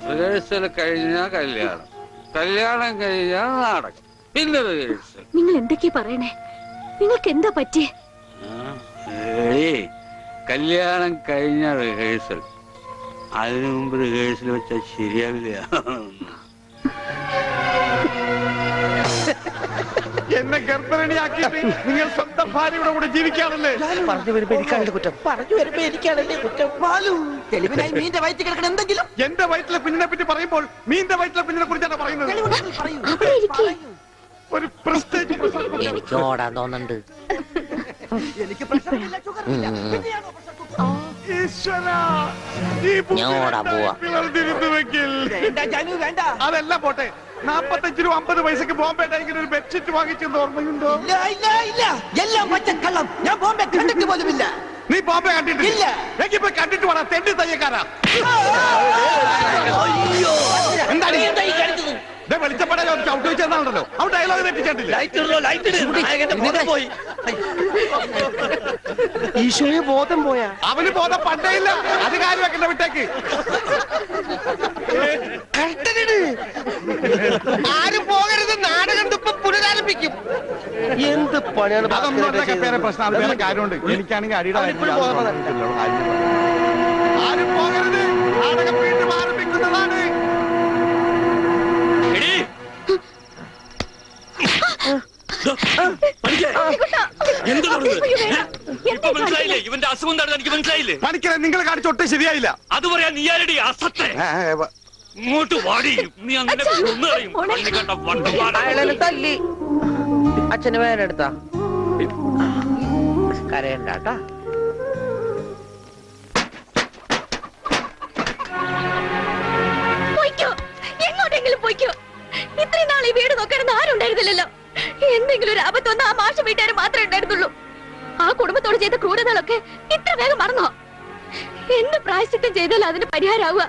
റിഹേഴ്സൽ കഴിഞ്ഞാ കല്യാണം, കല്യാണം കഴിഞ്ഞാ നാടകം, പിന്നെ റിഹേഴ്സൽ. നിങ്ങൾ എന്തൊക്കെയാ പറയണേ? നിങ്ങൾക്ക് എന്താ പറ്റിയേ? കല്യാണം കഴിഞ്ഞ റിഹേഴ്സൽ, അതിനു മുമ്പ് റിഹേഴ്സൽ വെച്ചാൽ ശരിയാവില്ല. എന്നെ ഗർഭിണിയാക്കിയിട്ട് നിങ്ങൾ സ്വന്തം ഭാര്യയുടെ കൂടെ ജീവിക്കാണല്ലേ? പറഞ്ഞു വരുമ്പോ എനിക്കാണല്ലേ കുറ്റം? പറഞ്ഞു വരുമ്പോ എനിക്കാണല്ലേ കുറ്റം? തെളിവിനായി മീന്റെ വയറ്റിൽ കിടക്കണം എന്തെങ്കിലും. എന്റെ വയറ്റിലെ കുഞ്ഞിനെ പറ്റി പറയുമ്പോൾ മീന്റെ വയറ്റിലെ കുഞ്ഞിനെ കുറിച്ചാണ് പറയുന്നത്. ഒരു പ്രസ്റ്റേജ്. എനിക്ക് ഓടാൻ തോന്നുന്നുണ്ട്. എനിക്ക് പ്രശ്നമില്ല, ഷുഗറില്ല. ഞാൻ ഓടാൻ പോവാ. വേണ്ട ജാനു, വേണ്ട. അതെല്ലാം പോട്ടെ, 45 രൂപ 50 പൈസക്ക് ബോംബെ ടൈഗർ ഒരു ബെഡ്ഷീറ്റ് വാങ്ങിച്ചെന്ന് ഓർമ്മയുണ്ടോ? ഇല്ല ഇല്ല ഇല്ല, എല്ലാം പച്ചക്കള്ളം. ഞാൻ ബോംബെ കണ്ടിട്ട് പോലുമില്ല. നീ ബോംബെ കണ്ടിട്ടില്ല? ഇല്ല. എനിക്കിപ്പോ കണ്ടിട്ട് വേണം, തെണ്ടി തയ്യക്കാരാ. എന്താണ് ഈ കാണിച്ചത്? വെളിച്ചപ്പെടാൻ ചവിട്ട് വെച്ചെന്നാണല്ലോ, അവൻ ഡയലോഗ് തെറ്റിച്ചിട്ടില്ല. ഈശോയെ ബോധം പോയാ? അവന് ബോധം പണ്ടേ ഇല്ല, അത് കാര്യം വെക്കണ്ട, വിട്ടേക്ക്. ആരും പോകരുത്, നാടകം ഇപ്പം പുനരാരംഭിക്കും. എന്ത് പണിയാണ്? അതൊന്നും പേരെ പ്രശ്നം, അത് വേറെ കാര്യമുണ്ട്. എനിക്കാണെങ്കിൽ അടിയുടെ ആരും പോകരുത്, നാടകം വീണ്ടും ആരംഭിക്കുന്നതാണ്. ഇവന്റെ അസുഖം എന്താണെന്ന് എനിക്ക് മനസ്സിലായില്ലേ? പണിക്കരെ നിങ്ങൾ കാണിച്ചൊട്ട് ശരിയായില്ല. അത് പറയാൻ നീ ആരടി അസത്തെ? ഇങ്ങോട്ട് വാടി, നീ അങ്ങനെ തല്ലി. അച്ഛന് വേനെടുത്താ കരയണ്ടാട്ടാ. എങ്ങോട്ടെങ്കിലും പോയിക്കോ. ഇത്രയും നാൾ ഈ വീട് നോക്കണമെന്ന് ആരും ഉണ്ടായിരുന്നില്ലല്ലോ. എന്തെങ്കിലും ഒരു ആപത്ത് വന്ന ആ മാഷ വീട്ടുകാർ മാത്രമേ ഉണ്ടായിരുന്നുള്ളൂ. ആ കുടുംബത്തോട് ചെയ്ത ക്രൂരതകളൊക്കെ ഇത്ര വേഗം മറന്നോ? എന്ത് പ്രായശ്ചിത്തം ചെയ്താലും അതിന് പരിഹാരമാവുക.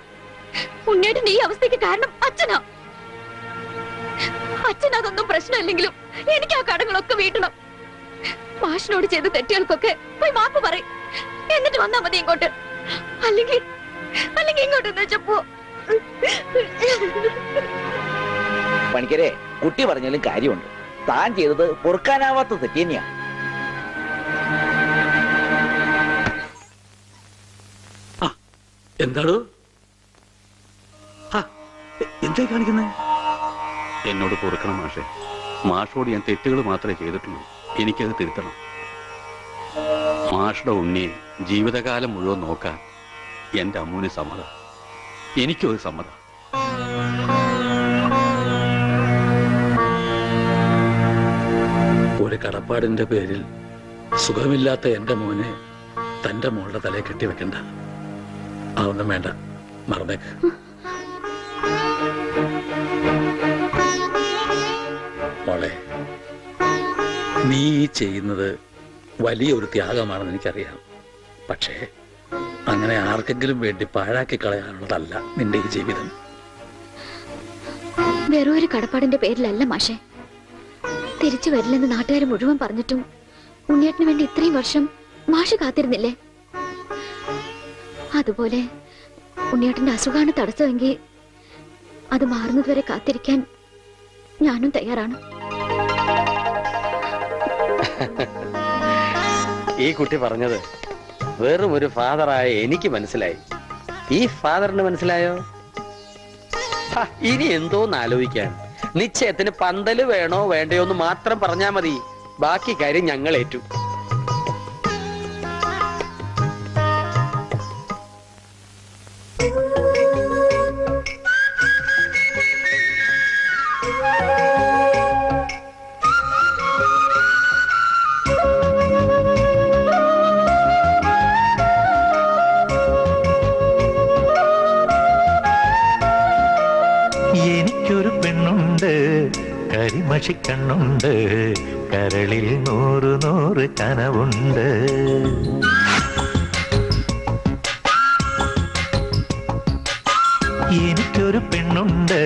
ഉണ്ണേട്ടൻ ഈ അവസ്ഥയ്ക്ക് കാരണം അച്ഛനോ? അച്ഛനതൊന്നും പ്രശ്നമില്ലെങ്കിലും എനിക്ക് ആ കടങ്ങളൊക്കെ വീട്ടണം. മാഷിനോട് ചെയ്ത തെറ്റുകൾക്കൊക്കെ പോയി മാപ്പ് പറയും, എന്നിട്ട് വന്നാ മതി ഇങ്ങോട്ട്. അല്ലെങ്കിൽ ഇങ്ങോട്ട് വെച്ചപ്പോ. പണിക്കരെ, കുട്ടി പറഞ്ഞാലും കാര്യമുണ്ട്. താൻ ചെയ്തത് പൊറുക്കാനാവാത്ത തെറ്റ് തന്നെയാ. എന്താണോ എന്താ കാണിക്കുന്നത്? എന്നോട് പൊറുക്കണം മാഷെ. മാഷോട് ഞാൻ തെറ്റുകൾ മാത്രമേ ചെയ്തിട്ടുള്ളൂ, എനിക്കത് തിരുത്തണം. മാഷുടെ ഉണ്ണിയെ ജീവിതകാലം മുഴുവൻ നോക്കാൻ എന്റെ അമ്മൂന് സമ്മതം, എനിക്കും അത് സമ്മതം. ഒരു കടപ്പാടിന്റെ പേരിൽ സുഖമില്ലാത്ത എന്റെ മോനെ തന്റെ മോളുടെ തലയെ കെട്ടിവെക്കണ്ട. അതൊന്നും വേണ്ട, മറന്നേക്ക്. മോളെ, നീ ചെയ്യുന്നത് വലിയൊരു ത്യാഗമാണെന്ന് എനിക്കറിയാം. പക്ഷേ അങ്ങനെ ആർക്കെങ്കിലും വേണ്ടി പാഴാക്കി കളയാനുള്ളതല്ല നിന്റെ ഈ ജീവിതം. വേറൊരു കടപ്പാടിന്റെ പേരിലല്ല മാഷെ. തിരിച്ചു വരില്ലെന്ന് നാട്ടുകാർ മുഴുവൻ പറഞ്ഞിട്ടും ഉണ്ണിയേട്ടന് വേണ്ടി ഇത്രയും വർഷം മാഷ് കാത്തിരുന്നില്ലേ? അതുപോലെ ഉണ്ണിയേട്ടന്റെ അസുഖമാണ് തടസ്സമെങ്കിൽ അത് മാറുന്നതുവരെ കാത്തിരിക്കാൻ ഞാനും തയ്യാറാണ്. ഈ കുട്ടി പറഞ്ഞത് വെറും ഒരു ഫാദറായ എനിക്ക് മനസ്സിലായി. ഈ ഫാദറിന് മനസ്സിലായോ? ഇനി എന്തോന്ന് ആലോചിക്കാൻ. നിശ്ചയത്തിന് പന്തല് വേണോ വേണ്ടയോ എന്ന് മാത്രം പറഞ്ഞാ മതി, ബാക്കി കാര്യം ഞങ്ങൾ ഏറ്റു. എനിക്കൊരു പെണ്ണുണ്ട്, കരിമഷിക്കണ്ണുണ്ട്, കരളിൽ 100 കനവുണ്ട്. എനിക്കൊരു പെണ്ണുണ്ട്,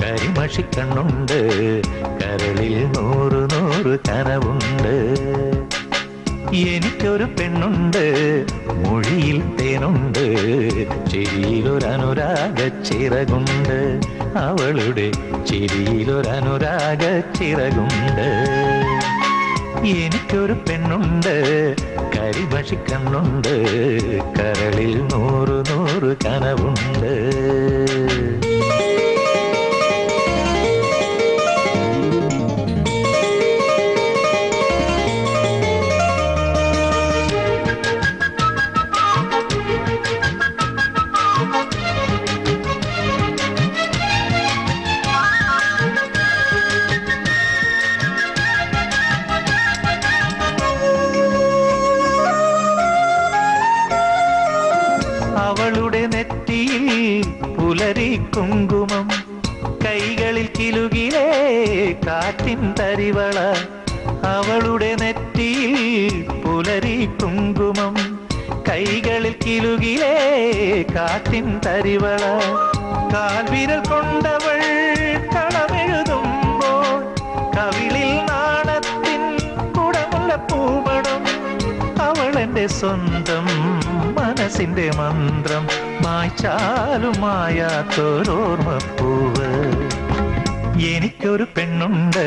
കരിമഷിക്കണ്ണുണ്ട്, കരളിൽ 100 കനവുണ്ട്. എനിക്കൊരു പെണ്ണുണ്ട്, മൊഴിയിൽ തേനുണ്ട്, ചിരിയിലൊരനുരാഗ ചിറകുണ്ട്. അവളുടെ ചിരിയിലൊരനുരാഗ ചിറകുണ്ട്. എനിക്കൊരു പെണ്ണുണ്ട്, കരിമഷിക്കണ്ണുണ്ട്, കരളിൽ 100 കനവുണ്ട്. അവളുടെ നെറ്റിയിൽ പുലരി കുങ്കുമം, കൈകളിൽ കിലുകിലേ കാറ്റിൻ തരിവള. അവളുടെ നെറ്റിയിൽ പുലരി കുങ്കുമം, കൈകളിൽ കിലുകിലേ കാറ്റിൻ തരിവള. കാൽവിരൽ കൊണ്ടവൾ കളമെഴുതുമ്പോൾ കവിളിൽ നാണത്തിൻ കുടമുള്ള പൂമണം. അവൾ എന്റെ സ്വന്തം മനസ്സിന്റെ മന്ത്രം, മായ്ച്ചാലും മായാത്തൊരോർമ്മപ്പൂവ്. എനിക്കൊരു പെണ്ണുണ്ട്,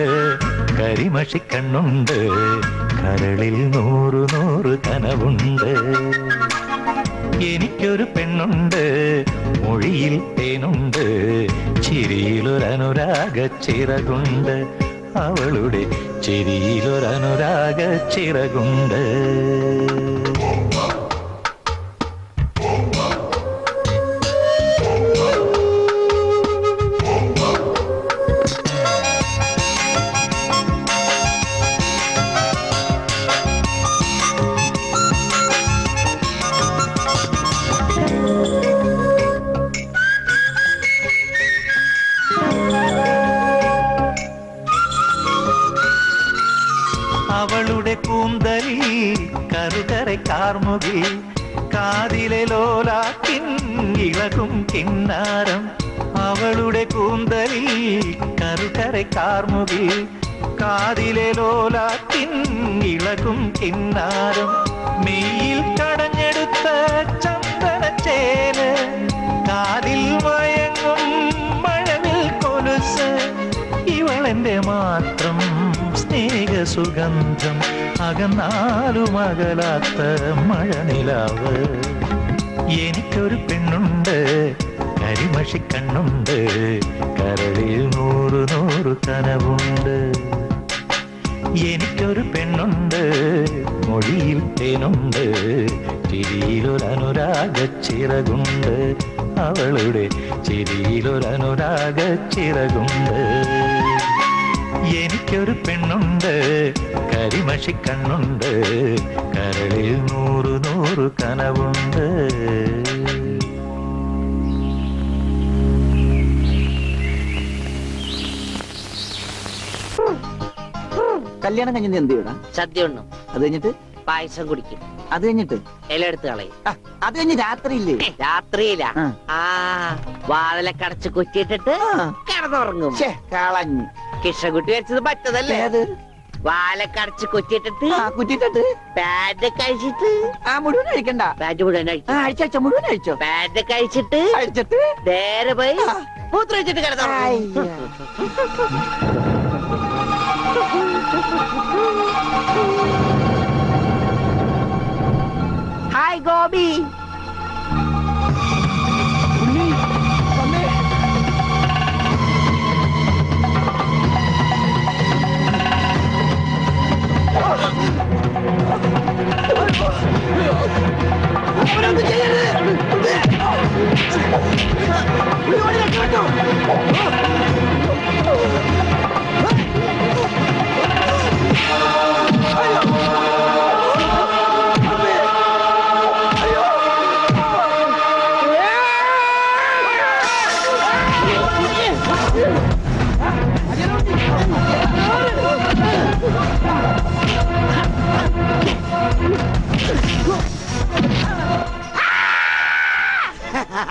കരിമഷിക്കണ്ണുണ്ട്, കരളിൽ 100 കനവുണ്ട്. എനിക്കൊരു പെണ്ണുണ്ട്, മൊഴിയിൽ തേനുണ്ട്, ചിരിയിലൊരനുരാഗ ചിറകുണ്ട്. അവളുടെ ചിരിയിലൊരനുരാഗ ചിറകുണ്ട്. അവളുടെ കൂന്തലിൽ കറുകரை കാർമുകിൽ, കാതിലെ ലോലാക്കിൻ ഇളകും കിന്നാരം. അവളുടെ കൂന്തലിൽ കറുകரை കാർമുകിൽ, കാതിലെ ലോലാക്കിൻ ഇളകും കിന്നാരം. മെയ്യിൽ കടഞ്ഞെടുത്ത ചന്ദനച്ചേല്, കാതിൽ മയങ്ങും മഴവിൽ കൊലുസ്. ഇവളെന്റെ മാത്രം സ്നേഹസുഗന്ധം, അകന്നാലും അകലാത്ത മഴനിലാവ്. എനിക്കൊരു പെണ്ണുണ്ട്, കരിമഷിക്കണ്ണുണ്ട്, കരളിൽ 100 കനവുണ്ട്. എനിക്കൊരു പെണ്ണുണ്ട്, മൊഴിയിൽ തേനുണ്ട്, ചിരിയിലൊരനുരാഗ ചിറകുണ്ട്. അവളുടെ ചിരിയിലൊരനുരാഗ ചിറകുണ്ട്. എനിക്കൊരു പെണ്ണുണ്ട്, കരിമഷിക്കണ്ണുണ്ട്, കരളിൽ 100 കനവുണ്ട്. കല്യാണം കഴിഞ്ഞ് എന്ത് ചെയ്യണം? സദ്യ ഉണ്ണും, അത് കഴിഞ്ഞിട്ട് പായസം കുടിക്കും, അത് കഴിഞ്ഞിട്ട് ഇല എടുത്ത് കളയും. അത് കഴിഞ്ഞ് രാത്രിയില്ലേ? രാത്രിയില ആ. വാതിലൊക്കെ അടച്ച് കുറ്റിയിട്ടിട്ട് കിടന്നുറങ്ങും. കളഞ്ഞു. കിഷകുട്ടി വെച്ചത് പറ്റതല്ലേ? ഏത്? വാലൊക്കെ അടച്ച് കുറ്റിയിട്ടിട്ട് കുറ്റിട്ടിട്ട് പാഡ് കഴിച്ചിട്ട് മുഴുവൻ കഴിക്കണ്ട. പാഡ് മുഴുവൻ അഴിച്ചോ, മുഴുവൻ അഴിച്ചോ. പാഡ് കഴിച്ചിട്ട് അഴിച്ചിട്ട് നേരെ പോയി മൂത്ര വെച്ചിട്ട് കിടന്നു. ഹായ് ഗോപി. അവരൊന്നും ചെയ്യരുത്.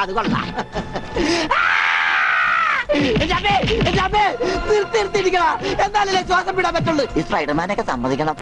അത് കൊള്ളാം. നിർത്തിയിരിക്കണം, എന്നാലല്ലേ ശ്വാസം വിടാൻ പറ്റുള്ളൂ. ഈ സ്പൈഡർമാനൊക്കെ സമ്മതിക്കണം.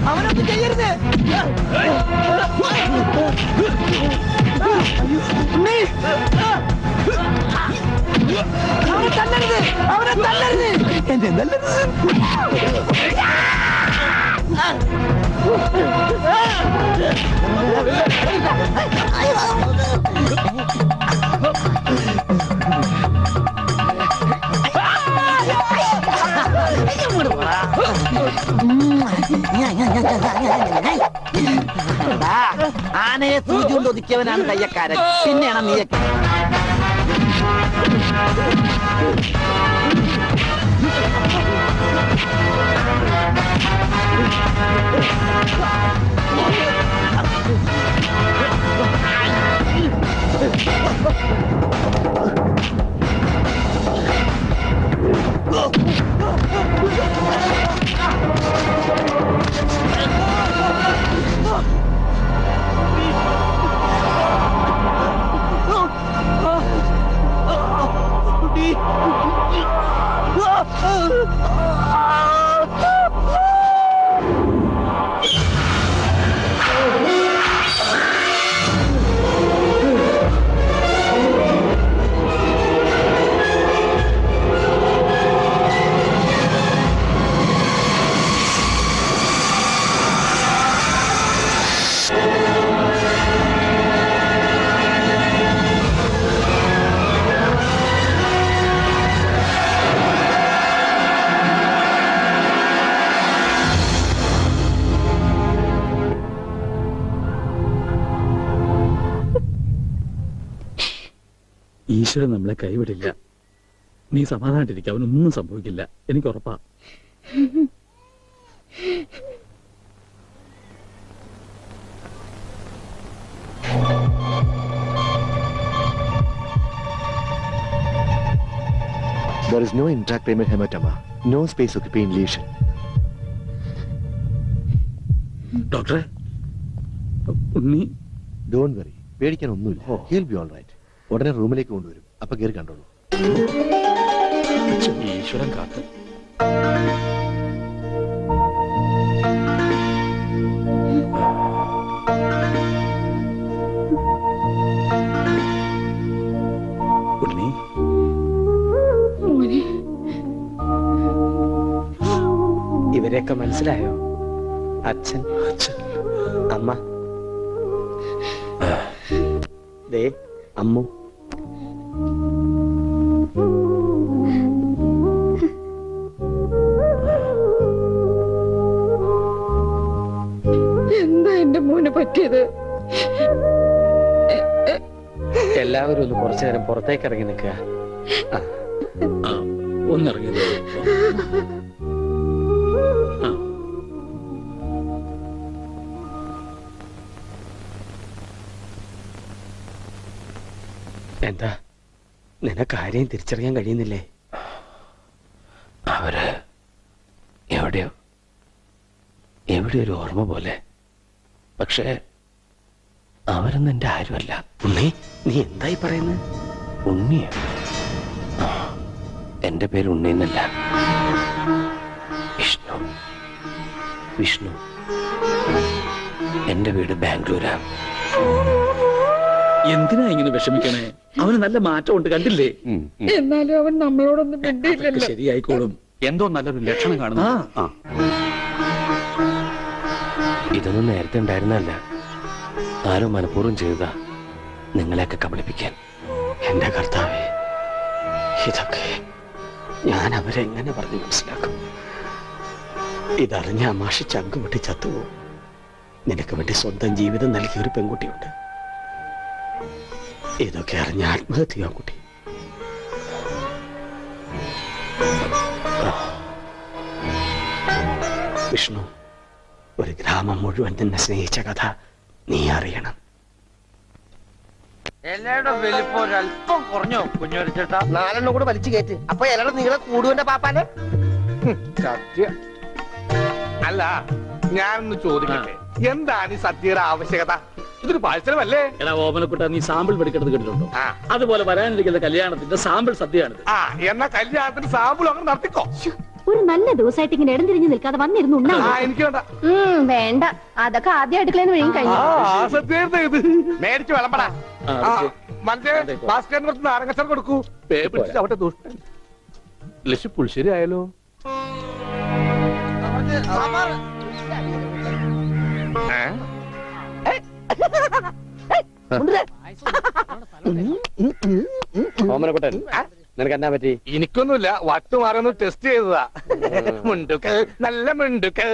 അവനൊന്നും ചെയ്യരുത്. അവനെ തല്ലരുത്, അവനെ തല്ലരുത്, എന്നെ തല്ലരുത്. ആനയെ സൂചി കൊണ്ട് ഒതുക്കിയവനാണ് കയ്യക്കാരൻ, പിന്നെയാണ് നീയൊക്കെ. ഈശ്വരൻ നമ്മളെ കൈവിടില്ല. നീ സമാധാനായിട്ടിരിക്കുക, അവനൊന്നും സംഭവിക്കില്ല, എനിക്ക് ഉറപ്പാ. There is no intracranial hematoma, no space occupying lesion. ഡോക്ടറെ, ഉണ്ണി Don't worry, പേടിക്കാൻ ഒന്നുമില്ല. He'll be all right. ഉടനെ റൂമിലേക്ക് കൊണ്ടുവരും, അപ്പൊ കയറി കണ്ടോളൂ. ഈശ്വരൻ കാത്ത്. ഉണ്ണി, ഇവരെയൊക്കെ മനസ്സിലായോ? അച്ഛൻ, അമ്മ, ദേ അമ്മു. എന്താ എന്റെ മോന് പറ്റിയത്? എല്ലാവരും ഒന്ന് കുറച്ചു നേരം പുറത്തേക്ക് ഇറങ്ങി നിൽക്കുക. ഒന്നിറങ്ങി. എന്താ, നിനക്ക് ആരെയും തിരിച്ചറിയാൻ കഴിയുന്നില്ലേ? അവര് എവിടെയോ ഒരു ഓർമ്മ പോലെ, പക്ഷേ അവരൊന്നും എന്റെ ആരുമല്ല. ഉണ്ണി, നീ എന്തായി പറയുന്നത്? ഉണ്ണിയോ? എന്റെ പേര് ഉണ്ണി എന്നല്ല, വിഷ്ണു. വിഷ്ണു. എന്റെ വീട് ബാംഗ്ലൂരാ. എന്തിനാ ഇങ്ങനെ വിഷമിക്കണേ? അവന് നല്ല മാറ്റമുണ്ട്, കണ്ടില്ലേ? എന്നാലും അവൻ നമ്മളോടൊന്നും മിണ്ടിയില്ലല്ലോ. ശരിയായിക്കോളും. എന്തോ നല്ലൊരു ലക്ഷണം കാണുന്നു. ഇതൊന്നും നേരത്തെ ഉണ്ടായിരുന്നല്ല, ആരോ മനഃപൂർവ്വം ചെയ്തതാ. നിങ്ങളെയൊക്കെ കബളിപ്പിക്കാൻ. എന്റെ കർത്താവേ, ഇതൊക്കെ ഞാൻ അവരെ എങ്ങനെ പറഞ്ഞ് മനസ്സിലാക്കും? ഇതറിഞ്ഞ മാഷി ചങ്കുപൊട്ടി ചത്തുപോകും. നിനക്ക് വേണ്ടി സ്വന്തം ജീവിതം നൽകിയ ഒരു പെൺകുട്ടിയുണ്ട്. ഇതൊക്കെ അറിഞ്ഞ ആത്മഹത്യ കുട്ടി. വിഷ്ണു, ഒരു ഗ്രാമം മുഴുവൻ നിന്നെ സ്നേഹിച്ച കഥ നീ അറിയണം. എല്ലാവരുടെ വലിപ്പം ഒരല്പം കുറഞ്ഞോ കുഞ്ഞോരിച്ചേട്ടാ? 4 കൂടെ വലിച്ചു കയറ്റ്. അപ്പൊ എല്ലാവരുടെ നീളെ കൂടുവന്റെ പാപ്പാനെ. സത്യം. അല്ല, ഞാനൊന്ന് ചോദിക്കട്ടെ, എന്താണ് ഈ സദ്യയുടെ ആവശ്യകത? ഇതൊരു പാഴ്സലമല്ലേ? എടാ ഓമനക്കുട്ട, നീ സാമ്പിൾ പഠിക്കുന്നത് കേട്ടിട്ടുണ്ടോ? അതുപോലെ വരാനിരിക്കുന്ന കല്യാണത്തിന്റെ സാമ്പിൾ സദ്യയാണിത്. ആ, എന്നാ കല്യാണത്തിന് സാമ്പിൾ അങ്ങനെ നടത്തിക്കോ. ഒരു നല്ല ദിവസമായിട്ട് ഇങ്ങനെ ഇടം തിരിഞ്ഞു നിൽക്കാതെ വന്നിരുന്നു ഉണ്ണാൻ. എനിക്ക് വേണ്ട. വേണ്ട, അതൊക്കെ ആദ്യം അടുക്കളന്ന് വഴിയും കഴിഞ്ഞു. സദ്യ ഇത് മേടിച്ചു വിളമ്പടാ. മറ്റേ ഭാസ്കരൻ കുറച്ച് നാരങ്ങച്ചാർ കൊടുക്കൂ. പേപ്പിടിച്ച് അവിടെ ദുഷ്ടൻ. ലക്ഷ്യ പുളിശ്ശേരി ആയാലോ? ഓമനക്കുട്ടൻ, നിനക്ക് എന്നാ പറ്റി? എനിക്കൊന്നുമില്ല, വട്ടുമാറൊന്ന് ടെസ്റ്റ് ചെയ്തതാ. മുണ്ടുക്ക് നല്ല മുണ്ടുക്ക്.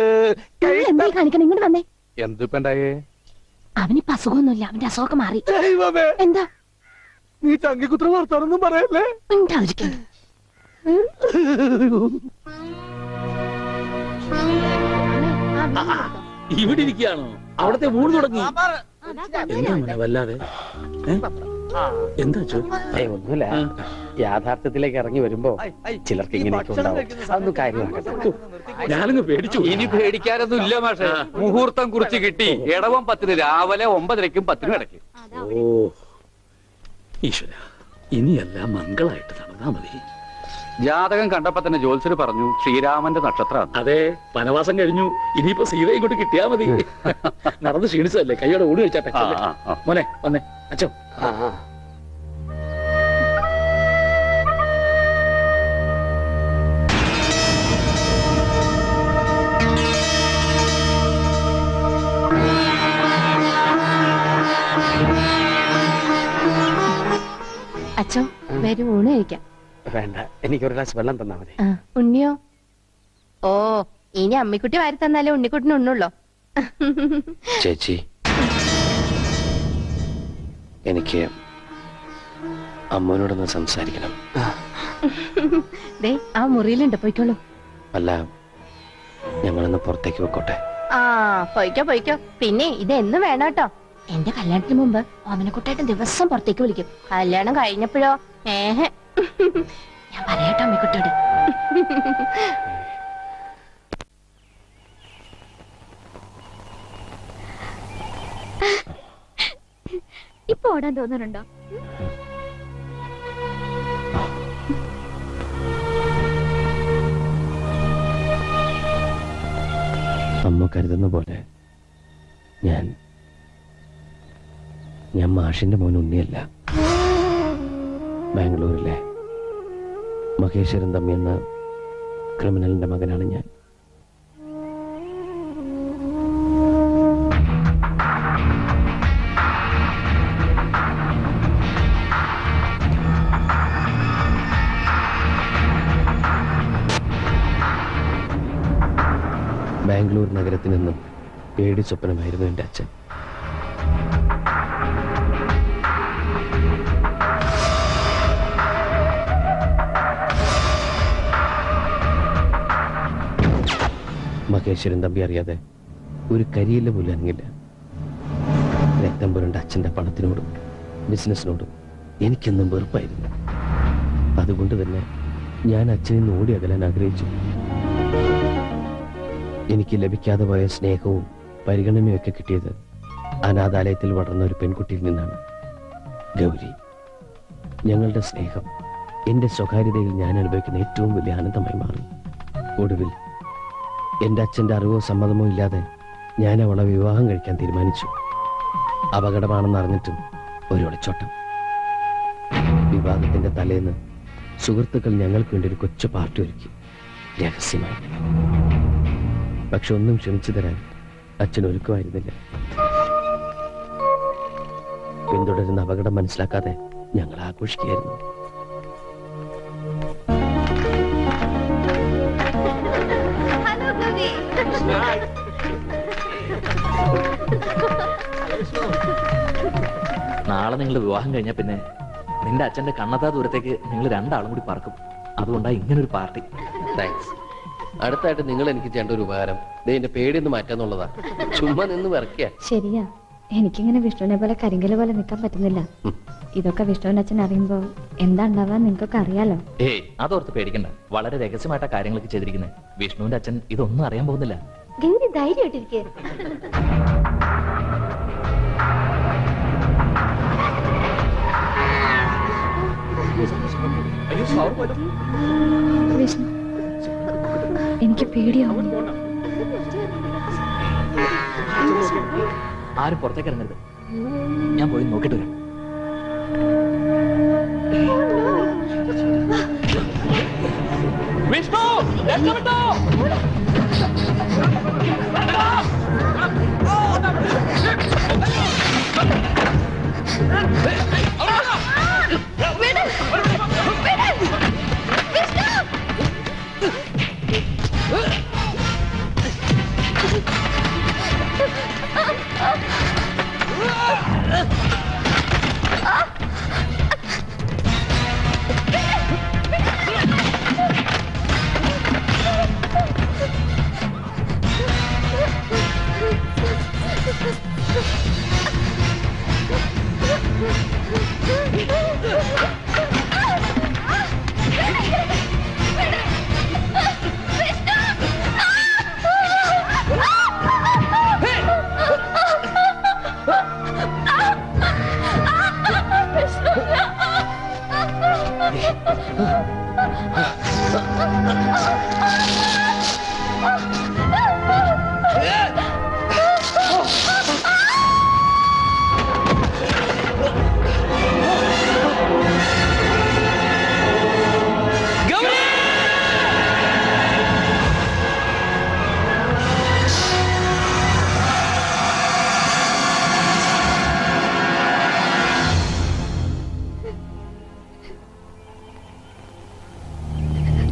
എന്തായി കാണിക്കണം? ഇങ്ങോട്ട് വന്നേ. എന്തിപ്പണ്ടായേ? അവനിപ്പോ അസുഖമൊന്നുമില്ല, അവന്റെ അസുഖമൊക്കെ മാറി. എന്താ നീ ചങ്കിക്കുത്ര വർത്താനൊന്നും പറയല്ലേ? ഉണ്ടായിരിക്കും. ഇവിടെ ഇരിക്കുകയാണോ? അവിടത്തെ ഊണ് തുടങ്ങി. എന്താ മോനെ വല്ലാതെ? എന്താ ഒന്നുമില്ല, യാഥാർത്ഥ്യത്തിലേക്ക് ഇറങ്ങി വരുമ്പോ ചിലർക്ക് ഇങ്ങനെയൊക്കെ ഉണ്ടാവും. അതൊന്നും കാര്യമാക്കട്ടെ. ഞാനങ്ങ് പേടിച്ചു. ഇനി പേടിക്കാനൊന്നും ഇല്ല മാഷെ. മുഹൂർത്തം കുറിച്ച് കിട്ടി. ഇടവം 10 രാവിലെ 9:30 10 ഇടയ്ക്ക്. ഓ ഈശ്വര, ഇനിയെല്ലാം മംഗളായിട്ട് നടന്നാ മതി. ജാതകം കണ്ടപ്പോ തന്നെ ജോത്സ്യര് പറഞ്ഞു ശ്രീരാമന്റെ നക്ഷത്രമാണ്. അതെ, വനവാസം കഴിഞ്ഞു. ഇനിയിപ്പോ സീത ഇങ്ങോട്ട് കിട്ടിയാ മതി. നടന്ന് ക്ഷീണിച്ചതല്ലേ, കൈയോടെ ഊണ് കഴിച്ചാട്ടെ. മോനെ വന്നേ. അച്ഛോ, അച്ഛോ, വരും ഊണ് കഴിക്കാം. വേണ്ട, എനിക്കൊരു ഗ്ലാസ് വെള്ളം തന്നാ മതി. ഉണ്ണിയോ? ഓ, ഇനി അമ്മിക്കുട്ടി വാരി തന്നാലേ ഉണ്ണിക്കുട്ടിന് ഉണ്ണുള്ളോ? ചേച്ചി, എനിക്ക് അമ്മോനോടൊന്ന് സംസാരിക്കണം. ദേ, ആ മുറിയിലുണ്ട്, പോയിക്കോളൂ. അല്ല, ഞങ്ങളൊന്ന് പുറത്തേക്ക് വെക്കോട്ടെ? ആ, പോയിക്കോ പോയിക്കോ. പിന്നെ ഇത് എന്ന് വേണം കേട്ടോ. എന്റെ കല്യാണത്തിന് മുമ്പ് ഓമനക്കുട്ടായിട്ട് ദിവസം പുറത്തേക്ക് വിളിക്കും. കല്യാണം കഴിഞ്ഞപ്പോഴോ ഞാൻ പറയട്ടോ അമ്മിക്കുട്ടോട്. ഇപ്പൊ ഓടാൻ തോന്നുന്നുണ്ടോ? അമ്മ കരുതുന്ന പോലെ ഞാൻ മാഷിന്റെ മോൻ ഉണ്ണിയല്ല. ബാംഗ്ലൂരിലെ മഹേശ്വരൻ തമ്മി എന്ന ക്രിമിനലിന്റെ മകനാണ് ഞാൻ. ബാംഗ്ലൂർ നഗരത്തിൽ നിന്നും പേടി സ്വപ്നമായിരുന്നു എൻ്റെ അച്ഛൻ. മഹേശ്വരൻ തമ്പി അറിയാതെ ഒരു കരിയില പോലും അനങ്ങില്ല. രക്തം പുരണ്ട അച്ഛൻ്റെ പണത്തിനോടും ബിസിനസ്സിനോടും എനിക്കെന്നും വെറുപ്പായിരുന്നു. അതുകൊണ്ട് തന്നെ ഞാൻ അച്ഛനിൽ നിന്ന് ഓടി അകലാൻ ആഗ്രഹിച്ചു. എനിക്ക് ലഭിക്കാതെ പോയ സ്നേഹവും പരിഗണനയും ഒക്കെ കിട്ടിയത് അനാഥാലയത്തിൽ വളർന്ന ഒരു പെൺകുട്ടിയിൽ നിന്നാണ്, ഗൗരി. ഞങ്ങളുടെ സ്നേഹം എൻ്റെ സ്വകാര്യതയിൽ ഞാൻ അനുഭവിക്കുന്ന ഏറ്റവും വലിയ ആനന്ദമായി മാറി. ഒടുവിൽ എൻ്റെ അച്ഛൻ്റെ അറിവോ സമ്മതമോ ഇല്ലാതെ ഞാൻ അവളെ വിവാഹം കഴിക്കാൻ തീരുമാനിച്ചു. അപകടമാണെന്ന് അറിഞ്ഞിട്ടും ഒരു ഒളിച്ചോട്ടം. വിവാഹത്തിന്റെ തലേന്ന് സുഹൃത്തുക്കൾ ഞങ്ങൾക്ക് വേണ്ടി ഒരു കൊച്ചു പാർട്ടി ഒരുക്കി, രഹസ്യമായി. പക്ഷെ ഒന്നും ക്ഷമിച്ചു തരാൻ അച്ഛൻ ഒരുക്കമായിരുന്നില്ല. പിന്തുടരുന്ന അപകടം മനസ്സിലാക്കാതെ ഞങ്ങൾ ആഘോഷിക്കുകയായിരുന്നു. നാളെ നിങ്ങൾ വിവാഹം കഴിഞ്ഞാൽ പിന്നെ നിന്റെ അച്ഛന്റെ കണ്ണത്താ ദൂരത്തേക്ക് നിങ്ങൾ രണ്ടാളും കൂടി പറക്കും. അതുകൊണ്ടാണ് ഇങ്ങനൊരു പാർട്ടി. താങ്ക്സ്. അടുത്തായിട്ട് നിങ്ങൾ എനിക്ക് ചെയ്യേണ്ട ഒരു ഉപകാരം എന്റെ പേടിയൊന്ന് മാറ്റാന്നുള്ളതാ. ചുമ്മാ നിന്ന് വിറക്കുക. ശരിയാ, എനിക്കിങ്ങനെ വിഷ്ണുവിനെ പോലെ കരിങ്കല് പോലെ നിൽക്കാൻ പറ്റുന്നില്ല. ഇതൊക്കെ വിഷ്ണുവിന്റെ അച്ഛൻ അറിയുമ്പോ എന്താ ഉണ്ടാവാൻ നിങ്ങൾക്കൊക്കെ അറിയാലോ. ഏയ് അതോർത്ത് പേടിക്കണ്ട. വളരെ രഹസ്യമായിട്ടാ കാര്യങ്ങളൊക്കെ ചെയ്തിരിക്കുന്നത്. വിഷ്ണുവിന്റെ അച്ഛൻ ഇതൊന്നും അറിയാൻ പോകുന്നില്ല. ഗൗരി ധൈര്യമായിട്ടിരിക്കേ. വിഷ്ണു, എനിക്ക് പേടിയാവും. ആരും പുറത്തേക്ക് ഇറങ്ങരുത്. ഞാൻ പോയി നോക്കിട്ട് വരാം. വിഷ്ണു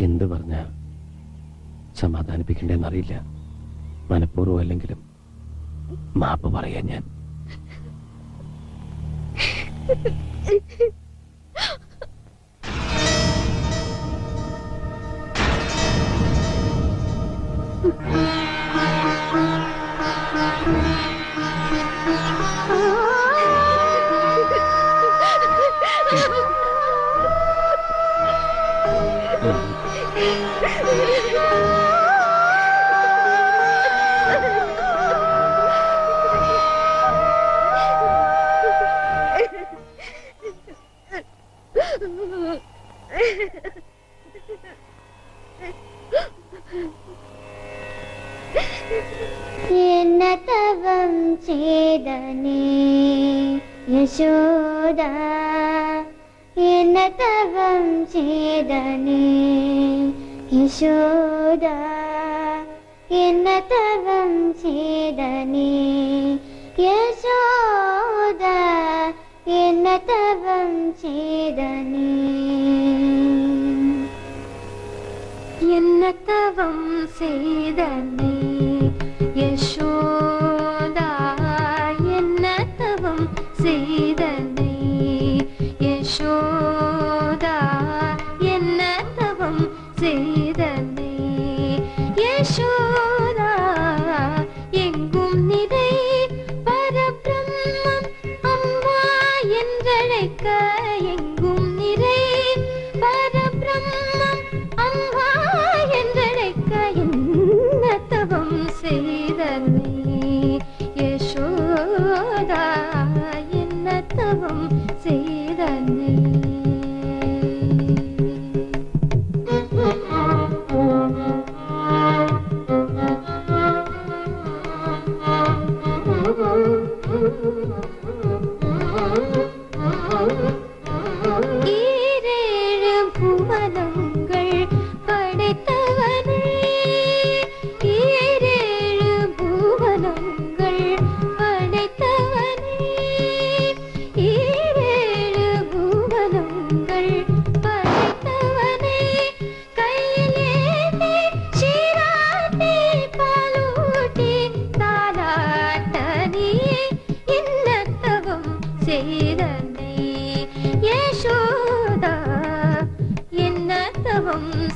എന്ത് പറഞ്ഞ സമാധാനിപ്പിക്കണ്ടെന്നറിയില്ല. മനഃപൂർവ്വം അല്ലെങ്കിലും മാപ്പ് പറയാൻ ഞാൻ. എന്നതവം ചെയ്തനേ യശോദ, എന്നതവം ചെയ്തനേ യശോദ, എന്നതവം ചെയ്തനേ യശോദ, എന്നതവം ചെയ്തനേ. എന്നതവം ചെയ്തനേ യശോദ, എന്നതവം ചെയ്തനേ യശോദ, എന്നതവം ചെയ്തനേ യശോദ. എങ്കും നിறை பரபிரம்மம் அம்மா என்றழைக்க, எங்கும் நிறை பரபிரம்மம் அம்மா என்றழைக்க, என்னதவம் செய்தனே யசோதா, என்னதவம் செய்தனே.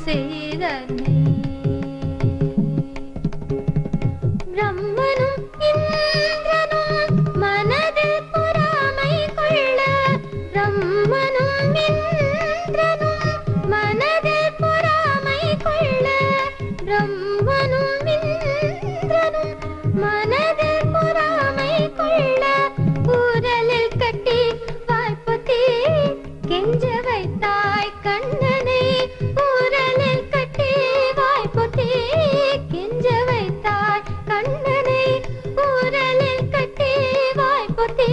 செய்தனை பிரம்மனும் இந்திரனும் மனதில் பொறாமை கொள்ள பிரம்மனும் இந்திரனும் மனதில் பொறாமை கொள்ள பிரம்மனும் இந்திரனும் மனதில் பொறாமை கொள்ள ஊரலில் கட்டி வாய்ப்பத்தி கெஞ்ச வைத்தாய் கண்ணனை ஊரலில் கட்டி வாய்ப்பத்தி கெஞ்ச வைத்தாய் கண்ணனை ஊரலில் கட்டி வாய்ப்பத்தி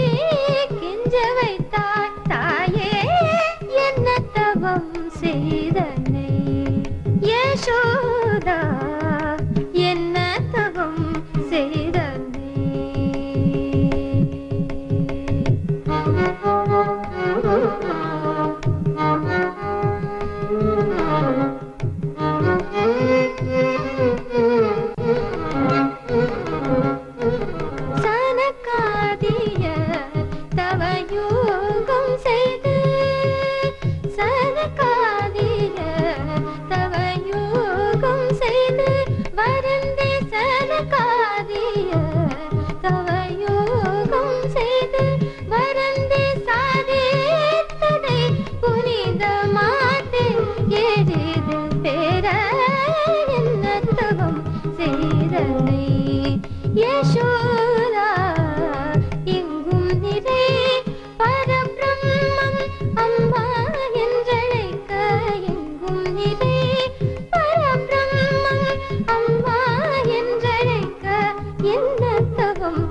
கெஞ்ச வைத்தாய் தாயே என்ன தவம் செய்தனை யசோதா என்ன தவம் செய்தனை சனகாதிய தவயோகம் செய்து சனகாதிய தவயோகம் செய்து வருந்தே சனகாதிய தவயோகம் செய்து வருந்தே சாதித்ததை புனித மாட்டு எரிது பெற என்ன தவம் செய்தனை யசோதா எங்கும் நிறை பரபிரம்மம் அம்மா என்றழைக்க எங்கும் நிறை பரபிரம்மம் அம்மா என்றழைக்க என்ன தவம்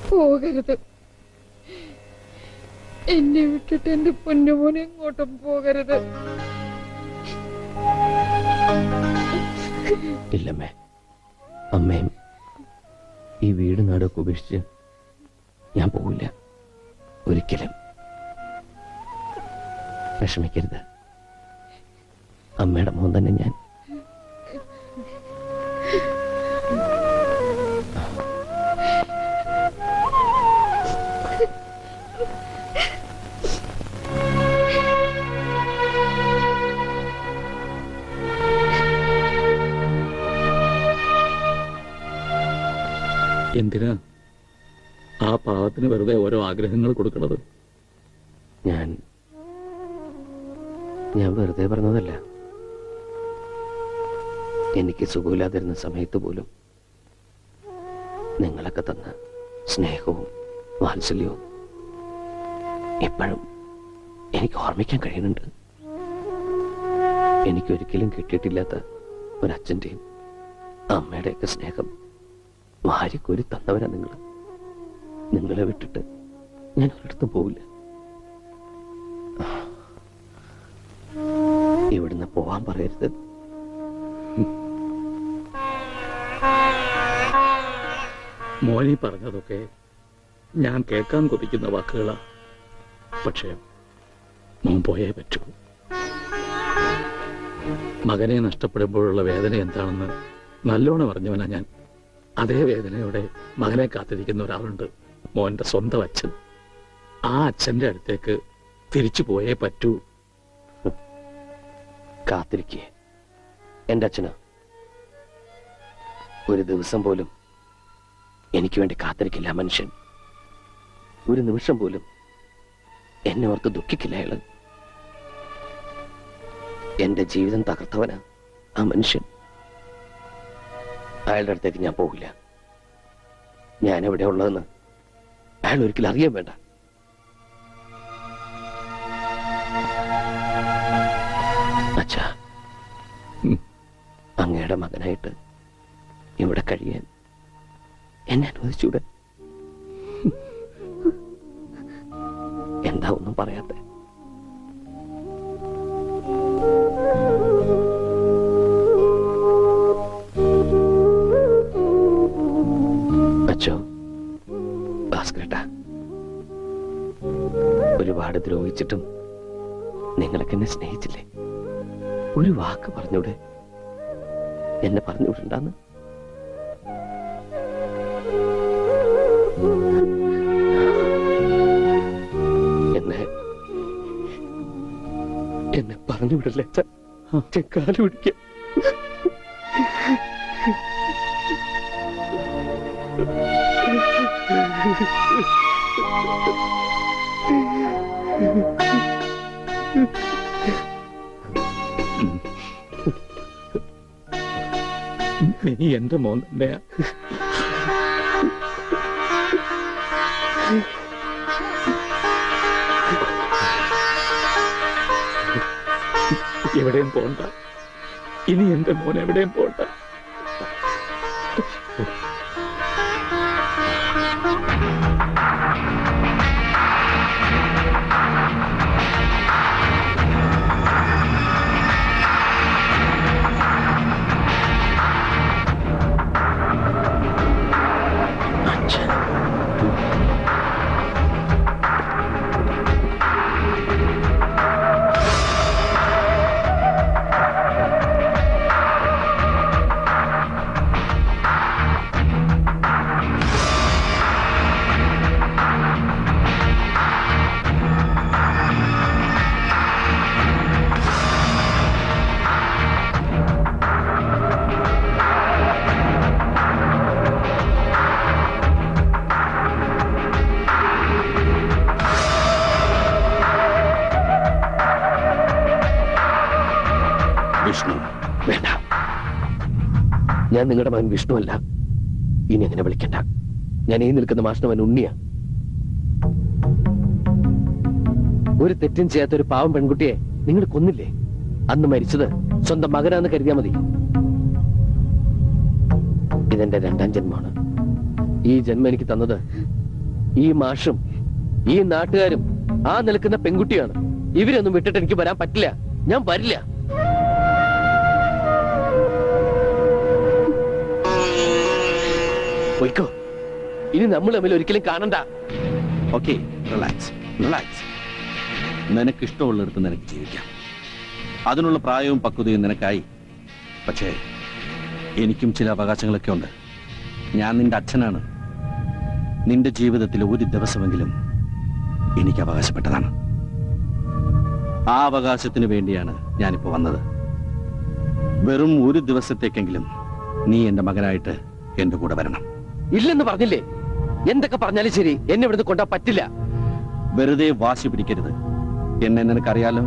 പോകരുത് എന്നെ വിട്ടിട്ട് എന്റെ പൊന്നുമോനെ എങ്ങോട്ടും പോകരുത്. ഇല്ലമ്മേ, അമ്മയും ഈ വീട് നാടൊക്കെ ഉപേക്ഷിച്ച് ഞാൻ പോവില്ല ഒരിക്കലും. വിഷമിക്കരുത്, അമ്മയുടെ മോൻ തന്നെ ഞാൻ. എന്തിനാ ആ പാവത്തിന് വെറുതെ ഓരോ ആഗ്രഹങ്ങൾ കൊടുക്കണത്? ഞാൻ വെറുതെ പറഞ്ഞതല്ല. എനിക്ക് സുഖമില്ലാതിരുന്ന സമയത്ത് പോലും നിങ്ങളൊക്കെ തന്ന സ്നേഹവും വാത്സല്യവും ഇപ്പോഴും എനിക്ക് ഓർമ്മിക്കാൻ കഴിയുന്നുണ്ട്. എനിക്കൊരിക്കലും കിട്ടിയിട്ടില്ലാത്ത ഒരച്ഛൻ്റെയും അമ്മയുടെയൊക്കെ സ്നേഹം വാരിക്കോരി തന്നവരാ നിങ്ങൾ. നിങ്ങളെ വിട്ടിട്ട് ഞാൻ ഒരിടത്തും പോവില്ല. ഇവിടുന്ന് പോവാൻ പറയരുത്. മോനി പറഞ്ഞതൊക്കെ ഞാൻ കേൾക്കാൻ കൊതിക്കുന്ന വാക്കുകളാ. പക്ഷേ മോൻ പോയേ പറ്റൂ. മകനെ നഷ്ടപ്പെടുമ്പോഴുള്ള വേദന എന്താണെന്ന് നല്ലോണം അറിഞ്ഞവനാ ഞാൻ. അതേ വേദനയോടെ മകനെ കാത്തിരിക്കുന്ന ഒരാളുണ്ട്, മോന്റെ സ്വന്തം അച്ഛൻ. ആ അച്ഛന്റെ അടുത്തേക്ക് തിരിച്ചു പോയേ പറ്റൂ. കാത്തിരിക്കേ എന്റെ അച്ഛന് ഒരു ദിവസം പോലും എനിക്ക് വേണ്ടി കാത്തിരിക്കില്ല മനുഷ്യൻ. ഒരു നിമിഷം പോലും എന്നെ ഓർത്ത് ദുഃഖിക്കില്ല അയാള്. എന്റെ ജീവിതം തകർത്തവനാ ആ മനുഷ്യൻ. അയാളുടെ അടുത്തേക്ക് ഞാൻ പോകില്ല. ഞാൻ എവിടെ ഉള്ളതെന്ന് അയാൾ ഒരിക്കലും അറിയാൻ വേണ്ട. അച്ഛാ, അങ്ങയുടെ മകനായിട്ട് ഇവിടെ കഴിയാൻ എന്നെ അനുവദിച്ചൂടെ? എന്താ ഒന്നും പറയാത്തെ? അച്ഛോ, ഭാസ്കരേട്ടാ, ഒരുപാട് ദ്രോഹിച്ചിട്ടും നിങ്ങളൊക്കെ എന്നെ സ്നേഹിച്ചില്ലേ? ഒരു വാക്ക് പറഞ്ഞൂടെ? എന്നെ പറഞ്ഞുവിടണ്ടെന്ന്. എന്നെ പറഞ്ഞുവിടല്ലേ? കാല് പിടിക്കാം. നീ എന്റെ മോൻ തന്നെയാ. എവിടെയും പോണ്ട. ഇനി എന്റെ മോൻ എവിടെയും പോണ്ട. വിഷ്ണു വേണ്ട. ഞാൻ നിങ്ങളുടെ മകൻ വിഷ്ണു അല്ല. ഇനി അങ്ങനെ വിളിക്കണ്ട. ഞാൻ ഈ നിൽക്കുന്ന മാഷ്ണവൻ ഉണ്ണിയാ. ഒരു തെറ്റും ചെയ്യാത്ത ഒരു പാവം പെൺകുട്ടിയെ നിങ്ങൾ കൊന്നില്ലേ? അന്ന് മരിച്ചത് സ്വന്തം മകനാന്ന് കരുതിയാ മതി. ഇതെന്റെ 2ാം ജന്മമാണ്. ഈ ജന്മം എനിക്ക് തന്നത് ഈ മാഷും ഈ നാട്ടുകാരും ആ നിൽക്കുന്ന പെൺകുട്ടിയാണ്. ഇവരൊന്നും വിട്ടിട്ട് എനിക്ക് വരാൻ പറ്റില്ല. ഞാൻ വരില്ല. പോയിക്കോ. ഇനി നമ്മൾ തമ്മിൽ ഒരിക്കലും കാണണ്ട. Okay, relax relax. നിനക്ക് ഇഷ്ടമുള്ളിടത്ത് നിനക്ക് ജീവിക്കാം. അതിനുള്ള പ്രായവും പക്വതയും നിനക്കായി. പക്ഷേ എനിക്കും ചില അവകാശങ്ങളൊക്കെ ഉണ്ട്. ഞാൻ നിന്റെ അച്ഛനാണ്. നിന്റെ ജീവിതത്തിൽ ഒരു ദിവസമെങ്കിലും എനിക്ക് അവകാശപ്പെട്ടതാണ്. ആ അവകാശത്തിന് വേണ്ടിയാണ് ഞാനിപ്പോ വന്നത്. വെറും ഒരു ദിവസത്തേക്കെങ്കിലും നീ എന്റെ മകനായിട്ട് എന്റെ കൂടെ വരണം. ഇല്ലെന്ന് പറഞ്ഞില്ലേ? എന്തൊക്കെ പറഞ്ഞാലും ശരി, എന്നെ ഇവിടുന്ന് കൊണ്ടാ പറ്റില്ല. വെറുതെ വാശി പിടിക്കരുത്. എന്നെ നിനക്കറിയാലോ.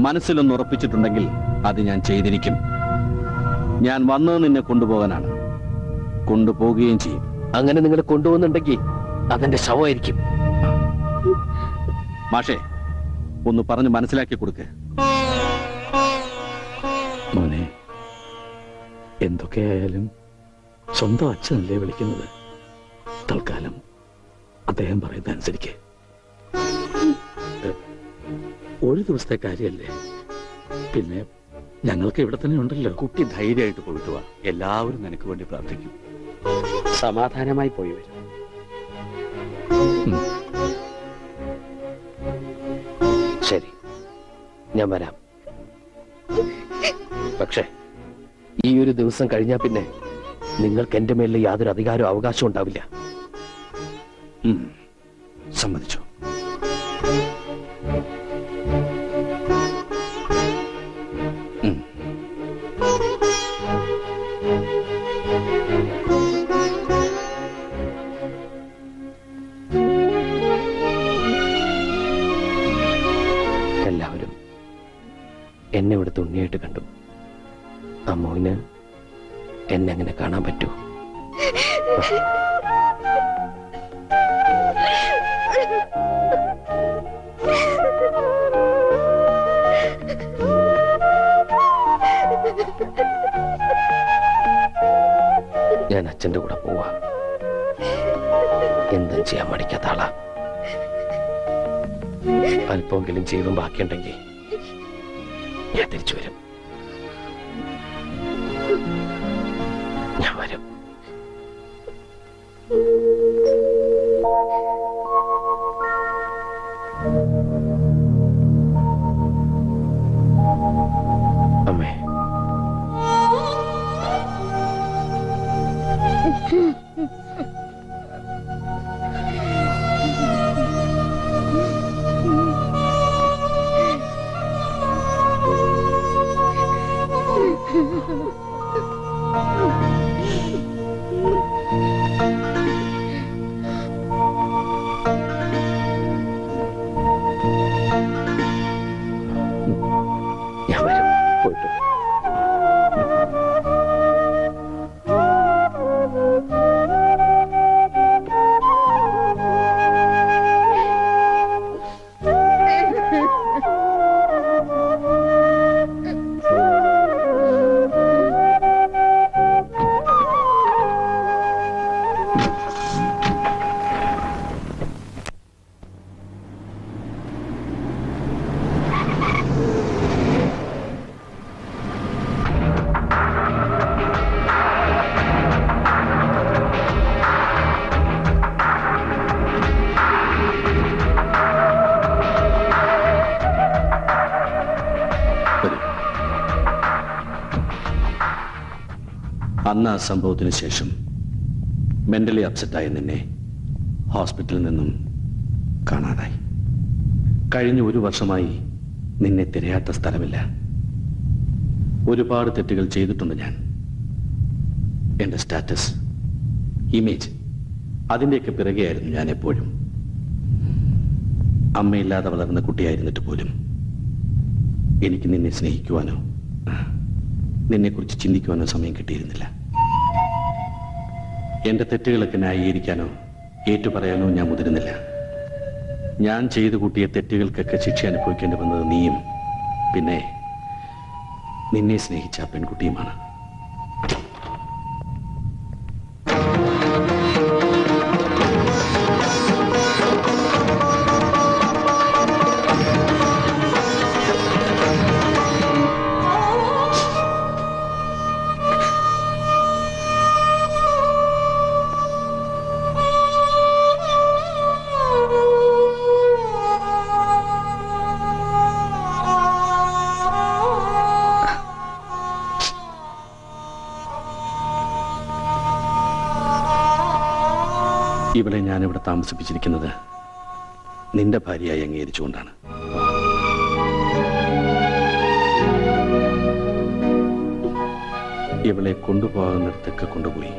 മനസ്സിലൊന്ന് ഉറപ്പിച്ചിട്ടുണ്ടെങ്കിൽ അത് ഞാൻ ചെയ്തിരിക്കും. ഞാൻ വന്നത് നിന്നെ കൊണ്ടുപോകാനാണ്. കൊണ്ടുപോകുകയും ചെയ്യും. അങ്ങനെ നിങ്ങൾ കൊണ്ടുപോകുന്നുണ്ടെങ്കിൽ അതെന്റെ ശവമായിരിക്കും. മാഷേ, ഒന്ന് പറഞ്ഞ് മനസ്സിലാക്കി കൊടുക്ക്. മോനെ, എന്തൊക്കെയായാലും സ്വന്തം അച്ഛനല്ലേ വിളിക്കുന്നത്. തൽക്കാലം അദ്ദേഹം പറയുന്ന അനുസരിക്ക്. ഒരു ദിവസത്തെ കാര്യല്ലേ. പിന്നെ ഞങ്ങൾക്ക് ഇവിടെ തന്നെ ഉണ്ടല്ലോ. കുട്ടി ധൈര്യമായിട്ട് പോയിട്ട് വാ. എല്ലാവരും നിനക്ക് വേണ്ടി പ്രാർത്ഥിക്കും. സമാധാനമായി പോയി വരും. ശരി, ഞാൻ വരാം. പക്ഷേ ഈ ഒരു ദിവസം കഴിഞ്ഞാ പിന്നെ നിങ്ങൾക്ക് എന്റെ മേലിൽ യാതൊരു അധികാരവും അവകാശവും ഉണ്ടാവില്ല. സമ്മതിച്ചു. എല്ലാവരും എന്നെ ഇവിടുത്തെ ഉണ്ണിയായിട്ട് കണ്ടു. അമ്മോന് എന്നെ അങ്ങനെ കാണാൻ പറ്റുമോ? ഞാൻ അച്ഛന്റെ കൂടെ പോവാ. എന്തും ചെയ്യാൻ മടിക്കാത്ത ആളാ. അല്പമെങ്കിലും ജീവൻ ബാക്കിയുണ്ടെങ്കിൽ ഞാൻ തിരിച്ചു വരും. ഞാൻ വരും. ഞാൻ വരും, പോയിട്ട് വരാം. അന്ന് ആ സംഭവത്തിന് ശേഷം മെന്റലി അപ്സെറ്റായ നിന്നെ ഹോസ്പിറ്റലിൽ നിന്നും കാണാതായി. കഴിഞ്ഞ 1 വർഷമായി നിന്നെ തിരയാത്ത സ്ഥലമില്ല. ഒരുപാട് തെറ്റുകൾ ചെയ്തിട്ടുണ്ട് ഞാൻ. എൻ്റെ സ്റ്റാറ്റസ്, ഇമേജ്, അതിൻ്റെയൊക്കെ പിറകെയായിരുന്നു ഞാൻ എപ്പോഴും. അമ്മയില്ലാതെ വളർന്ന കുട്ടിയായിരുന്നിട്ട് പോലും എനിക്ക് നിന്നെ സ്നേഹിക്കുവാനോ നിന്നെക്കുറിച്ച് ചിന്തിക്കുവാനോ സമയം കിട്ടിയിരുന്നില്ല. എന്റെ തെറ്റുകളൊക്കെ ന്യായീകരിക്കാനോ ഏറ്റുപറയാനോ ഞാൻ മുതിരുന്നില്ല. ഞാൻ ചെയ്തു കൂട്ടിയ തെറ്റുകൾക്കൊക്കെ ശിക്ഷ അനുഭവിക്കേണ്ടി വന്നത് നീയും പിന്നെ നിന്നെ സ്നേഹിച്ച ആ പെൺകുട്ടിയുമാണ്. ഇവളെ ഞാനിവിടെ താമസിപ്പിച്ചിരിക്കുന്നത് നിന്റെ ഭാര്യയായി അംഗീകരിച്ചുകൊണ്ടാണ്. ഇവളെ കൊണ്ടുപോകുന്നിടത്തൊക്കെ കൊണ്ടുപോയി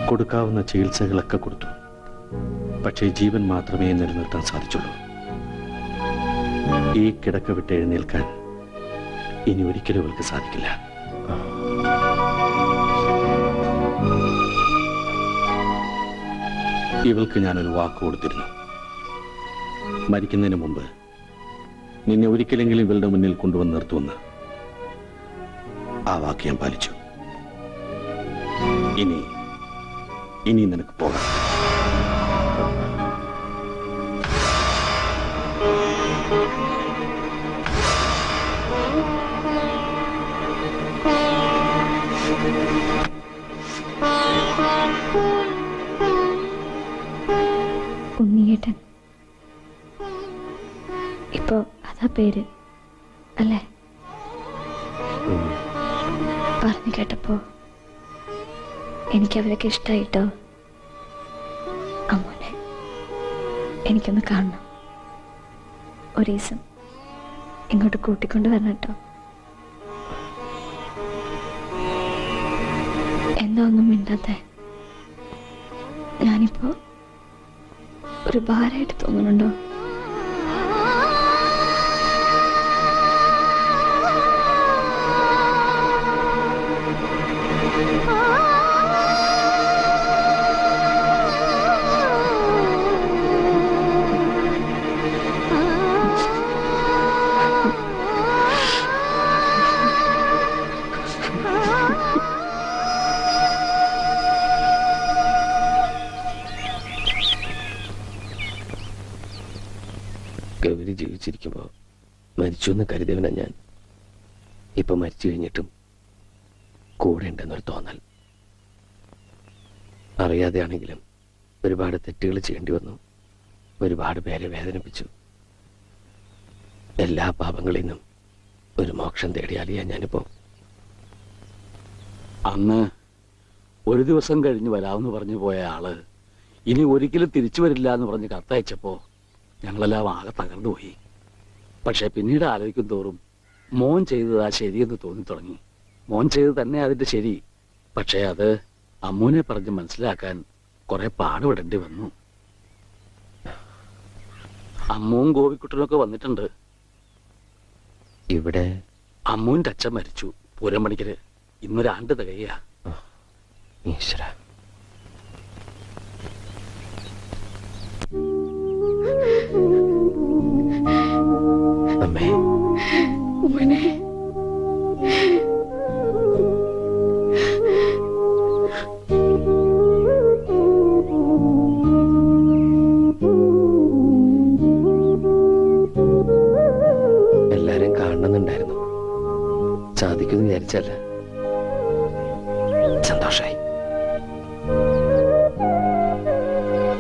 കൊടുക്കാവുന്ന ചികിത്സകളൊക്കെ കൊടുത്തു. പക്ഷേ ജീവൻ മാത്രമേ നിലനിർത്താൻ സാധിച്ചുള്ളൂ. ഈ കിടക്ക വിട്ട് എഴുന്നേൽക്കാൻ ഇനി ഒരിക്കലും ഇവൾക്ക് സാധിക്കില്ല. ഇവൾക്ക് ഞാനൊരു വാക്ക് കൊടുത്തിരുന്നു. മരിക്കുന്നതിന് മുമ്പ് നിന്നെ ഒരിക്കലെങ്കിലും ഇവളുടെ മുന്നിൽ കൊണ്ടുവന്ന് നിർത്തുമെന്ന്. ആ വാക്ക് ഞാൻ പാലിച്ചു. ഇനി നിനക്ക് പോകാം. ഉണ്ണിയേട്ടൻ, ഇപ്പോ അതാ പേര് അല്ലേ? പറഞ്ഞു കേട്ടപ്പോ എനിക്കവരൊക്കെ ഇഷ്ടായിട്ടോ. അമ്മോനെ എനിക്കൊന്ന് കാണണം. ഒരു ദിവസം ഇങ്ങോട്ട് കൂട്ടിക്കൊണ്ട് വരണം കേട്ടോ. എന്താ ഒന്നും മിണ്ടാത്തെ? ഞാനിപ്പോ ഒരു ഭാരമായിട്ട് തോന്നുന്നുണ്ടോ? ഗൗരി ജീവിച്ചിരിക്കുമ്പോൾ മരിച്ചു എന്ന് കരുതിയവനാ ഞാൻ. ഇപ്പൊ മരിച്ചു കഴിഞ്ഞിട്ടും കൂടെ ഉണ്ടെന്നൊരു തോന്നൽ. അറിയാതെയാണെങ്കിലും ഒരുപാട് തെറ്റുകൾ ചെയ്യേണ്ടി വന്നു. ഒരുപാട് പേരെ വേദനിപ്പിച്ചു. എല്ലാ പാപങ്ങളിൽ നിന്നും ഒരു മോക്ഷം തേടിയാലിയാ ഞാനിപ്പോ. അന്ന് ഒരു ദിവസം കഴിഞ്ഞ് വരാമെന്ന് പറഞ്ഞു പോയ ആള് ഇനി ഒരിക്കലും തിരിച്ചു വരില്ല എന്ന് പറഞ്ഞ് കത്തയച്ചപ്പോ ഞങ്ങളെല്ലാം ആകെ തകർന്നു പോയി. പക്ഷെ പിന്നീട് ആലോചിക്കും തോറും മോൻ ചെയ്തതാ ശരിയെന്ന് തോന്നി തുടങ്ങി. മോൻ ചെയ്ത് തന്നെ അതിന്റെ ശരി. പക്ഷെ അത് അമ്മൂനെ പറഞ്ഞ് മനസ്സിലാക്കാൻ കുറെ പാടുപെടേണ്ടി വന്നു. അമ്മുവും ഗോപിക്കുട്ടനൊക്കെ വന്നിട്ടുണ്ട്. ഇവിടെ അമ്മുവിന്റെ അച്ഛൻ മരിച്ചു പൂരം പണിക്കര്. ഇന്നൊരാണ്ട് തികയാ. ഈശ്വര, അമ്മേ, മോനെ എല്ലാരും കാണണമെന്നുണ്ടായിരുന്നു. സാധിക്കുമെന്ന് വിചാരിച്ചല്ല. സന്തോഷായി.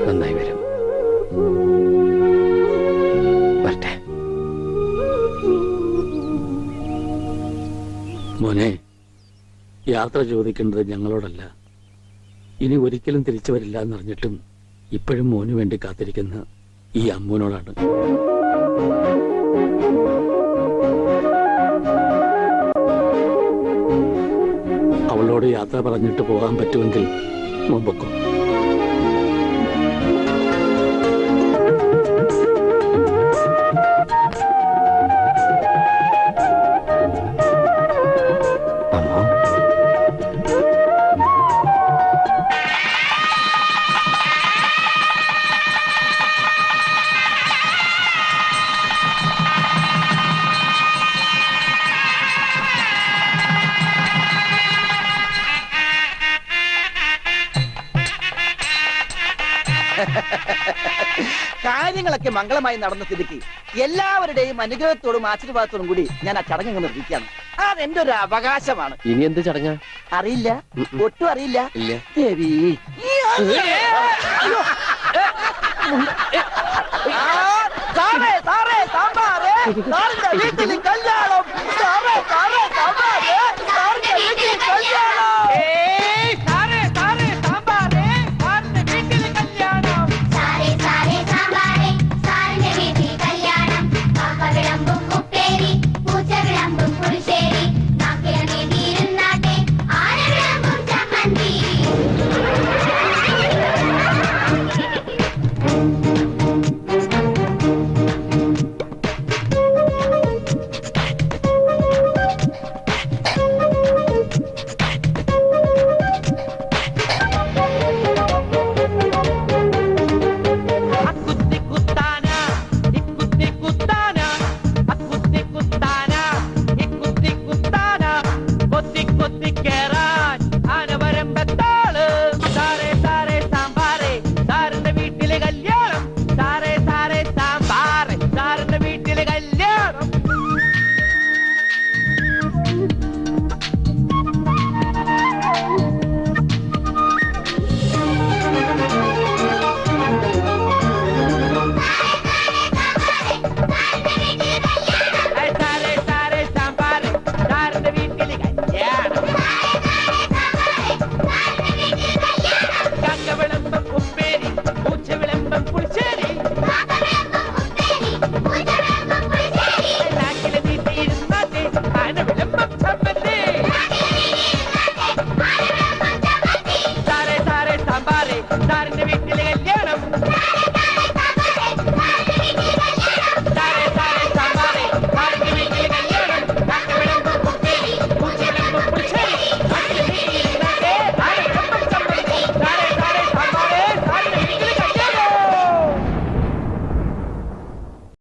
നന്നായി വരും. വരട്ടെ. മോനെ, യാത്ര ചോദിക്കേണ്ടത് ഞങ്ങളോടല്ല. ഇനി ഒരിക്കലും തിരിച്ചു വരില്ല എന്നറിഞ്ഞിട്ടും ഇപ്പോഴും മോനു വേണ്ടി കാത്തിരിക്കുന്ന ഈ അമ്മൂനോടാണ്. അവളോട് യാത്ര പറഞ്ഞിട്ട് പോകാൻ പറ്റുമെങ്കിൽ മുമ്പൊക്കെ. അമ്മ, കാര്യങ്ങളൊക്കെ മംഗളമായി നടന്ന സ്ഥിതിക്ക് എല്ലാവരുടെയും അനുഗ്രഹത്തോടും ആശീർവാദത്തോടും കൂടി ഞാൻ ആ ചടങ്ങ് നിർത്തിക്കുകയാണ്. അതെന്റെ ഒരു അവകാശമാണ്. ഇനി എന്ത് ചടങ്ങാ? അറിയില്ല, ഒട്ടും അറിയില്ല. ഇല്ല. ദേവി, സാറേ, സാറേ, സാമ്പാറേ, സാറിന്റെ വീട്ടിൽ കല്യാണം